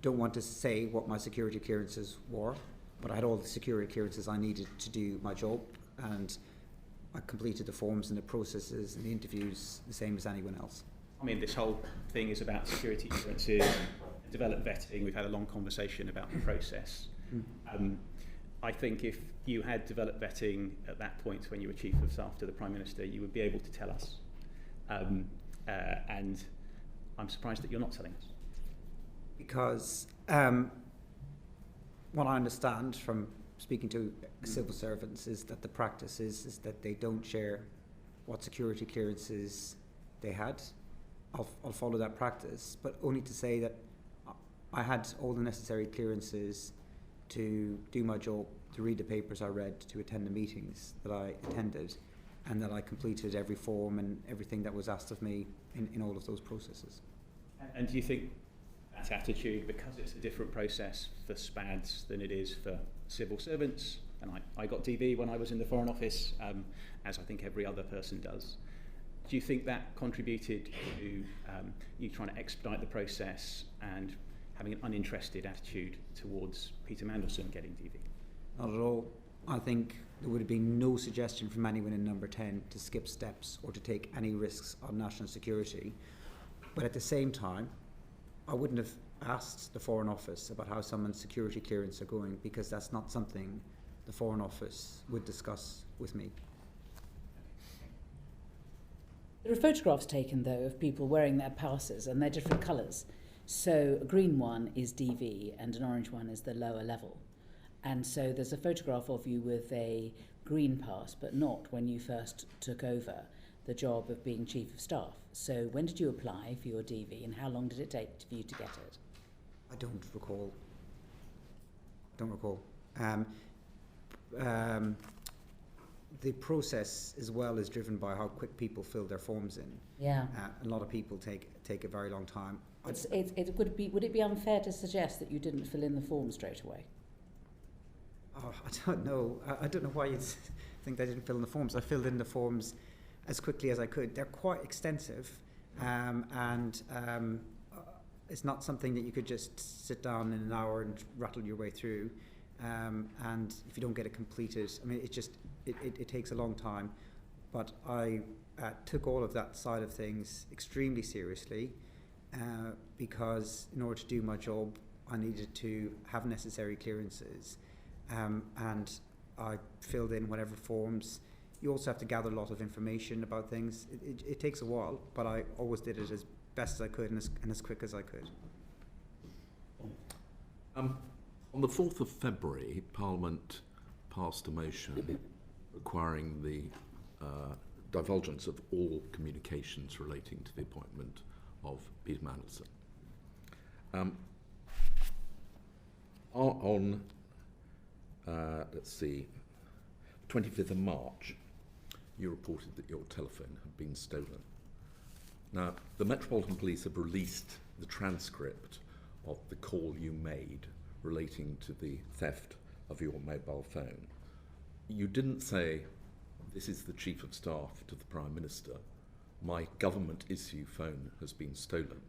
Speaker 12: don't want to say what my security clearances were, but I had all the security clearances I needed to do my job, and I completed the forms and the processes and the interviews the same as anyone else.
Speaker 11: I mean, this whole thing is about security clearances, developed vetting. We've had a long conversation about the process. I think if you had developed vetting at that point when you were Chief of Staff to the Prime Minister, you would be able to tell us. And I'm surprised that you're not telling us.
Speaker 12: Because what I understand from speaking to civil servants is that the practice is that they don't share what security clearances they had. I'll follow that practice, but only to say that I had all the necessary clearances to do my job, to read the papers I read, to attend the meetings that I attended, and that I completed every form and everything that was asked of me in all of those processes.
Speaker 11: And do you think that attitude, because it's a different process for SPADs than it is for civil servants, and I got DV when I was in the Foreign Office, as I think every other person does, do you think that contributed to you trying to expedite the process and having an uninterested attitude towards Peter Mandelson getting DV?
Speaker 12: Not at all. I think there would have been no suggestion from anyone in number 10 to skip steps or to take any risks on national security. But at the same time, I wouldn't have asked the Foreign Office about how someone's security clearance are going, because that's not something the Foreign Office would discuss with me.
Speaker 1: There are photographs taken, though, of people wearing their passes, and they're different colours. So a green one is DV and an orange one is the lower level. And so there's a photograph of you with a green pass, but not when you first took over the job of being Chief of Staff. So when did you apply for your DV, and how long did it take for you to get it?
Speaker 12: I don't recall. The process as well is driven by how quick people fill their forms in.
Speaker 1: Yeah.
Speaker 12: A lot of people take a very long time.
Speaker 1: Would it be unfair to suggest that you didn't fill in the form straight away?
Speaker 12: Oh, I don't know. I don't know why you think I didn't fill in the forms. I filled in the forms as quickly as I could. They're quite extensive, and it's not something that you could just sit down in an hour and rattle your way through. And if you don't get it completed, I mean, it takes a long time. But I took all of that side of things extremely seriously, because in order to do my job, I needed to have necessary clearances. And I filled in whatever forms. You also have to gather a lot of information about things. It takes a while, but I always did it as best as I could and as quick as I could.
Speaker 3: On the 4th of February, Parliament passed a motion requiring the divulgence of all communications relating to the appointment of Peter Mandelson. On 25th of March, you reported that your telephone had been stolen. Now, the Metropolitan Police have released the transcript of the call you made relating to the theft of your mobile phone. You didn't say, this is the Chief of Staff to the Prime Minister, my government issue phone has been stolen,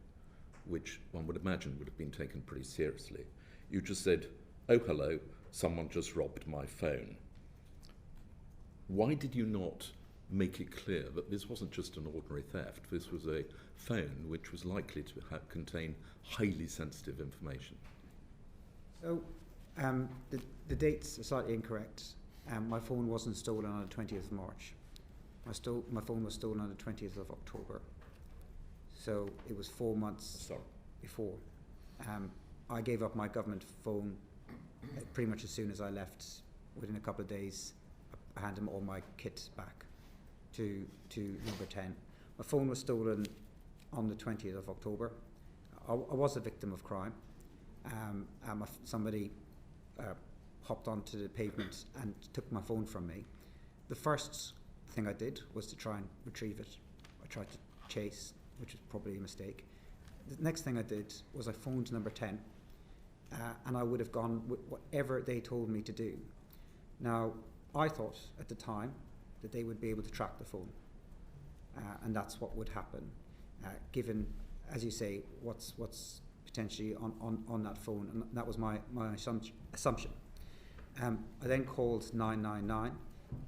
Speaker 3: which one would imagine would have been taken pretty seriously. You just said, oh hello, someone just robbed my phone. Why did you not make it clear that this wasn't just an ordinary theft, this was a phone which was likely to contain highly sensitive information?
Speaker 12: So the dates are slightly incorrect. My phone wasn't stolen on the 20th of March. My phone was stolen on the 20th of October. So it was 4 months before. I gave up my government phone pretty much as soon as I left. Within a couple of days, I handed all my kit back to number 10. My phone was stolen on the 20th of October. I was a victim of crime. Somebody hopped onto the pavement and took my phone from me. The first thing I did was to try and retrieve it. I tried to chase, which was probably a mistake. The next thing I did was I phoned number 10, and I would have gone with whatever they told me to do. Now, I thought at the time that they would be able to track the phone, and that's what would happen, given, as you say, what's potentially on that phone, and that was my assumption. I then called 999.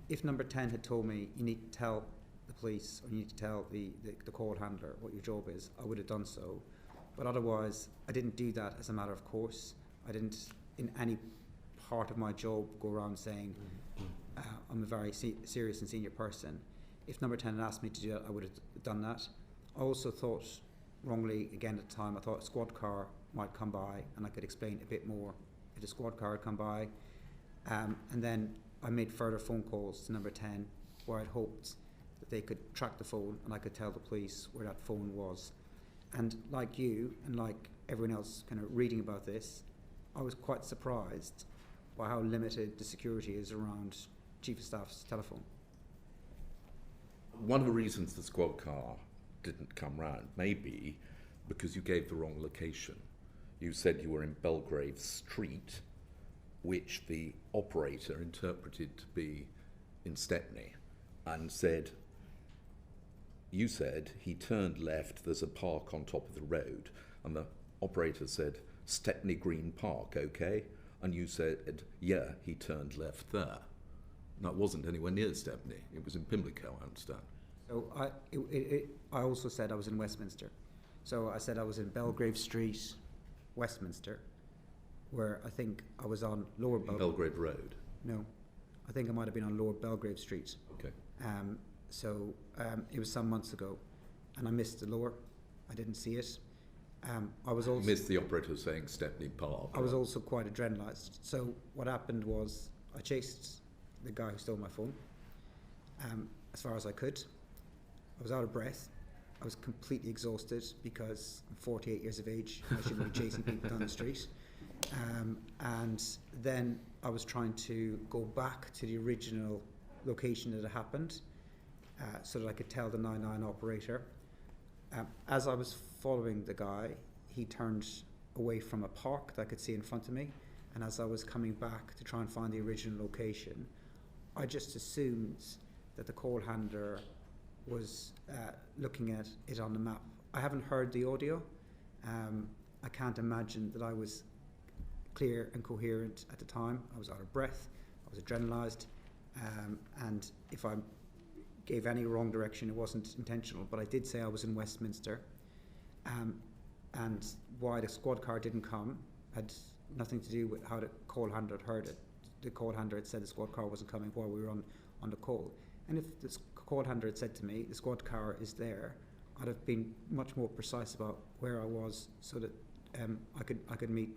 Speaker 12: If number 10 had told me you need to tell the police or you need to tell the call handler what your job is, I would have done so. But otherwise, I didn't do that as a matter of course. I didn't, in any part of my job, go around saying I'm a very serious and senior person. If number 10 had asked me to do that, I would have done that. I also thought, wrongly again at the time, I thought a squad car might come by and I could explain a bit more if the squad car had come by. And then I made further phone calls to number 10 where I'd hoped that they could track the phone and I could tell the police where that phone was. And like you and like everyone else kind of reading about this, I was quite surprised by how limited the security is around Chief of Staff's telephone.
Speaker 3: One of the reasons the squad car didn't come round may be because you gave the wrong location. You said you were in Belgrave Street, which the operator interpreted to be in Stepney, and said, you said he turned left, there's a park on top of the road, and the operator said, Stepney Green Park, okay? And you said, yeah, he turned left there. No, it wasn't anywhere near Stepney, it was in Pimlico, I understand.
Speaker 12: So I also said I was in Westminster. So I said I was in Belgrave Street, Westminster, where I think I was on Lower
Speaker 3: Belgrave Road?
Speaker 12: No, I think I might have been on Lower Belgrave Street.
Speaker 3: Okay.
Speaker 12: So it was some months ago, and I missed the Lower. I didn't see it. I was also
Speaker 3: missed the operator saying Stepney Park.
Speaker 12: I was also quite adrenalised. So what happened was I chased the guy who stole my phone as far as I could. I was out of breath. I was completely exhausted because I'm 48 years of age and I shouldn't be chasing people down the street. And then I was trying to go back to the original location that it happened so that I could tell the 99 operator. As I was following the guy, he turned away from a park that I could see in front of me, and as I was coming back to try and find the original location, I just assumed that the call handler was looking at it on the map. I haven't heard the audio. I can't imagine that I was clear and coherent at the time. I was out of breath, I was adrenalised, and if I gave any wrong direction, it wasn't intentional, but I did say I was in Westminster, and why the squad car didn't come had nothing to do with how the call handler had heard it. The call handler had said the squad car wasn't coming while we were on the call, and if the call handler had said to me the squad car is there, I'd have been much more precise about where I was so that I could meet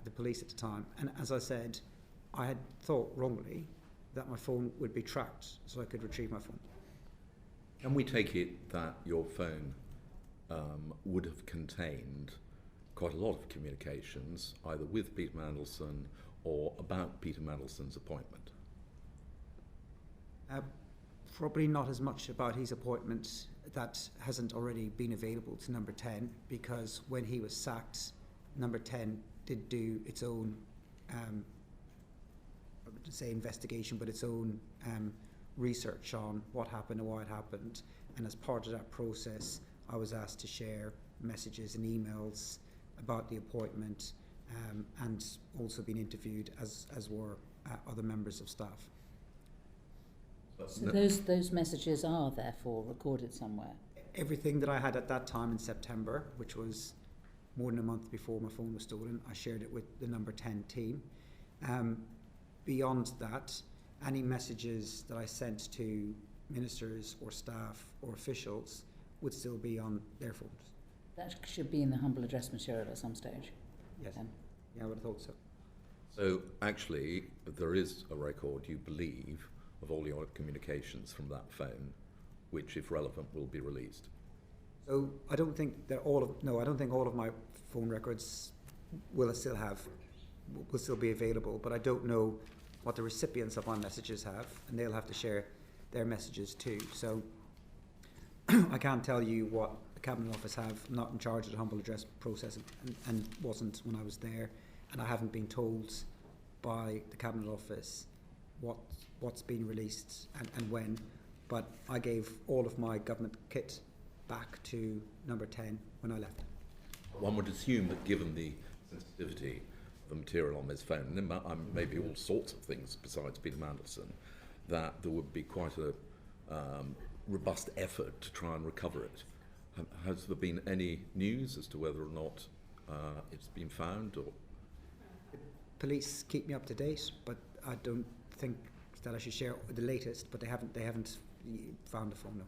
Speaker 12: the police at the time. And as I said, I had thought wrongly that my phone would be tracked so I could retrieve my phone.
Speaker 3: Can we take it that your phone would have contained quite a lot of communications either with Peter Mandelson or about Peter Mandelson's appointment?
Speaker 12: Probably not as much about his appointment that hasn't already been available to number 10, because when he was sacked, number 10 did do its own, I wouldn't say investigation, but its own research on what happened and why it happened. And as part of that process, I was asked to share messages and emails about the appointment, and also been interviewed, as were other members of staff.
Speaker 1: So those messages are therefore recorded somewhere?
Speaker 12: Everything that I had at that time in September, which was more than a month before my phone was stolen, I shared it with the number 10 team. Beyond that, any messages that I sent to ministers or staff or officials would still be on their phones.
Speaker 1: That should be in the humble address material at some stage.
Speaker 12: Yes. Yeah, I would have thought so.
Speaker 3: So actually, there is a record, you believe, of all your communications from that phone, which, if relevant, will be released.
Speaker 12: So I don't think that I don't think all of my phone records will still be available, but I don't know what the recipients of my messages have, and they'll have to share their messages too. So I can't tell you what the Cabinet Office have. I'm not in charge of the humble address process, and wasn't when I was there, and I haven't been told by the Cabinet Office what's been released and when, but I gave all of my government kit back to number 10 when I left.
Speaker 3: One would assume that given the sensitivity of the material on this phone, and there maybe all sorts of things besides Peter Mandelson, that there would be quite a robust effort to try and recover it. Has there been any news as to whether or not it's been found? Or
Speaker 12: police keep me up to date, but I don't think that I should share the latest. But they haven't found the phone. No.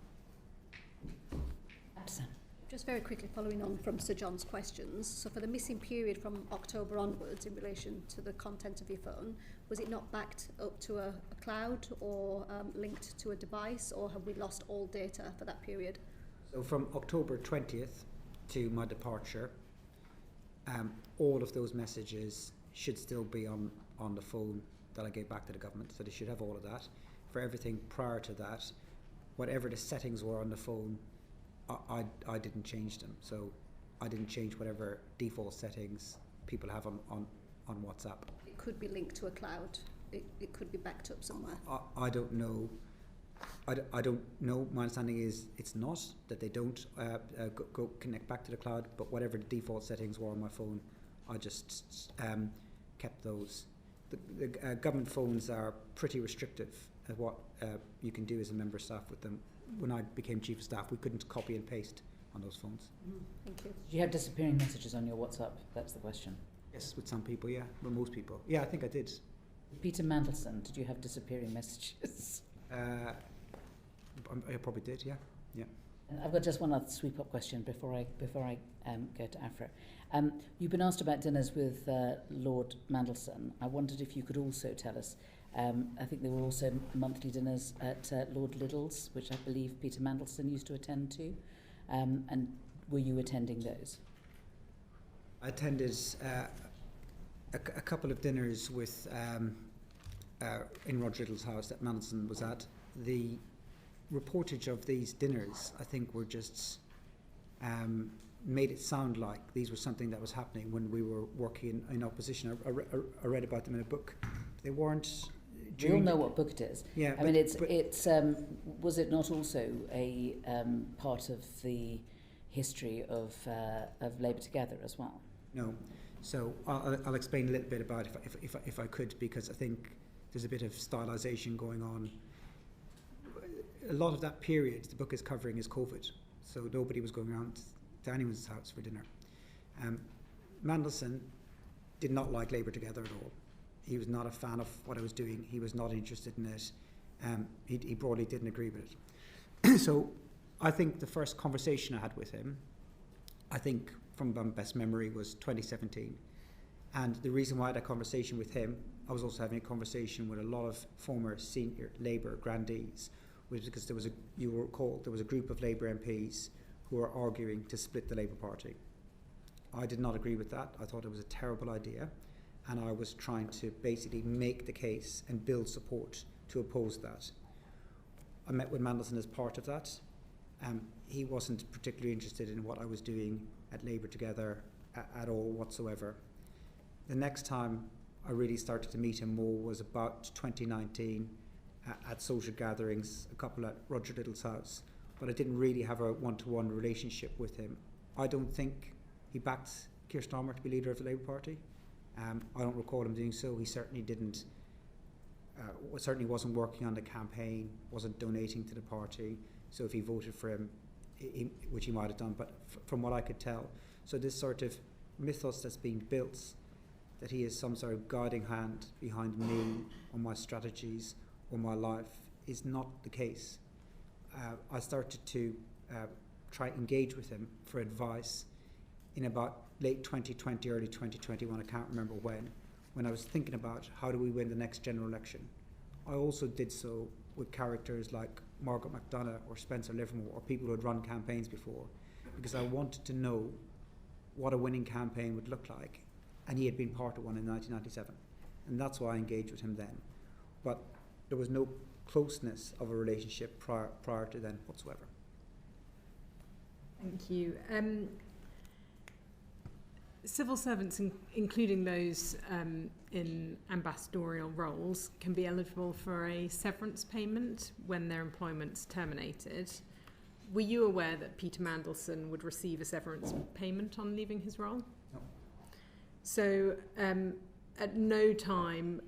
Speaker 6: Just very quickly following on from Sir John's questions, so for the missing period from October onwards in relation to the content of your phone, was it not backed up to a cloud or linked to a device, or have we lost all data for that period?
Speaker 12: So from October 20th to my departure, all of those messages should still be on the phone that I gave back to the government, so they should have all of that. For everything prior to that, whatever the settings were on the phone, I didn't change them, so I didn't change whatever default settings people have on WhatsApp.
Speaker 6: It could be linked to a cloud. It could be backed up somewhere.
Speaker 12: I don't know. I don't know. My understanding is it's not, that they don't go connect back to the cloud, but whatever the default settings were on my phone, I just kept those. The government phones are pretty restrictive at what you can do as a member of staff with them. When I became Chief of Staff, we couldn't copy and paste on those phones.
Speaker 6: Thank you.
Speaker 1: Did you have disappearing messages on your WhatsApp? That's the question.
Speaker 12: Yes, with some people, yeah. With most people. Yeah, I think I did.
Speaker 1: Peter Mandelson, did you have disappearing messages?
Speaker 12: I probably did, yeah. Yeah.
Speaker 1: I've got just one other sweep-up question before I go to Afra. You've been asked about dinners with Lord Mandelson. I wondered if you could also tell us. I think there were also monthly dinners at Lord Liddell's, which I believe Peter Mandelson used to attend to. And were you attending those?
Speaker 12: I attended a couple of dinners with in Roger Liddell's house that Mandelson was at. The reportage of these dinners, I think, were just made it sound like these were something that was happening when we were working in opposition. I read about them in a book. They weren't.
Speaker 1: We all know what book it is.
Speaker 12: Yeah,
Speaker 1: I mean, it's was it not also a part of the history of Labour Together as well?
Speaker 12: No. So I'll explain a little bit about it if I could, because I think there's a bit of stylisation going on. A lot of that period the book is covering is COVID, so nobody was going around to anyone's house for dinner. Mandelson did not like Labour Together at all. He was not a fan of what I was doing. He was not interested in it. He broadly didn't agree with it. So I think the first conversation I had with him, I think from my best memory, was 2017. And the reason why I had a conversation with him, I was also having a conversation with a lot of former senior Labour grandees, was because there was a group of Labour MPs who were arguing to split the Labour Party. I did not agree with that. I thought it was a terrible idea. And I was trying to basically make the case and build support to oppose that. I met with Mandelson as part of that, He wasn't particularly interested in what I was doing at Labour Together at all whatsoever. The next time I really started to meet him more was about 2019 at social gatherings, a couple at Roger Little's house, but I didn't really have a one-to-one relationship with him. I don't think he backed Keir Starmer to be leader of the Labour Party. I don't recall him doing so. He certainly didn't. Certainly wasn't working on the campaign, wasn't donating to the party. So if he voted for him, which he might have done, but from what I could tell, so this sort of mythos that's being built, that he is some sort of guiding hand behind me on my strategies or my life, is not the case. I started to try to engage with him for advice in about late 2020, early 2021, I can't remember when I was thinking about how do we win the next general election. I also did so with characters like Margaret McDonough or Spencer Livermore or people who had run campaigns before, because I wanted to know what a winning campaign would look like, and he had been part of one in 1997, and that's why I engaged with him then. But there was no closeness of a relationship prior to then whatsoever.
Speaker 4: Thank you. Civil servants, including those in ambassadorial roles, can be eligible for a severance payment when their employment's terminated. Were you aware that Peter Mandelson would receive a severance payment on leaving his role?
Speaker 12: No.
Speaker 4: So at no time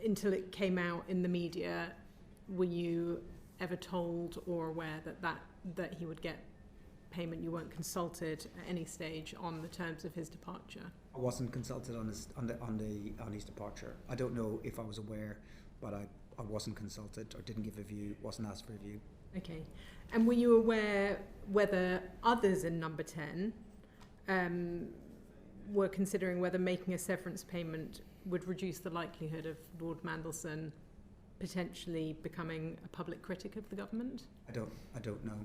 Speaker 4: until it came out in the media were you ever told or aware that he would get payment? You weren't consulted at any stage on the terms of his departure?
Speaker 12: I wasn't consulted on his departure. I don't know if I was aware, but I wasn't consulted or didn't give a view, wasn't asked for a view.
Speaker 4: Okay. And were you aware whether others in number 10 were considering whether making a severance payment would reduce the likelihood of Lord Mandelson potentially becoming a public critic of the government? I
Speaker 12: don't know.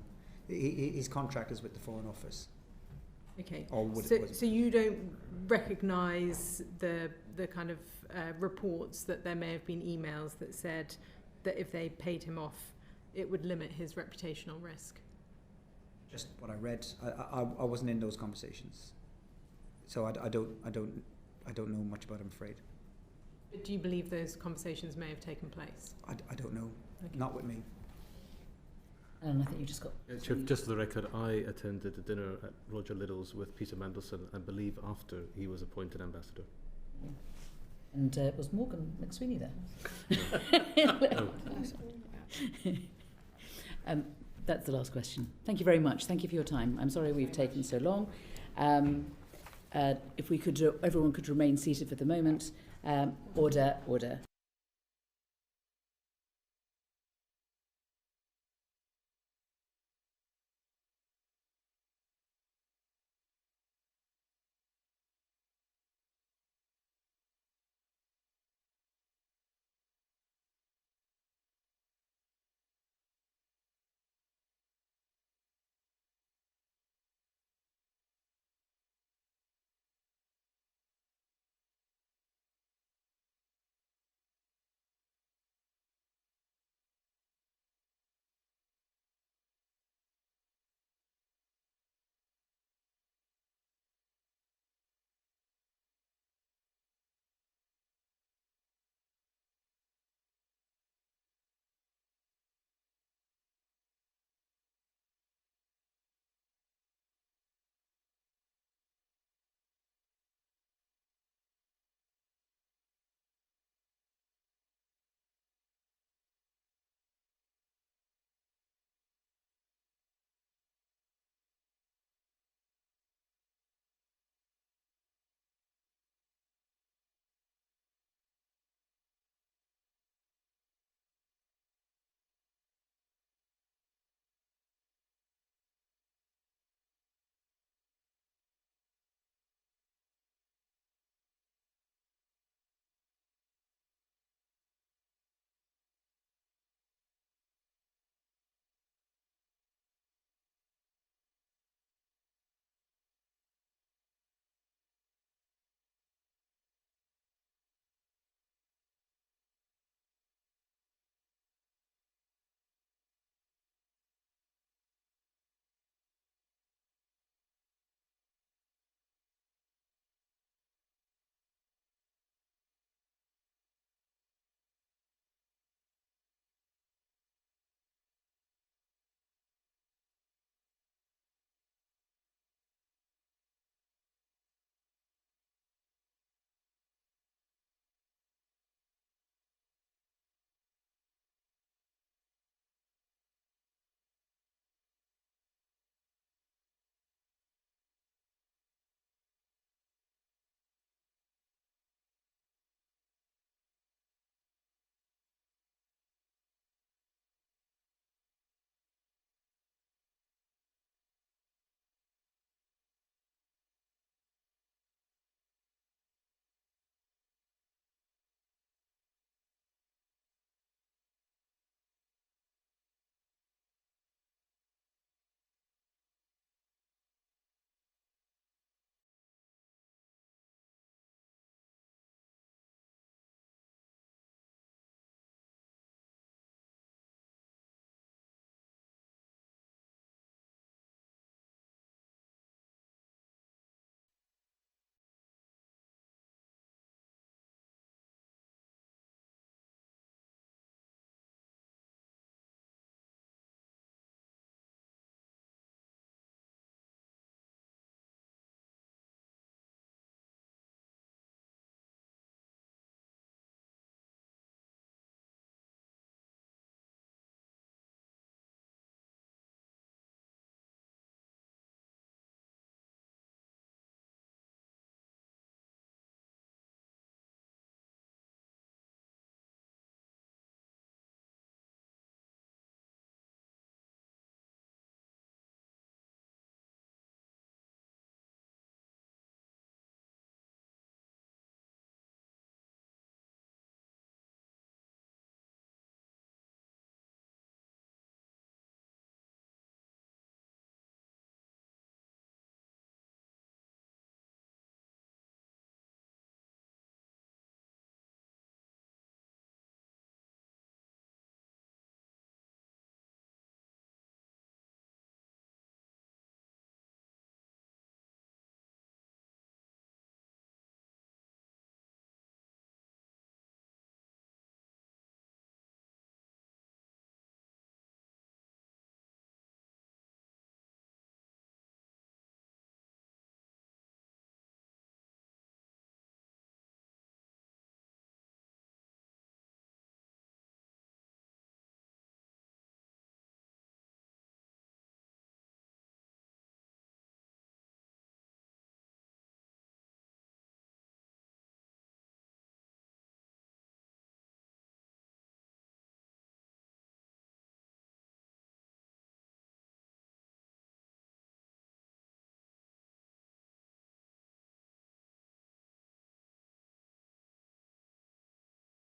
Speaker 12: His contract is with the Foreign Office.
Speaker 4: Okay.
Speaker 12: So
Speaker 4: you don't recognise the kind of reports that there may have been emails that said that if they paid him off, it would limit his reputational risk?
Speaker 12: Just what I read. I wasn't in those conversations, so I don't know much about it, I'm afraid.
Speaker 4: But do you believe those conversations may have taken place?
Speaker 12: I don't know.
Speaker 4: Okay.
Speaker 12: Not with me.
Speaker 1: And I think you just got...
Speaker 8: Just for the record, I attended a dinner at Roger Little's with Peter Mandelson, I believe after he was appointed ambassador.
Speaker 1: And was Morgan McSweeney there? That's the last question. Thank you very much. Thank you for your time. I'm sorry we've taken so long. If we could, everyone could remain seated for the moment. Order.